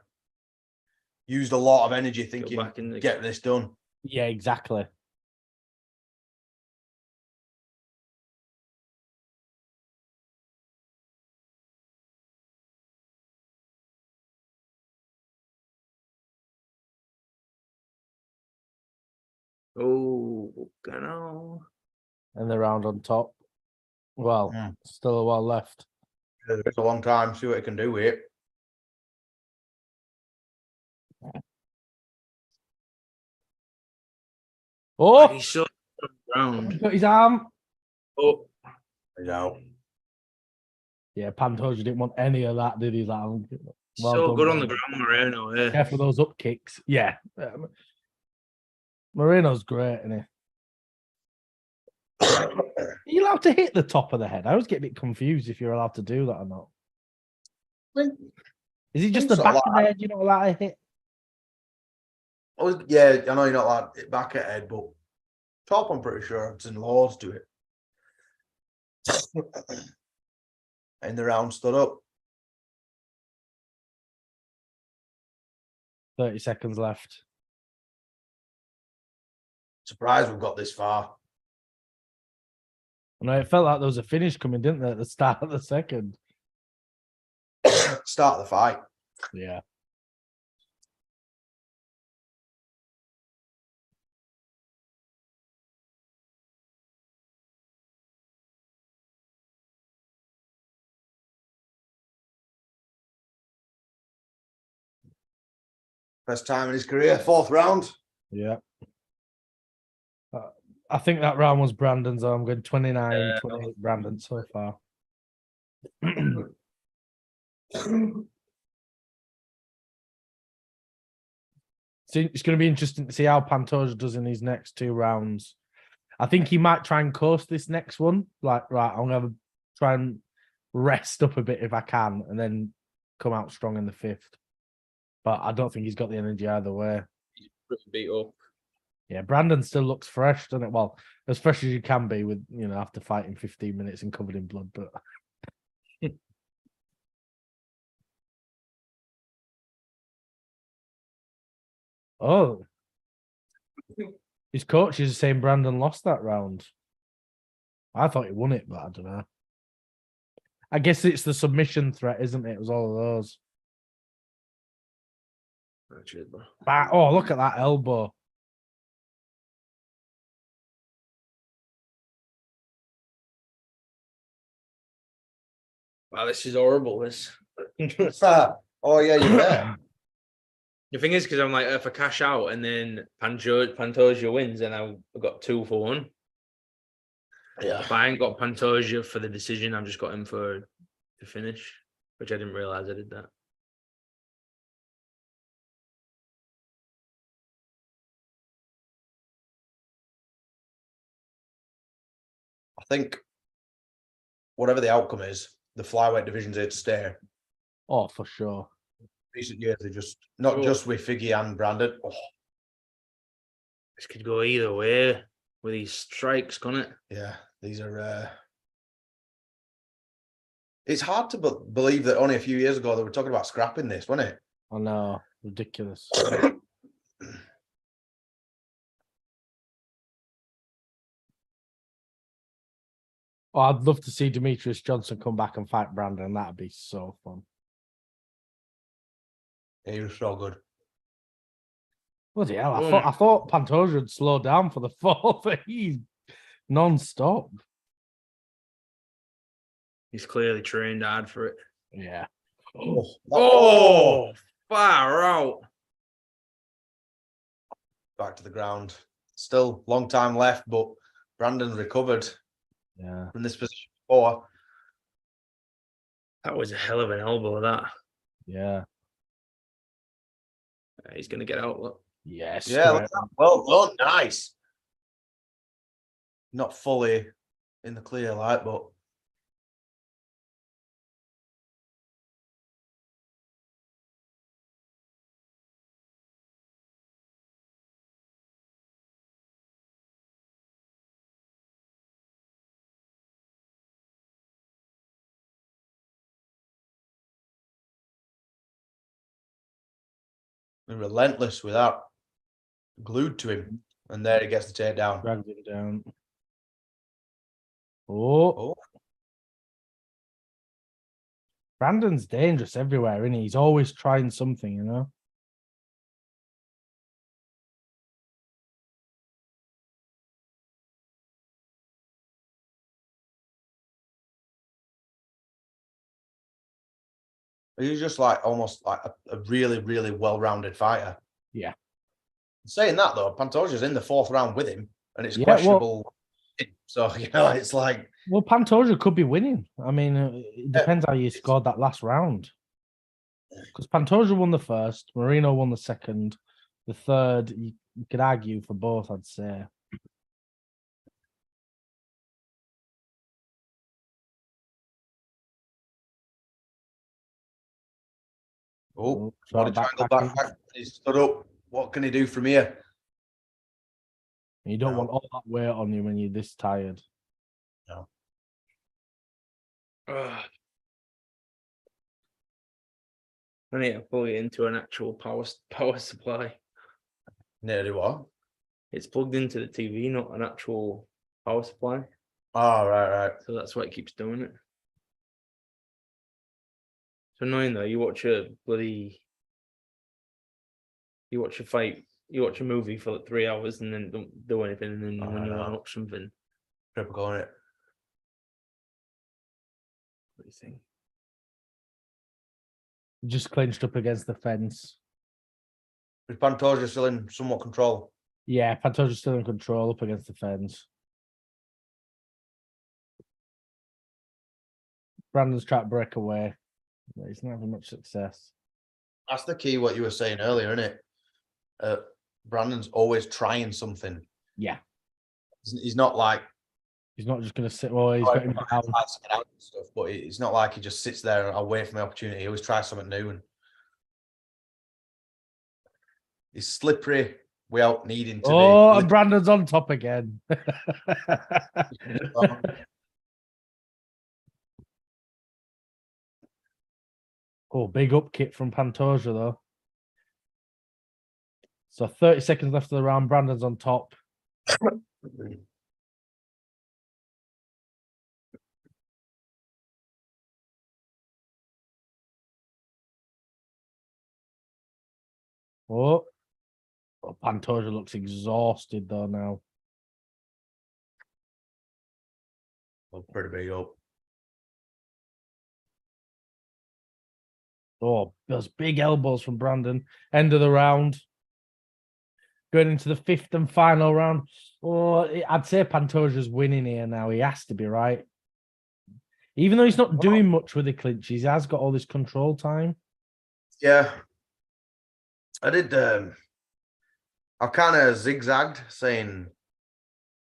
used a lot of energy thinking, back in the- get this done. Yeah, exactly. oh, Volcano. And the round on top. Well, still a while left. It's a long time. See what he can do with it. Oh, He's so round. got his arm. Oh, He's out. Yeah, Pantoja didn't want any of that, did he? Like, well so done, good on the man. ground, Moreno. Yeah. Careful those up kicks. Yeah. Moreno's great, isn't he? Are you allowed to hit the top of the head? I always get a bit confused if you're allowed to do that or not. Is it just the so, back like, of the head you're not allowed to hit? Yeah, I know you're not allowed to hit back at head, but top, I'm pretty sure it's in laws to it. And the round stood up. 30 seconds left. Surprised we've got this far. I know it felt like there was a finish coming, didn't there, at the start of the second? Start the fight. Yeah. Best time in his career, 4th round. Yeah. I think that round was Brandon's. I'm going 29, 28 Brandon so far. It's going to be interesting to see how Pantoja does in these next 2 rounds. I think he might try and coast this next one. Like, right, I'm going to try and rest up a bit if I can and then come out strong in the 5th. But I don't think he's got the energy either way. He's pretty beat up. Yeah, Brandon still looks fresh, doesn't it? Well, as fresh as you can be with, after fighting 15 minutes and covered in blood, but... Oh. His coach is saying Brandon lost that round. I thought he won it, but I don't know. I guess it's the submission threat, isn't it? It was all of those. Oh, look at that elbow. Wow, this is horrible. This. Oh, yeah, you're there. The thing is, because I'm like, if I cash out and then Pantoja wins, then I've got 2 for 1. Yeah. If I ain't got Pantoja for the decision, I've just got him for the finish, which I didn't realize I did that. I think whatever the outcome is, the flyweight division's here to stay. Oh, for sure. Recent years, they just not just with Figgy and Brandon. Oh. This could go either way with these strikes, can't it? Yeah, these are. It's hard to believe that only a few years ago they were talking about scrapping this, wasn't it? I know, ridiculous. Oh, I'd love to see Demetrius Johnson come back and fight Brandon. That'd be so fun. Yeah, he was so good. Bloody hell! I thought Pantoja would slow down for the 4th, but he's non-stop. He's clearly trained hard for it. Yeah. Oh, far out. Back to the ground. Still long time left, but Brandon recovered from this position before. That was a hell of an elbow, that. Yeah. He's going to get out. Look. Yes. Yeah, look at that. Well done. Nice. Not fully in the clear light, but relentless with that. Glued to him. And there he gets the takedown. Dragged him down. Oh. Brandon's dangerous everywhere, isn't he? He's always trying something, you know? He's just like almost like a really, really well-rounded fighter. Yeah. Saying that though, Pantoja's in the 4th round with him, and it's questionable. So it's like, well, Pantoja could be winning. I mean, it depends how you scored that last round. Because Pantoja won the first, Moreno won the second, the third. You could argue for both, I'd say. what a triangle back. He stood up. What can he do from here? You don't want all that weight on you when you're this tired. No. I need to plug it into an actual power supply. Nearly what? It's plugged into the TV, not an actual power supply. Oh, right. So that's why it keeps doing it. It's annoying though. You watch a fight, you watch a movie for like 3 hours and then don't do anything, and then when you want to watch something, Typical, on it. what do you think? Just clinched up against the fence. Is Pantoja still in somewhat control? Yeah, Pantoja's still in control up against the fence. Brandon's trying to break away. But he's not having much success. That's the key, what you were saying earlier, isn't it? Brandon's always trying something. Yeah. He's not like... He's not just going to sit... Well, he's got him down. Stuff, but it's not like he just sits there and I'll wait for my opportunity. He always tries something new. And he's slippery without needing to be. Oh, and Brandon's on top again. Oh, big up kick from Pantoja, though. So 30 seconds left of the round. Brandon's on top. Oh, Pantoja looks exhausted, though, now. Well, pretty big up. Oh, those big elbows from Brandon. End of the round. Going into the 5th and final round. Oh, I'd say Pantoja's winning here now. He has to be, right? Even though he's not doing much with the clinches, he has got all this control time. Yeah. I did... I kind of zigzagged saying,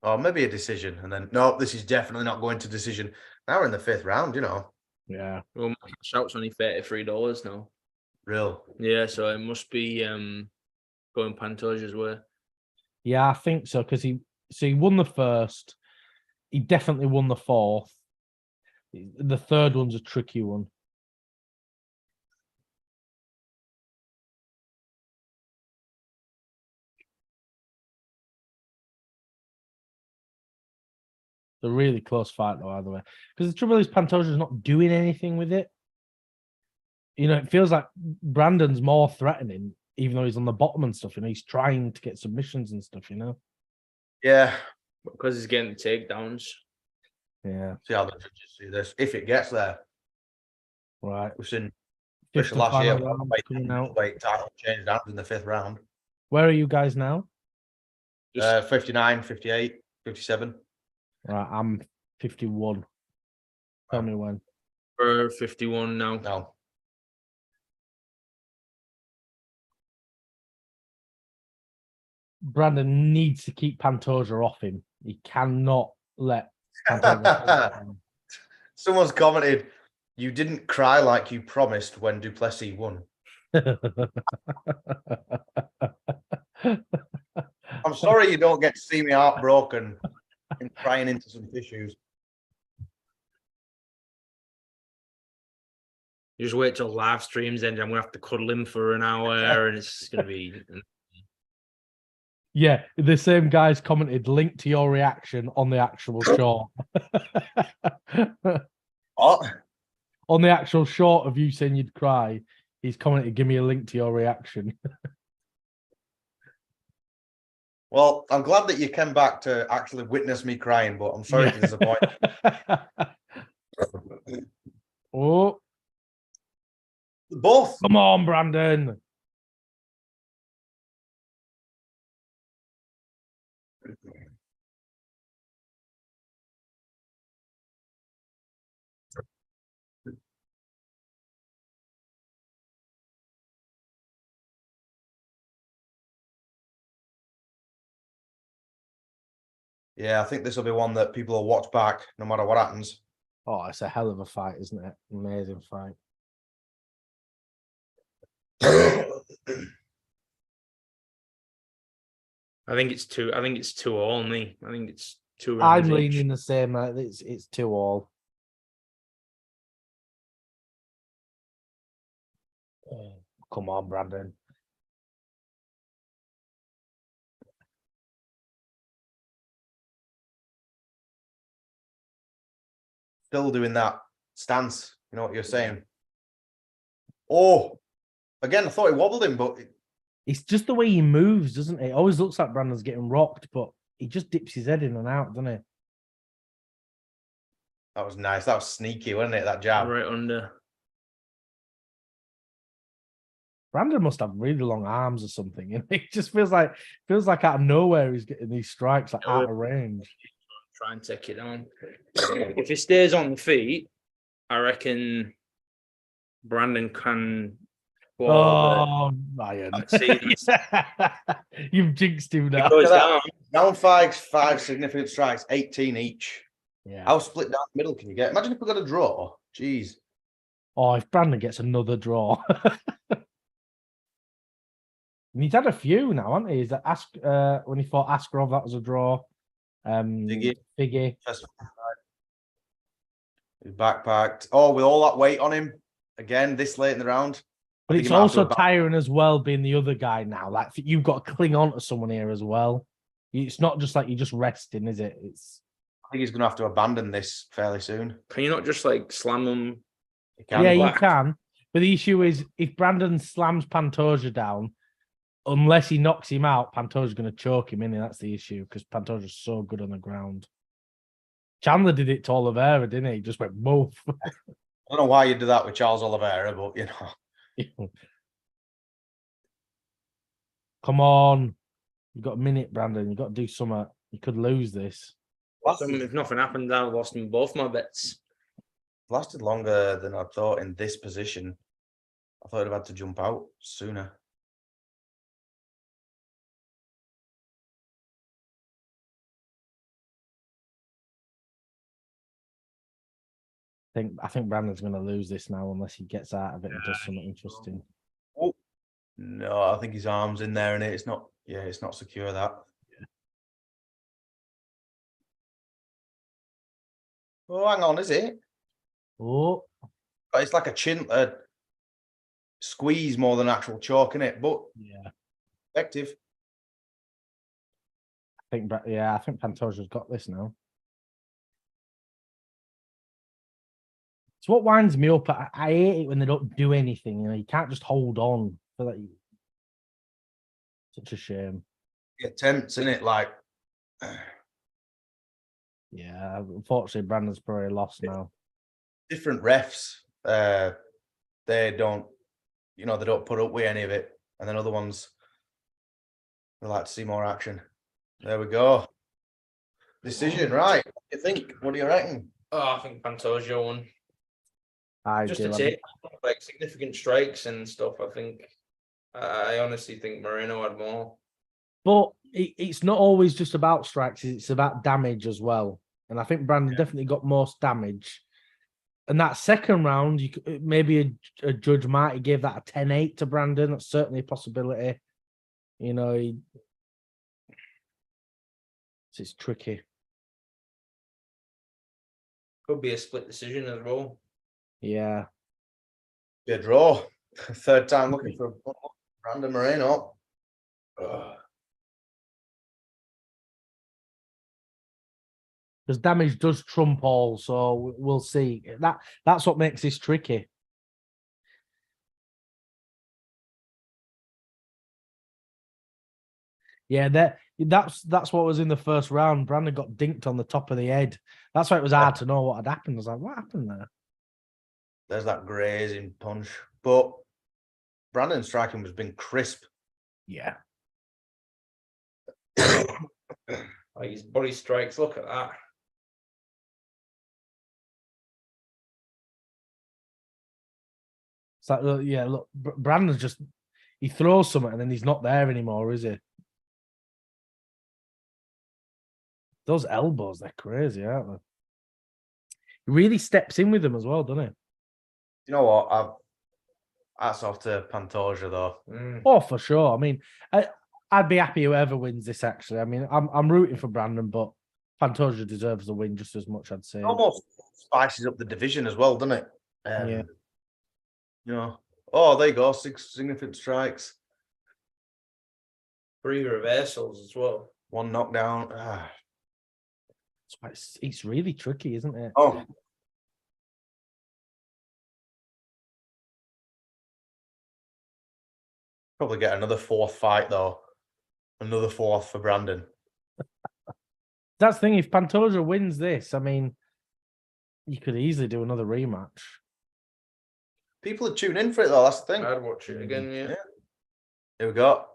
oh, maybe a decision. And then, no, this is definitely not going to decision. Now we're in the 5th round, you know. Yeah. Well, my shout's only $33 now. Real. Yeah, so it must be going Pantoja's way. Yeah, I think so, because he won the first. He definitely won the 4th. The 3rd one's a tricky one. It's a really close fight, though, either way. Because the trouble is, Pantoja's not doing anything with it. You know, it feels like Brandon's more threatening, even though he's on the bottom and stuff. You know, he's trying to get submissions and stuff, you know? Yeah. Because he's getting takedowns. Yeah. See how the judges see this. If it gets there, Right. we've seen Fifth especially last year, final round coming out. weight title changed hands in the 5th round. Where are you guys now? 59, 58, 57. Right, I'm 51. Tell me when. We're 51 now. No. Brandon needs to keep Pantoja off him. He cannot let Pantoja. Someone's commented, you didn't cry like you promised when Duplessis won. I'm sorry you don't get to see me heartbroken and crying into some tissues. You just wait till live streams end. I'm gonna have to cuddle him for an hour, and it's gonna be. Yeah, the same guys commented, link to your reaction on the actual short. What? On the actual short of you saying you'd cry, he's commented, give me a link to your reaction. Well, I'm glad that you came back to actually witness me crying, but I'm sorry to disappoint. Oh, Both. come on, Brandon. Yeah, I think this will be one that people will watch back no matter what happens. Oh, it's a hell of a fight, isn't it? Amazing fight. I think it's two. I think it's 2 only. I think it's 2 I'm rounds leaning each. the same. It's 2-all. Oh, come on, Brandon. Still doing that stance. You know what you're saying? Oh, again, I thought he wobbled him, but It's just the way he moves, doesn't it? It always looks like Brandon's getting rocked, but he just dips his head in and out, doesn't he? that was nice. That was sneaky, wasn't it? That jab. Right under. Brandon must have really long arms or something. You know? It just feels like out of nowhere he's getting these strikes like out of range. Try and take it down. If he stays on the feet, I reckon Brandon can. Oh, Ryan. You've jinxed him now. It goes down. Down five significant strikes, 18 each. Yeah. How split down the middle can you get? Imagine if we got a draw. Jeez. Oh, if Brandon gets another draw. And he's had a few now, hasn't he? He's when he fought Askarov, that was a draw. Figgy. He's backpacked. Oh, with all that weight on him again this late in the round. But it's also tiring as well being the other guy now. Like you've got to cling on to someone here as well. It's not just like you're just resting, is it? I think he's going to have to abandon this fairly soon. Can you not just like slam him? You can. But the issue is if Brandon slams Pantoja down, unless he knocks him out, Pantoja's going to choke him in. That's the issue because Pantoja's so good on the ground. Chandler did it to Oliveira, didn't he? Just went both. I don't know why you do that with Charles Oliveira, but you know. Come on. You've got a minute, Brandon. You've got to do something. You could lose this. If nothing happened, I lost them both my bets. Lasted longer than I thought in this position. I thought I'd have had to jump out sooner. I think Brandon's going to lose this now unless he gets out of it and does something interesting. Oh no, I think his arm's in there and it's not. Yeah, it's not secure. That. Yeah. Oh, hang on, is it? Oh, it's like a squeeze more than actual chalk in it, but yeah, effective. I think Pantoja's got this now. It's what winds me up. I hate it when they don't do anything. You know, you can't just hold on. I feel like such a shame. It tempts, isn't it? Like, Yeah, unfortunately, Brandon's probably lost now. Different refs, they don't, they don't put up with any of it. And then other ones, they like to see more action. There we go. Decision, right. What do you think? What do you reckon? Oh, I think Pantoja won. Just to take like significant strikes and stuff. I think I honestly think Moreno had more. But it's not always just about strikes; it's about damage as well. And I think Brandon definitely got most damage. And that second round, maybe a judge might have gave that a 10-8 to Brandon. That's certainly a possibility. It's tricky. Could be a split decision as well. Yeah. Be a draw. Third time looking for Brandon Moreno. Because damage does trump all, so we'll see. That's what makes this tricky. Yeah, that's what was in the first round. Brandon got dinked on the top of the head. That's why it was hard to know what had happened. I was like, what happened there? There's that grazing punch. But Brandon's striking has been crisp. Yeah. Like his body strikes, look at that. It's like, look, Brandon's just, he throws something and then he's not there anymore, is he? Those elbows, they're crazy, aren't they? He really steps in with them as well, doesn't he? You know what? Hats off to Pantoja, though. Oh, for sure. I mean, I'd be happy whoever wins this, actually. I mean, I'm rooting for Brandon, but Pantoja deserves the win just as much, I'd say. Almost spices up the division as well, doesn't it? Yeah. Oh, there you go. 6 significant strikes. 3 reversals as well. 1 knockdown. It's really tricky, isn't it? Oh. Probably get another 4th fight, though. Another 4th for Brandon. That's the thing. If Pantoja wins this, I mean, you could easily do another rematch. People are tuning in for it, though. That's the thing. I'd watch it again, yeah. Here we go.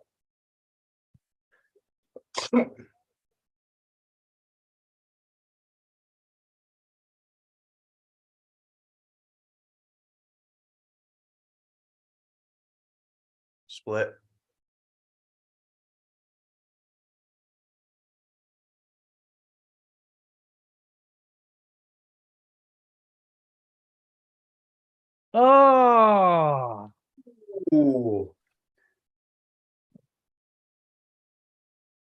Split. Oh, Ooh.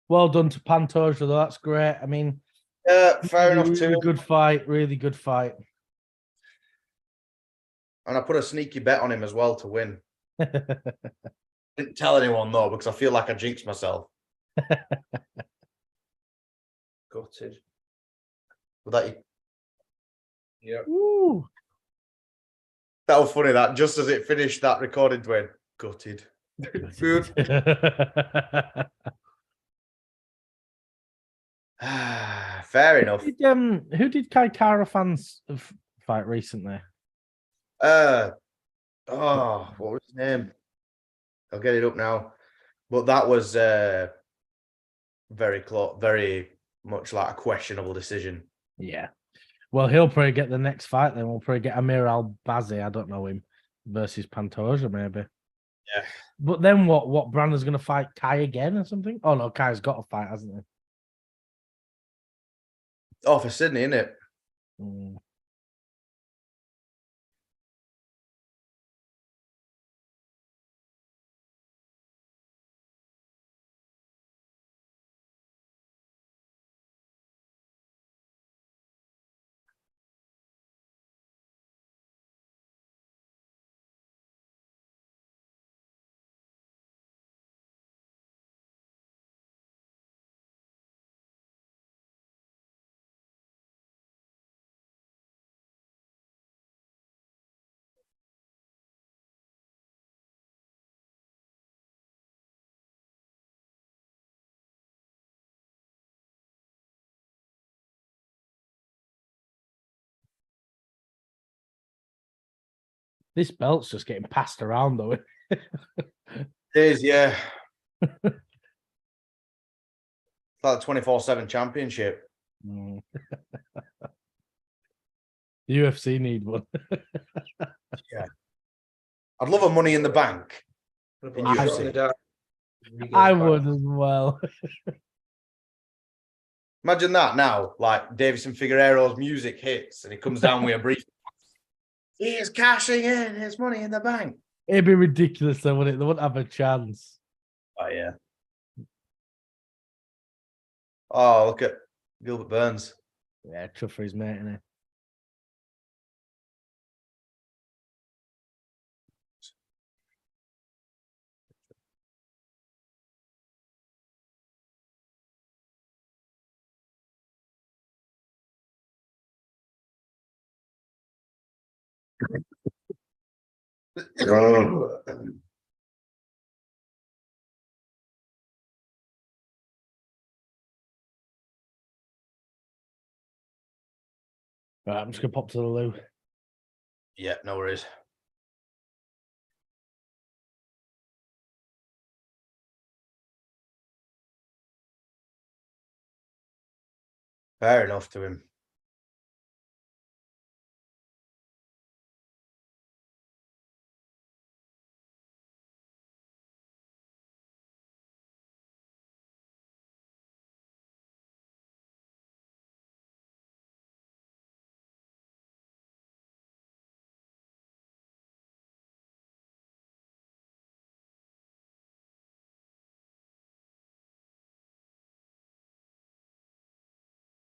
well done to Pantoja, though. That's great. I mean, fair enough, really too. good fight. Really good fight. And I put a sneaky bet on him as well to win. Didn't tell anyone, though, because I feel like I jinxed myself. Gutted. But that, Yeah. Ooh. that was funny, that just as it finished, that recording went, gutted. Good. Fair enough. Who did Kai Kara fans fight recently? What was his name? I'll get it up now. But that was very close, very much like a questionable decision. Yeah. Well, he'll probably get the next fight then. We'll probably get Amir Al-Bazi, I don't know him, versus Pantoja, maybe. Yeah. But then what? Brandon's going to fight Kai again or something? Oh, no, Kai's got a fight, hasn't he? Oh, for Sydney, isn't it? Mm. This belt's just getting passed around, though. It is, yeah. It's like the 24/7 championship. Mm. The UFC need one. Yeah. I'd love a Money in the Bank. In UFC. I would as well. Imagine that now, like Davison Figueiredo's music hits and he comes down with a brief. He is cashing in his Money in the Bank. It'd be ridiculous, though, wouldn't it? They wouldn't have a chance. Oh, yeah. Oh, look at Gilbert Burns. Yeah, tough for his mate, isn't it? Right, I'm just gonna pop to the loo. Yeah, no worries. Fair enough to him.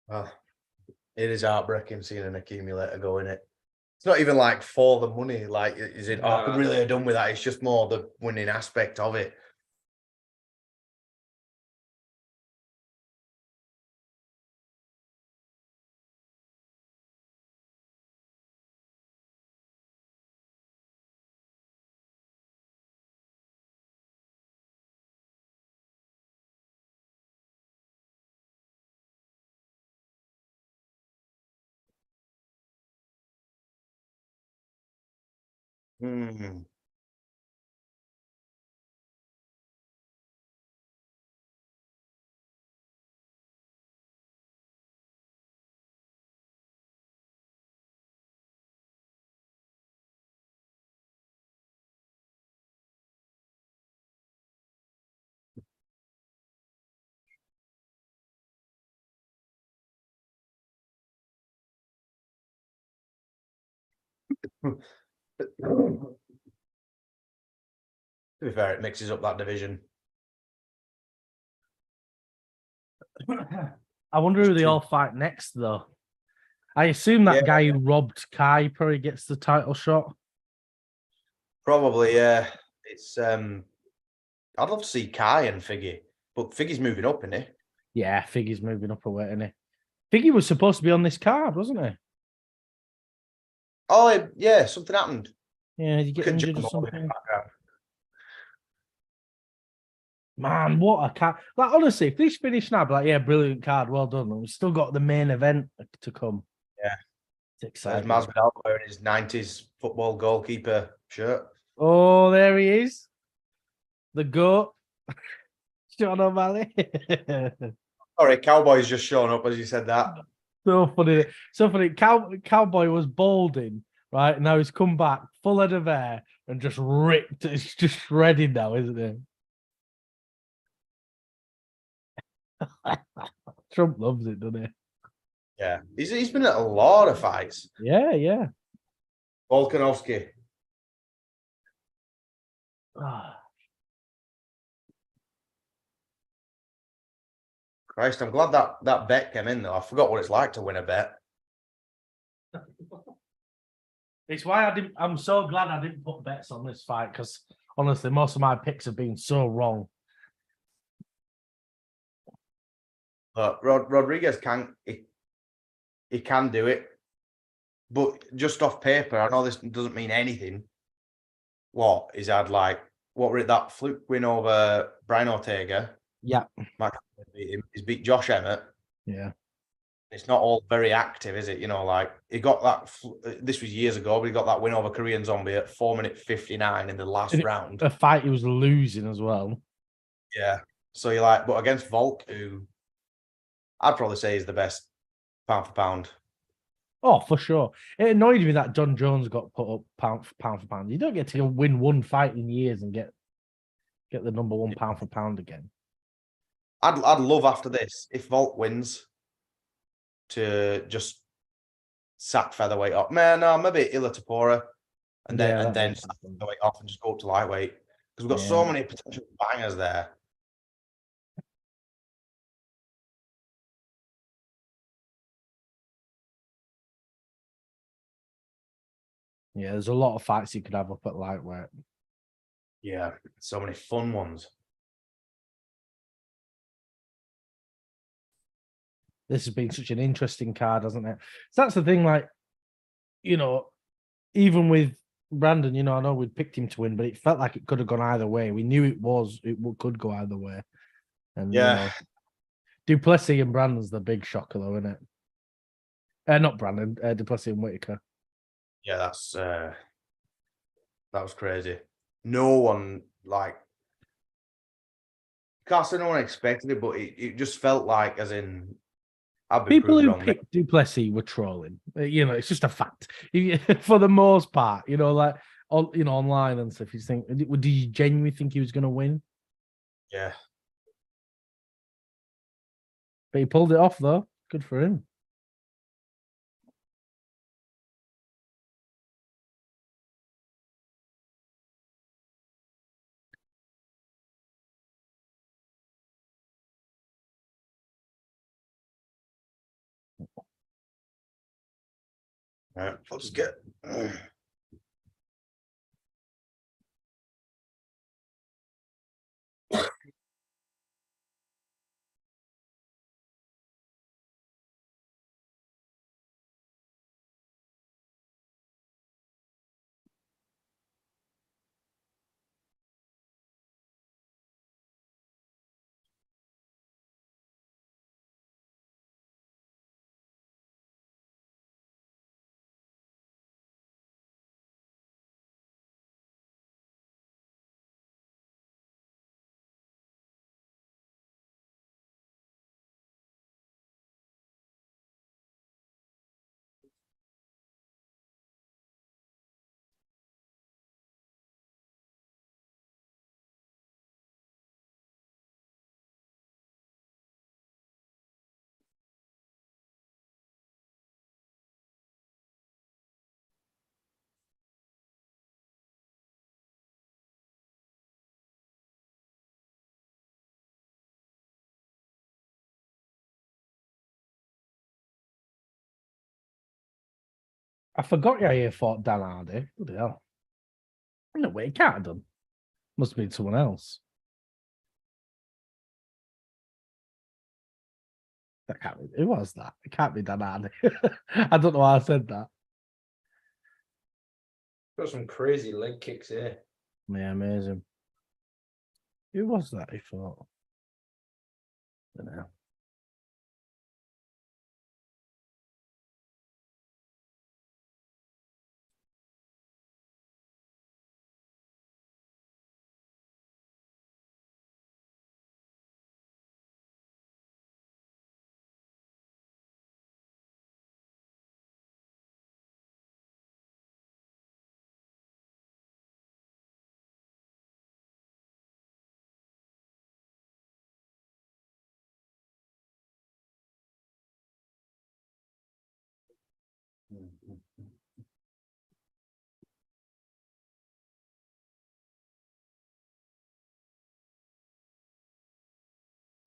Well, it is heartbreaking seeing an accumulator go in it. It's not even like for the money. Like, is it? I could really have done with that. It's just more the winning aspect of it. Hmm. To be fair, it mixes up that division. I wonder who they all fight next, though. I assume that guy who robbed Kai probably gets the title shot. Probably, yeah. It's I'd love to see Kai and Figgy, but Figgy's moving up, isn't he? Yeah, Figgy's moving up a way, isn't he? Figgy was supposed to be on this card, wasn't he? Oh, yeah, something happened. Yeah, did you get Could injured or jump over in something? the background. Man, what a card. Like, honestly, if this finished now, I'd be like, yeah, brilliant card, well done. We've still got the main event to come. Yeah. It's There's exciting. Masvidal wearing his 90s football goalkeeper shirt. Oh, there he is. The GOAT. Sean O'Malley. Sorry, Cowboy's just showing up as you said that. So funny. So funny. Cowboy was balding, right? Now he's come back full head of hair and just ripped. It's just shredded now, isn't it? Trump loves it, doesn't he? Yeah. He's been at a lot of fights. Yeah, yeah. Volkanovski. Christ, I'm glad that bet came in, though. I forgot what it's like to win a bet. It's why I'm so glad I didn't put bets on this fight, because honestly, most of my picks have been so wrong. But Rodríguez he can do it. But just off paper, I know this doesn't mean anything. He's had what were it, that fluke win over Brian Ortega? Yeah. He's beat Josh Emmett. Yeah. It's not all very active, is it? You know, like he got that. This was years ago, but he got that win over Korean Zombie at 4 minute 59 in the last round. A fight he was losing as well. Yeah. So you're like, but against Volk, who I'd probably say is the best pound for pound. Oh, for sure. It annoyed me that John Jones got put up pound for pound. You don't get to win one fight in years and get the number one pound for pound again. I'd love after this if Volk wins to just sack featherweight up. Man, no, maybe Ila Tapora and then sack featherweight off and just go up to lightweight because we've got so many potential bangers there. Yeah, there's a lot of fights you could have up at lightweight. Yeah, so many fun ones. This has been such an interesting card, hasn't it? So that's the thing, like, you know, even with Brandon, you know, I know we'd picked him to win, but it felt like it could have gone either way. We knew it could go either way. And yeah, du Plessis and Brandon's the big shocker, though, isn't it? Not Brandon, du Plessis and Whittaker. Yeah, that was crazy. No one can't say no one expected it, but it just felt like, as in, people who picked du Plessis were trolling. You know, it's just a fact for the most part. You know, like online and stuff. You think, did you genuinely think he was going to win? Yeah, but he pulled it off though. Good for him. All right, I'll just get. I forgot Yair fought Dan Hardy. Bloody hell. No way, he can't have done. Must have been someone else. That can't be. Who was that? It can't be Dan Hardy. I don't know why I said that. Got some crazy leg kicks here. Yeah, amazing. Who was that he fought? I don't know.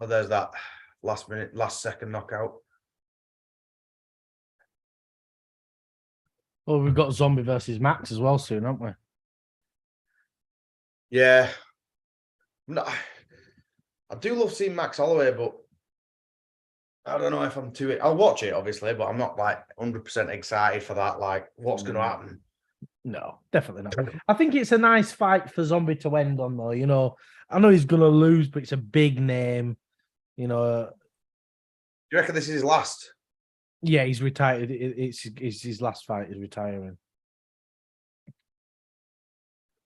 Well, there's that last second knockout. Well, we've got Zombie versus Max as well soon, haven't we? Yeah. No, I do love seeing Max Holloway, but I don't know if I'm too. I'll watch it, obviously, but I'm not like 100% excited for that. Like, what's going to happen? No, definitely not. I think it's a nice fight for Zombie to end on, though. You know, I know he's going to lose, but it's a big name. You know. Do you reckon this is his last? Yeah, he's retired. It's his last fight. He's retiring.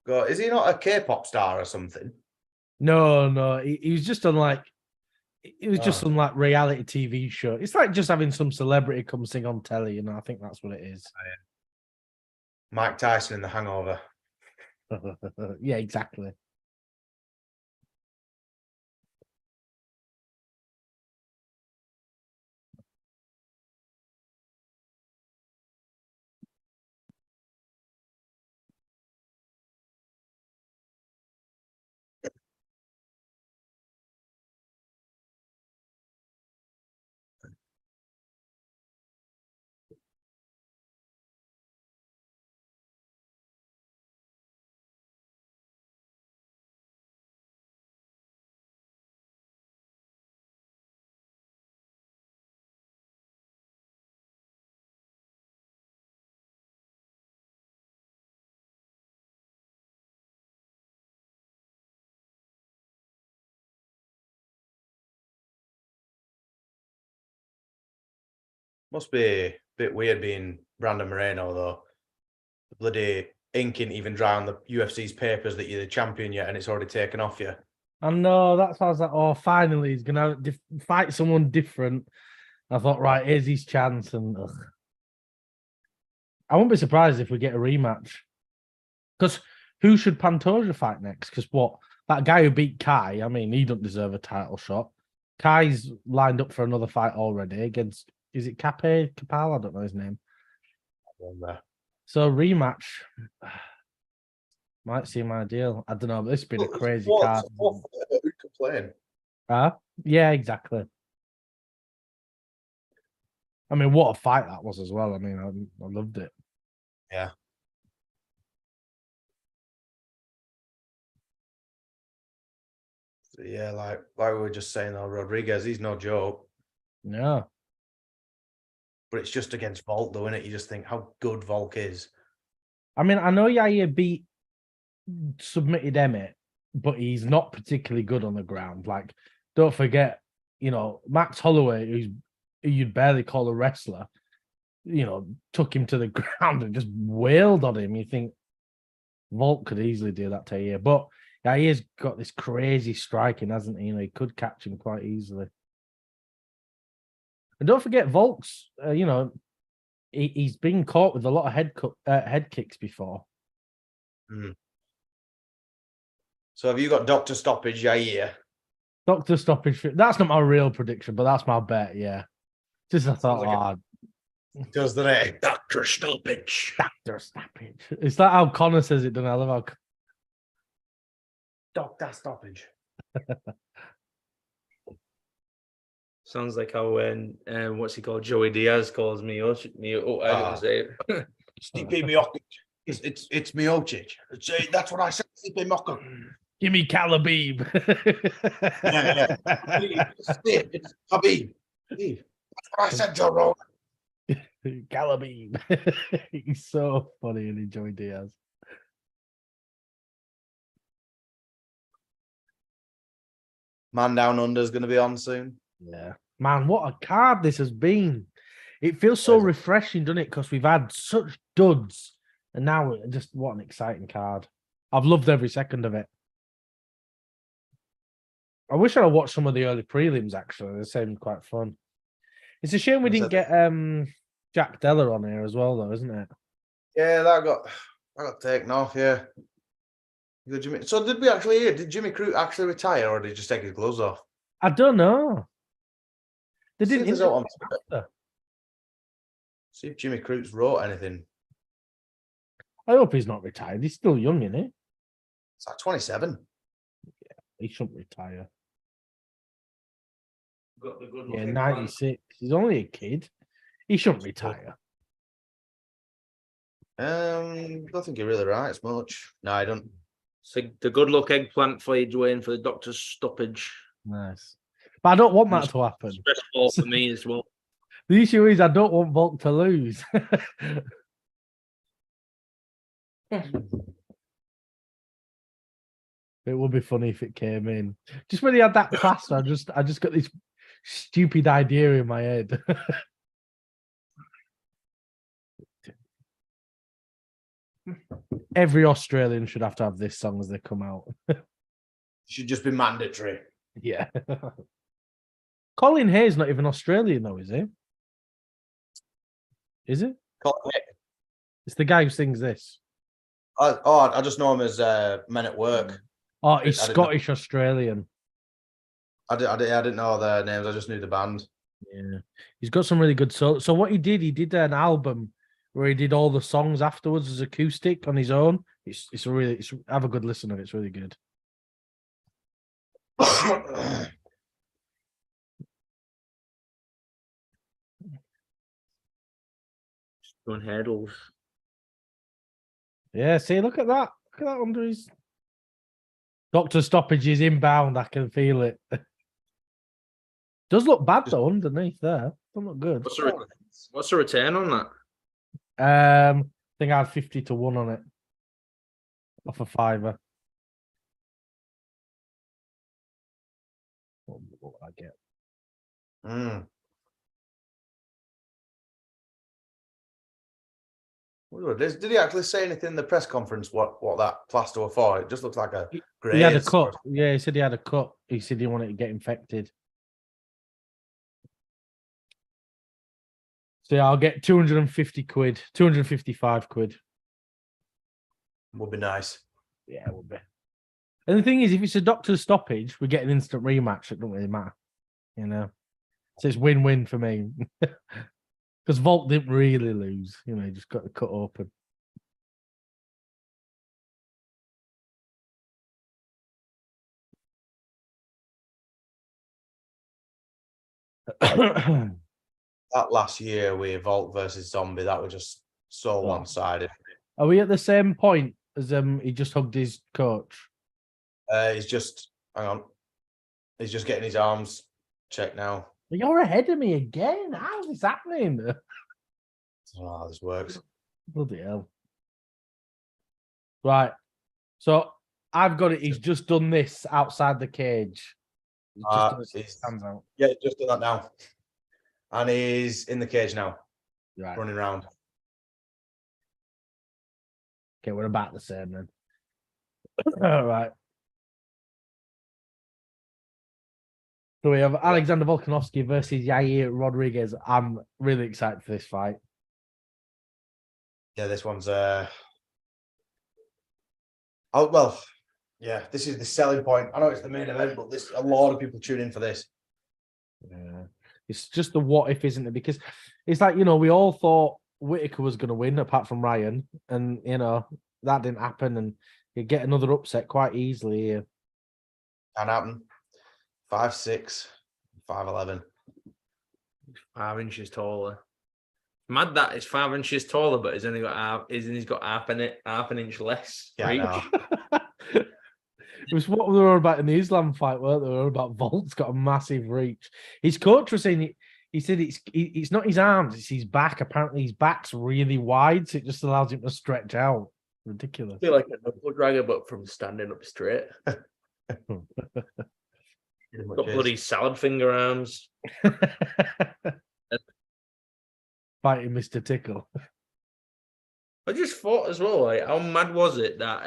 God, is he not a K-pop star or something? No. He was just on like it was just Oh. some like reality TV show. It's like just having some celebrity come sing on telly. I think that's what it is. Mike Tyson in The Hangover. Yeah, exactly. Must be a bit weird being Brandon Moreno, though. The bloody ink ain't even dry on the UFC's papers that you're the champion yet, and it's already taken off you. I know. That's why I was like, oh, finally he's gonna fight someone different. I thought, right, here's his chance, and I wouldn't be surprised if we get a rematch. Because who should Pantoja fight next? Because what, that guy who beat Kai, I mean, he doesn't deserve a title shot. Kai's lined up for another fight already against, is it Capal? I don't know his name. So rematch might seem ideal. I don't know, but this has been a crazy card. Who complain? Yeah, exactly. I mean, what a fight that was as well. I mean, I loved it. Yeah. So yeah, like we were just saying, though, Rodríguez, he's no joke. No. But it's just against Volk, though, isn't it? You just think how good Volk is. I mean, I know Yair submitted Emmett, but he's not particularly good on the ground. Like, don't forget, Max Holloway, who you'd barely call a wrestler, took him to the ground and just wailed on him. You think Volk could easily do that to Yair, but Yair's got this crazy striking, hasn't he? He could catch him quite easily. And don't forget, Volk's, he's been caught with a lot of head kicks before. Mm. So have you got Dr. Stoppage, Yair? Dr. Stoppage. That's not my real prediction, but that's my bet, yeah. Just I thought, does the name Dr. Stoppage. Dr. Stoppage. It's like how Connor says it, don't I? I love how Dr. Stoppage. Sounds like how when what's he called? Joey Diaz calls me. I didn't say it. Stipe Miocic. It's Miocic. That's what I said. Stipe Miocic. Give me Calabib. Yeah. It's Habib. That's what I said, Joe Rogan. Calabib. He's so funny and Joey Diaz. Man Down Under is going to be on soon. Yeah. Man, what a card this has been. It feels so refreshing, doesn't it? Because we've had such duds. And now, just what an exciting card. I've loved every second of it. I wish I'd watched some of the early prelims, actually. They seemed quite fun. It's a shame we didn't get Jack Della on here as well, though, isn't it? Yeah, that got taken off, yeah. So did we actually hear, did Jimmy Crute actually retire or did he just take his gloves off? I don't know. They didn't see if Jimmy Crute's wrote anything. I hope he's not retired. He's still young, isn't he? It's like 27. Yeah, he shouldn't retire. Got the good 96. He's only a kid. He shouldn't retire. I don't think he really writes much. No, I don't. It's like the good luck eggplant for you, Dwain, for the doctor's stoppage. Nice. But I don't want that to happen. Stressful for me as well. The issue is I don't want Volk to lose. It would be funny if it came in. Just when he had that plaster, I just got this stupid idea in my head. Every Australian should have to have this song as they come out. Should just be mandatory. Yeah. Colin Hay's not even Australian, though, is he? Is it? It's the guy who sings this. I just know him as Men at Work. Oh, he's Scottish Australian. I didn't know their names. I just knew the band. Yeah, he's got some really good songs. So what he did an album where he did all the songs afterwards as acoustic on his own. Have a good listen of it. It's really good. Doing hurdles. Yeah, see, look at that. Look at that under his Dr. Stoppage is inbound. I can feel it. Does look bad though underneath there. Don't look good. What's the return on that? I think I had 50 to 1 on it. Off a fiver. What would I get? Did he actually say anything in the press conference what that plaster was for? It just looks like a graze. He had a cut. Yeah, he said he had a cut. He said he wanted to get infected. So yeah, I'll get 250 quid, 255 quid. Would be nice. Yeah, it would be. And the thing is, if it's a doctor's stoppage, we get an instant rematch. It don't really matter, you know. So it's win-win for me. Because Volk didn't really lose, you know, he just got the cut open. That last year with Volk versus Zombie, that was just so one-sided. Are we at the same point as he just hugged his coach? He's just getting his arms checked now. You're ahead of me again. How's this happening? I don't know how this works. Bloody hell. Right. So I've got it. He's just done this outside the cage. He's just done his hands out. Yeah, just done that now. And he's in the cage now. Right. Running around. Okay, we're about the same then. All right. So we have Alexander Volkanovski versus Yair Rodríguez. I'm really excited for this fight. Yeah, this one's this is the selling point. I know it's the main event, but a lot of people tune in for this. Yeah. It's just the what if, isn't it? Because it's like, you know, we all thought Whittaker was going to win apart from Ryan, and you know, that didn't happen, and you get another upset quite easily here. Can happen. 5'6", 5'11". 5 inches taller. Mad that it's 5 inches taller, but he's got half an inch less reach. Yeah, I know. It was what we were about in the Islam fight, weren't they? We were about Volt's got a massive reach. His coach was saying he said it's not his arms, it's his back. Apparently his back's really wide, so it just allows him to stretch out. Ridiculous. I feel like a knuckle dragger, but from standing up straight. Got bloody salad finger arms. Fighting Mr. Tickle. I just thought as well, like, how mad was it that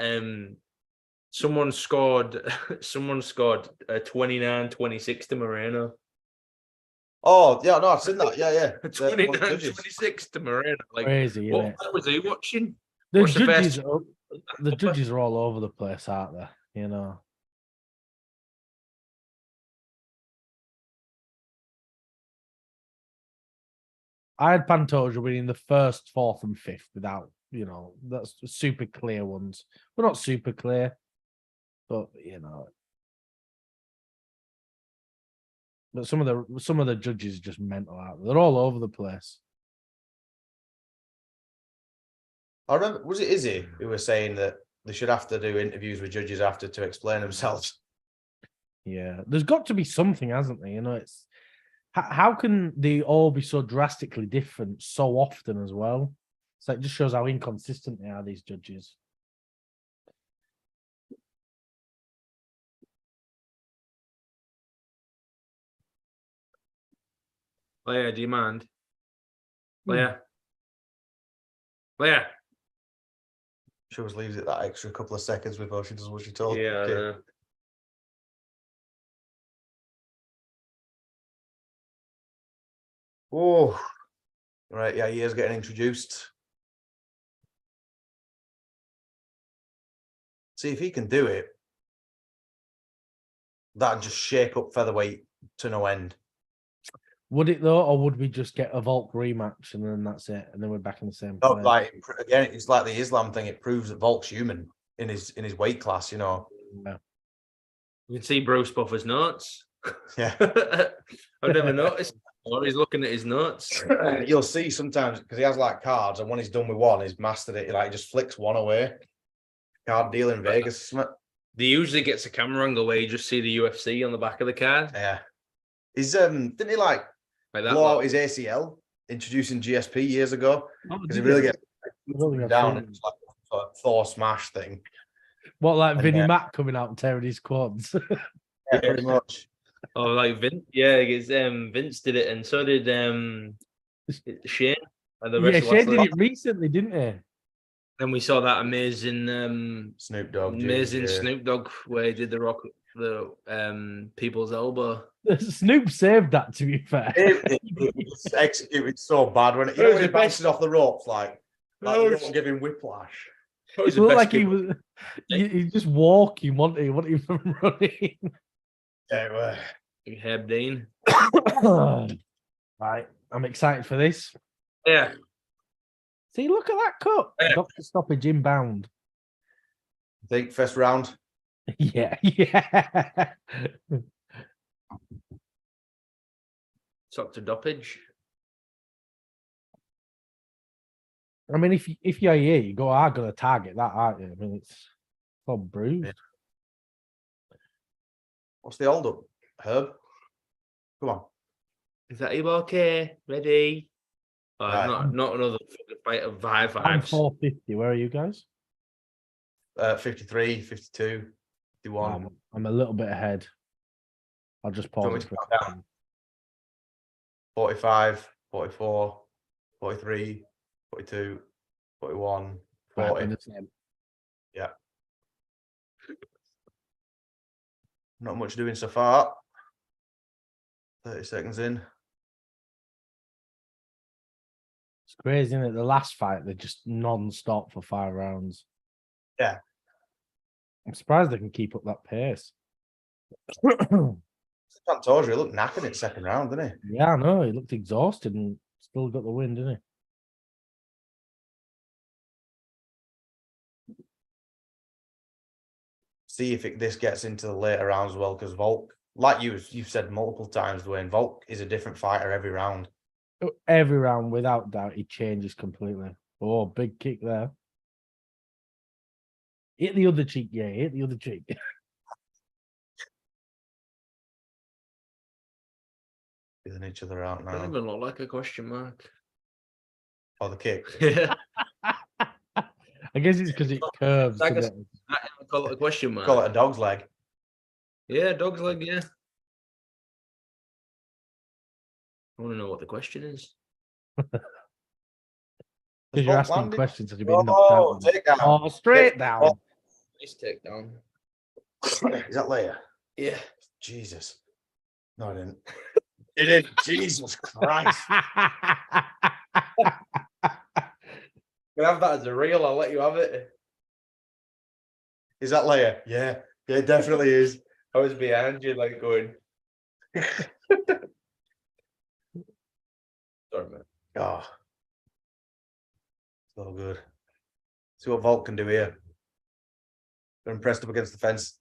someone scored a 29-26 to Moreno. Oh, yeah, no, I've seen that. Yeah. 29-26 to Moreno. Like, crazy, what was he watching? The judges are all over the place, aren't they? You know. I had Pantoja winning the first, fourth, and fifth without, you know, that's super clear ones. We're not super clear, but you know. But some of the judges are just mental out. They're all over the place. I remember, was it Izzy who was saying that they should have to do interviews with judges after to explain themselves? Yeah, there's got to be something, hasn't there? You know, it's how can they all be so drastically different so often as well? So it just shows how inconsistent they are, these judges. Leia, do you mind? Leia. She always leaves it that extra couple of seconds before she does what she told. Yeah, I Okay. know. Oh, right. Yeah, Yair's getting introduced. See if he can do it. That'd just shake up featherweight to no end. Would it though, or would we just get a Volk rematch and then that's it, and then we're back in the same No, place? like again, it's like the Islam thing. It proves that Volk's human in his weight class. You know. Yeah. You can see Bruce Buffer's notes. Yeah. I've never noticed. Or he's looking at his notes. You'll see sometimes because he has like cards, and when he's done with one, he's mastered it. He like just flicks one away. Card deal in Vegas, isn't it? He usually gets a camera angle where you just see the UFC on the back of the card. Yeah. He's didn't he like Like that. blow out his ACL introducing GSP years ago? Oh, Because he did really it? gets I don't think I've down. seen It's like a sort of Thor smash thing. What, like And, Vinnie Mac coming out and tearing his quads? Yeah, pretty much. Oh, like Vince. Yeah, because Vince did it, and so did Shane. And the Yeah, rest of Shane us. did it recently, didn't he? Then we saw that amazing Snoop Dogg. amazing yeah. Snoop Dogg where he did the people's elbow. Snoop saved that, to be fair. It was executed so bad when It was when he the bounces off the ropes like Oh, they don't give him whiplash. That It was the looked best like he kick. was he just walking, wasn't he? Wasn't even running. Yeah, Herb Dean. Right, I'm excited for this. Yeah. See, look at that cut. Yeah. Doctor stoppage inbound. I think first round. Yeah, yeah. Dr. Doppage. I mean, if you're here, you are going to target that, aren't you? I mean, it's all bruised. Yeah. What's the hold up? Herb? Come on. Is that you okay? Ready? Oh, Right. not another fight of high I'm fives. 450. Where are you guys? 53, 52, 51. I'm a little bit ahead. I'll just Do you pause want it me for to a count second. 45, 44, 43, 42, 41, Right, 40. I'm the same. Yeah. Not much doing so far. 30 seconds in. It's crazy, isn't it? The last fight, they're just non-stop for 5 rounds. Yeah. I'm surprised they can keep up that pace. Pantoja looked knackered in second round, didn't he? Yeah, I know. He looked exhausted and still got the win, didn't he? See if this gets into the later rounds as well, because Volk, like you've said multiple times, Dwain, Volk is a different fighter every round. Every round, without doubt, he changes completely. Oh, big kick there. Hit the other cheek, yeah, hit the other cheek. Feeling each other out Doesn't now. even look like a question mark. Oh, the kick. Yeah. I guess it's because it curves. Like doesn't it? I call it a question mark. Call it a dog's leg. Yeah, dog's leg, yeah. I want to know what the question is. Because Has you're Volk asking landed? questions and you've been knocked out. Take down. Oh, straight down. Oh. Nice takedown. Is that later? Yeah. Jesus. No, I didn't. It did. Jesus Christ. Can I have that as a reel? I'll let you have it. Is that later? Yeah. Yeah, it definitely is. I was behind you, like going. Sorry, man. Oh. So good. See what Volk can do here. Been pressed up against the fence.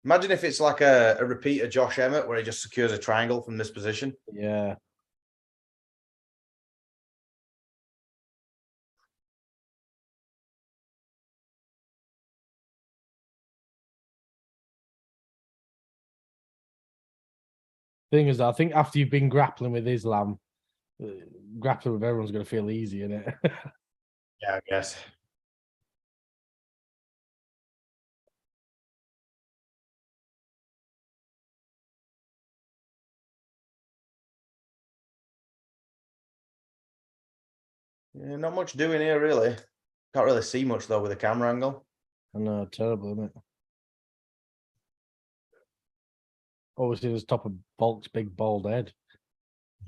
Imagine if it's like a repeat of Josh Emmett where he just secures a triangle from this position. Yeah. Thing is, I think after you've been grappling with Islam, grappling with everyone's going to feel easy, innit? Yeah, I guess. Yeah, not much doing here, really. Can't really see much, though, with the camera angle. I know, terrible, isn't it? Obviously, there's top of Volk's big bald head.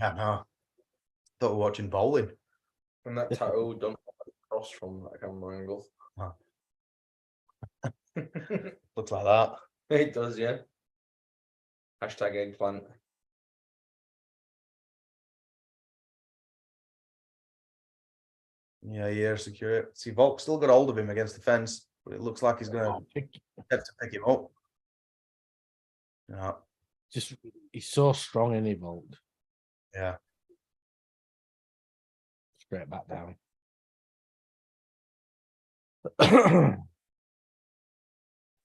Yeah, no. Thought we were watching bowling. And that tattoo don't cross from that camera angle. Oh. Looks like that. It does, yeah. Hashtag eggplant. Yeah, yeah, secure it. See, Volk still got hold of him against the fence, but it looks like he's going to have to pick him up. Yeah. Just, he's so strong, isn't he, Volk? Yeah. Straight back down.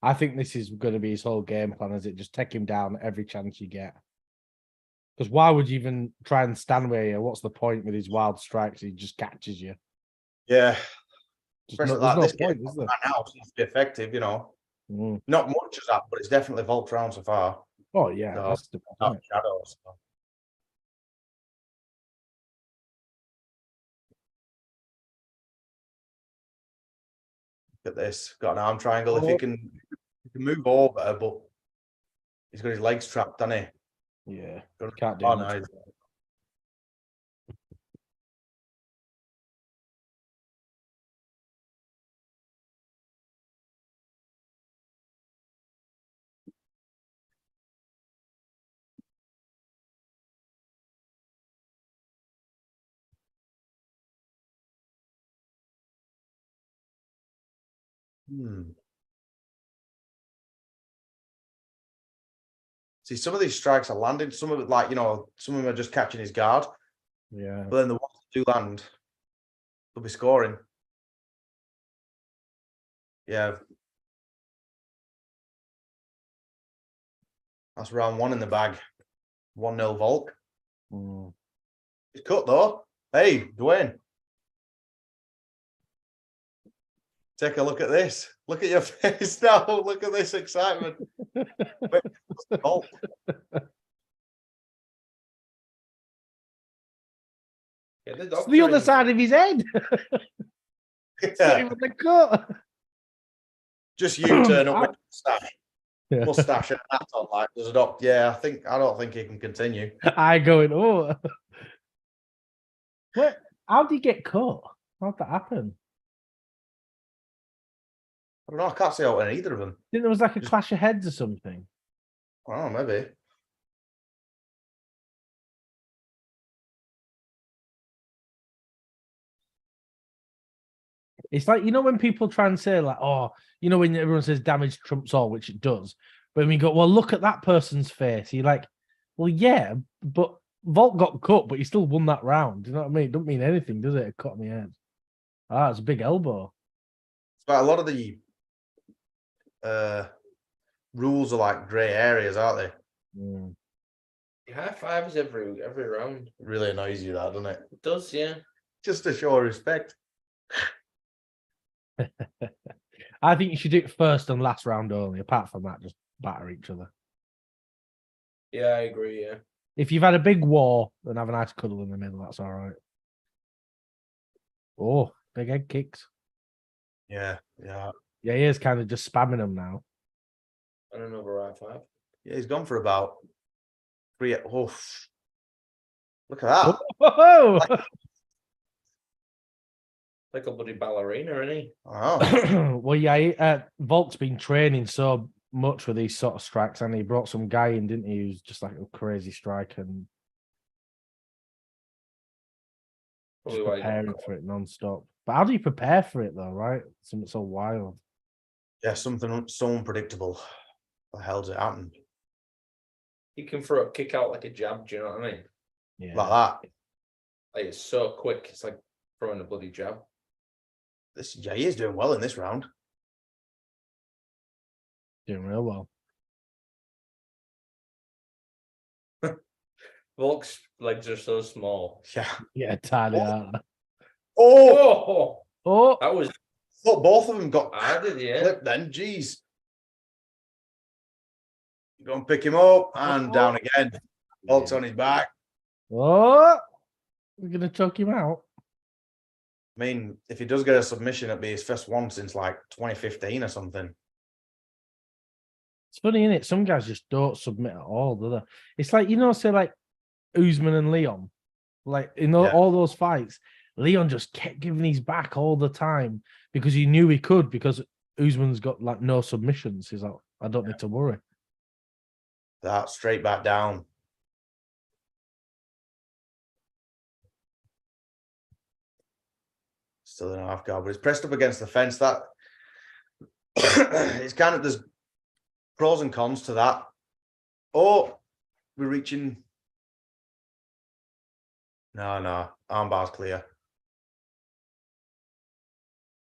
I think this is going to be his whole game plan, is it? Just take him down every chance you get. Because why would you even try and stand where you? What's the point with his wild strikes? He just catches you. Yeah. There's Especially no this point, game is there? now seems to be effective, you know. Mm. Not much as that, but it's definitely Volk's round so far. Oh, yeah. So, That's the not point. shadows. So. Look at this. Got an arm triangle. If he can move over, but he's got his legs trapped, hasn't he? Yeah. Can't do Oh, much. no. See, some of these strikes are landing. Some of it, like, you know, some of them are just catching his guard. Yeah. But then the ones that do land, they'll be scoring. Yeah. That's round one in the bag. 1-0 Volk. Mm. He's cut, though. Hey, Dwain. Take a look at this. Look at your face now. Look at this excitement. Volk. Yeah, It's the other side of his head. It's not Yeah. even the cut. Just you turn up with mustache. Yeah. Mustache and hat on, like there's a doc. Yeah, I don't think he can continue. I going, oh. What? How did he get cut? How'd that happen? I don't know. I can't see out in either of them. Think there was like a Just- clash of heads or something. Oh, maybe. It's like, you know, when people try and say, like, oh, you know, when everyone says damage trumps all, which it does. But when we go, well, look at that person's face. You're like, well, yeah, but Volk got cut, but he still won that round. Do you know what I mean? It doesn't mean anything, does it? A cut on the head. Ah, it's a big elbow. But a lot of the rules are like grey areas, aren't they? Mm. High fives every round. It really annoys you, that, doesn't it? It does, yeah. Just to show respect. I think you should do it first and last round only. Apart from that, just batter each other. Yeah, I agree, yeah. If you've had a big war, then have a nice cuddle in the middle. That's all right. Oh, big head kicks. Yeah, yeah. Yeah, he is kind of just spamming them now. And another high five. Yeah, he's gone for about 3. Oh, look at that. Whoa! Like a bloody ballerina, isn't he? Oh, Well, yeah, Volk's been training so much with these sort of strikes, and he brought some guy in, didn't he? Who's just like a crazy striker and just Probably why he got preparing for it non-stop. But how do you prepare for it though, right? Something so wild. yeah, something so unpredictable. The hell did it happen? He can throw a kick out like a jab, do you know what I mean? Yeah. Like that. Like it's so quick, it's like throwing a bloody jab. This Yair's doing well in this round. Doing real well. Volk's legs are so small. Yeah. Yeah, tiny. aren't they? Oh, Oh, That was thought both of them got added, yeah. clipped then. Jeez. You go and pick him up and down again. Volk's on his back. oh, we're gonna choke him out. I mean, if he does get a submission, it'll be his first one since like 2015 or something. It's funny, isn't it? Some guys just don't submit at all, do they? It's like, say like Usman and Leon, like all those fights, Leon just kept giving his back all the time because he knew he could, because Usman's got like no submissions. He's like, I don't need to worry. That straight back down. Still in half guard, but it's pressed up against the fence. That it's kind of, there's pros and cons to that. Oh, we're reaching. No, armbar's clear.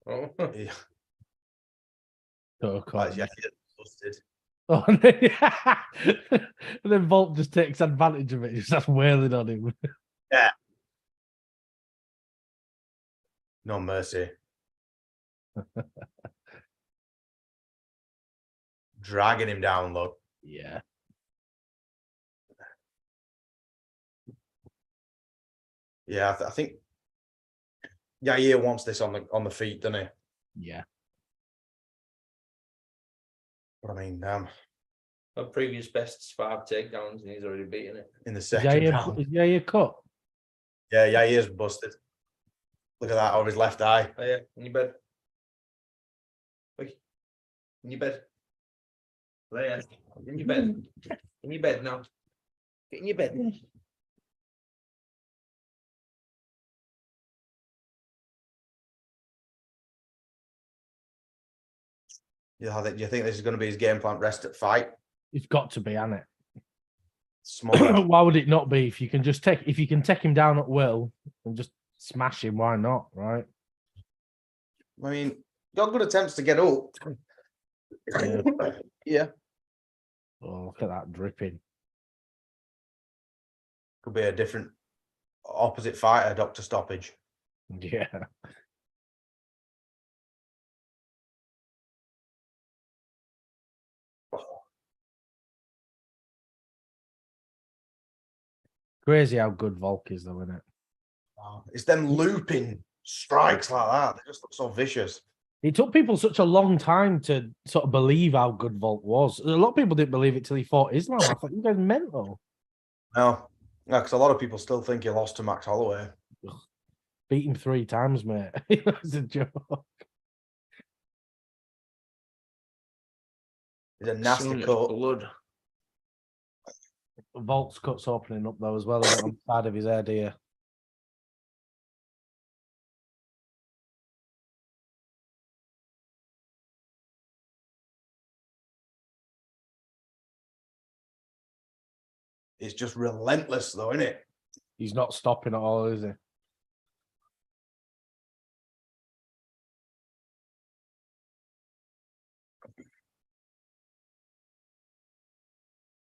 Oh, Yeah. Oh, God. Yeah, busted. Oh, and then Volk just takes advantage of it. He just starts wailing on him. Yeah. No mercy. Dragging him down, look. Yeah. Yeah, I think Yair wants this on the feet, doesn't he? Yeah. But I mean, our previous best is 5 takedowns, and he's already beaten it. in the second Is round. Yair cut? Yeah, Yair's busted. Look at that over his left eye. Oh yeah, in your bed. Oi. In your bed. There. In your bed. In your bed now. Get in your bed. Yeah, do you think this is going to be his game plan? Rest at fight. It's got to be, hasn't it? Small. Why would it not be? If you can take him down at will and just smash him, why not? Right? I mean, got good attempts to get up. Yeah. Yeah. Oh, look at that dripping. Could be a different opposite fighter, Dr. Stoppage. Yeah. Crazy how good Volk is, though, isn't it? It's them looping strikes like that. They just look so vicious. It took people such a long time to sort of believe how good Volk was. A lot of people didn't believe it till he fought Islam. I thought, you guys mental. No, because a lot of people still think he lost to Max Holloway. Beat him 3 times, mate. It's a joke. He's a nasty So much cut. blood. Volk's cut's opening up, though, as well, on the side of his head here. It's just relentless, though, isn't it? He's not stopping at all, is he?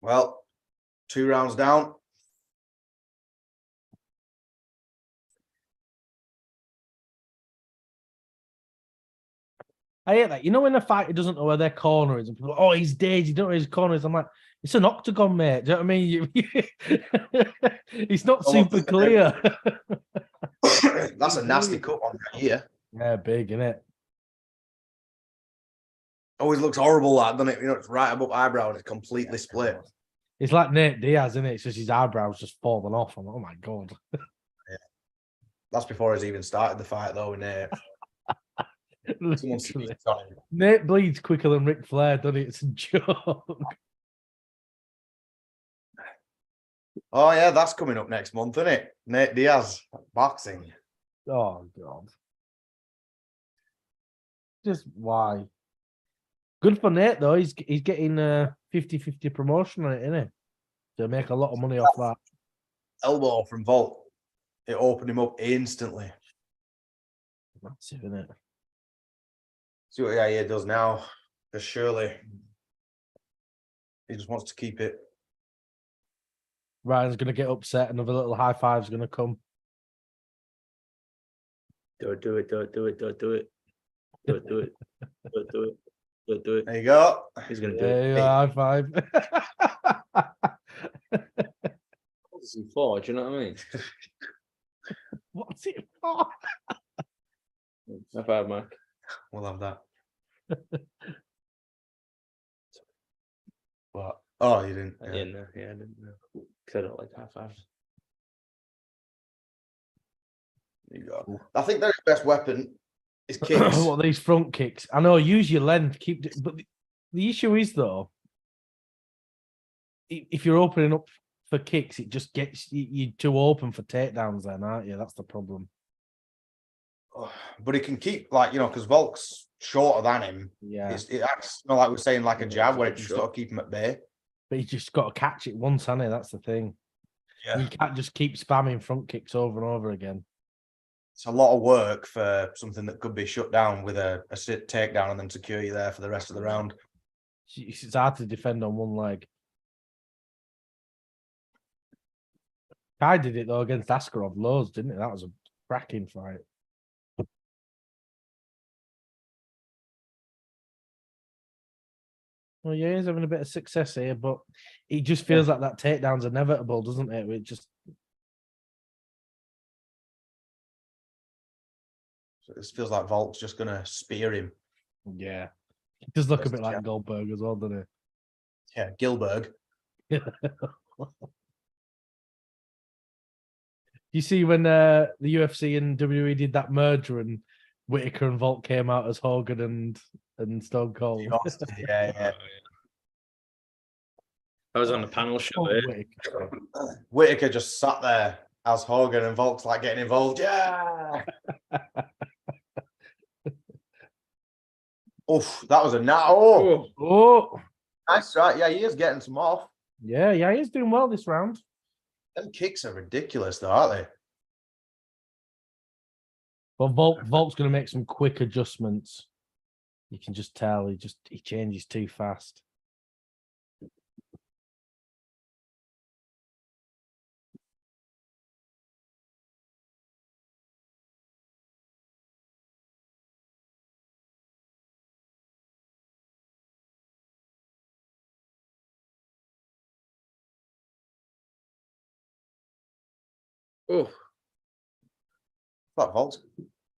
Well, 2 rounds down. I hate that. You know when a fighter doesn't know where their corner is, and people, oh, he's dead. You don't know where his corner is. I'm like, it's an octagon, mate. Do you know what I mean? It's not super clear. That's a nasty cut on right here. Yeah, big, isn't it? Always looks horrible, that, doesn't it? You know, it's right above eyebrow and it's completely split. It's like Nate Diaz, isn't it? It's just his eyebrows just falling off. I'm like, oh my God. That's before he's even started the fight, though, with Nate. Someone Literally. speaks on him. Nate bleeds quicker than Ric Flair, doesn't it? It's a joke. Oh, yeah, that's coming up next month, isn't it? Nate Diaz, boxing. Oh, God. Just why? Good for Nate, though. He's getting 50-50 promotion on it, isn't he? To make a lot of money off that. Elbow from Volk. It opened him up instantly. Massive, isn't it? See what Yair does now. Because surely he just wants to keep it. Ryan's going to get upset. Another little high five's going to come. Don't do it. Don't do it. Don't do it. Don't do it. Don't do it. Don't do it. There you go. He's gonna do it. Yeah, high five. What's he for? Do you know what I mean? What's it for? High five, Mike. We'll have that. What? Oh, you didn't. Yeah, no, yeah, I didn't know. Because I don't like high fives. There you go. I think their best weapon is kicks. What these front kicks? I know. Use your length. But the issue is though, if you're opening up for kicks, it just gets you too open for takedowns. Then, aren't you? That's the problem. But he can keep because Volk's shorter than him. Yeah. It acts like we're saying like a jab where it's you just short. got to keep him at bay. But you just got to catch it once, hasn't he? That's the thing. Yeah. You can't just keep spamming front kicks over and over again. It's a lot of work for something that could be shut down with a sit takedown and then secure you there for the rest of the round. It's hard to defend on one leg. Kai did it though against Askarov loads, didn't it? That was a cracking fight. Well, yeah, he's having a bit of success here, but it just feels like that takedown's inevitable, doesn't it? It just It feels like Volk's just going to spear him. it does look a bit like Goldberg as well, doesn't it? Yeah, Gilberg. You see when the UFC and WWE did that merger and Whittaker and Volk came out as Hogan and Stone Cold. Yeah. I was on the panel show. Whittaker just sat there as Hogan and Volk's like getting involved. Yeah. Oof, that was a Oh, nice right. Yeah, he is getting some off. yeah, he's doing well this round. Them kicks are ridiculous, though, aren't they? But Volk's going to make some quick adjustments. You can just tell he changes too fast. Oh, But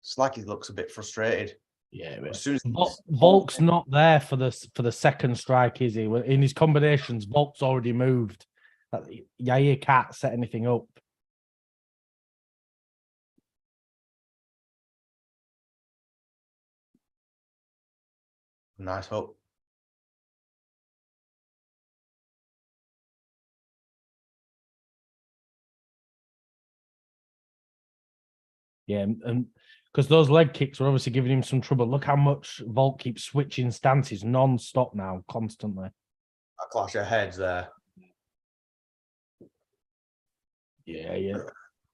it's like he looks a bit frustrated. Yeah, As soon as Volk's not there for the second strike, is he? In his combinations, Volk's already moved. Yair can't set anything up. Nice hook. Yeah, and because those leg kicks are obviously giving him some trouble. Look how much Volk keeps switching stances non-stop now, constantly. A clash of heads there. Yeah.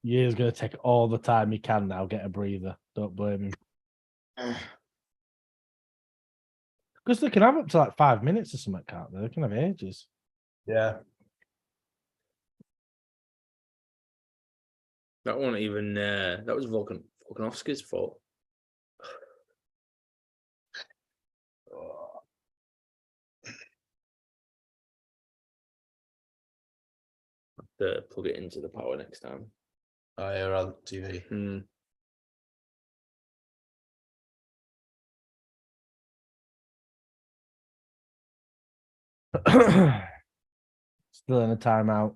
Yair's going to take all the time he can now, get a breather. Don't blame him. Because they can have up to like 5 minutes or something, can't they? They can have ages. Yeah. that wasn't even. That was Volkanovski's fault. To plug it into the power next time. Oh, yeah, on TV. Still in a timeout.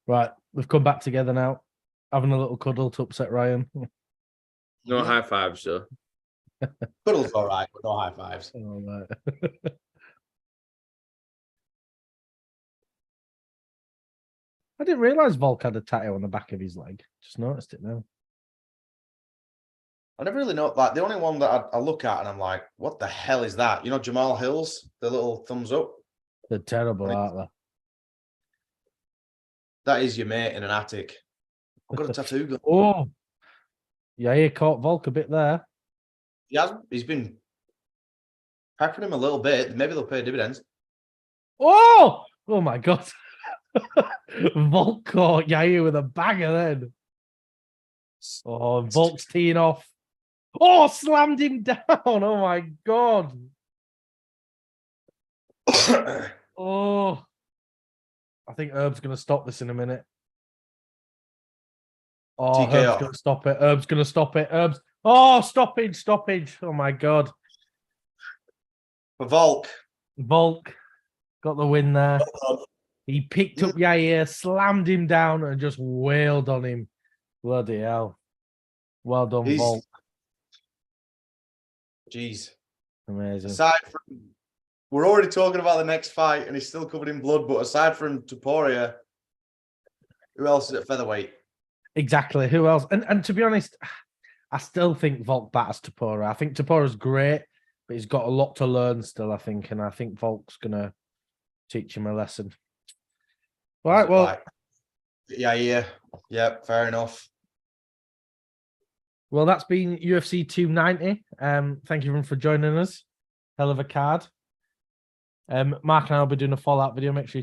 Right, we've come back together now. Having a little cuddle to upset Ryan. No high fives, though. Cuddle's all right, but no high fives. All right. I didn't realise Volk had a tattoo on the back of his leg. Just noticed it now. I never really know. Like, the only one that I look at and I'm like, what the hell is that? You know, Jamal Hill's, the little thumbs up? They're terrible, aren't they? That is your mate in an attic. I've got a tattoo gun. Oh, yeah, he caught Volk a bit there. He's been peppering him a little bit. Maybe they'll pay dividends. Oh my God. Volk caught Yair with a banger then. Oh, Volk's teeing off. Oh, slammed him down. Oh my God. Oh, I think Herb's going to stop this in a minute. Oh, TKO. Herb's going to stop it. Herb's going to stop it. Oh, stoppage. Oh my God. For Volk. Volk got the win there. He picked up Yair, slammed him down, and just wailed on him. Bloody hell. Well done, Volk. Jeez. Amazing. Aside from, we're already talking about the next fight, and he's still covered in blood. But aside from Topuria, who else is at featherweight? Exactly. Who else? And to be honest, I still think Volk batters Topuria. I think Topuria's great, but he's got a lot to learn still, I think. And I think Volk's going to teach him a lesson. All right, well. Yeah. Yep, fair enough. Well, that's been UFC 290. Thank you everyone for joining us. Hell of a card. Mark and I will be doing a Fallout video. Make sure you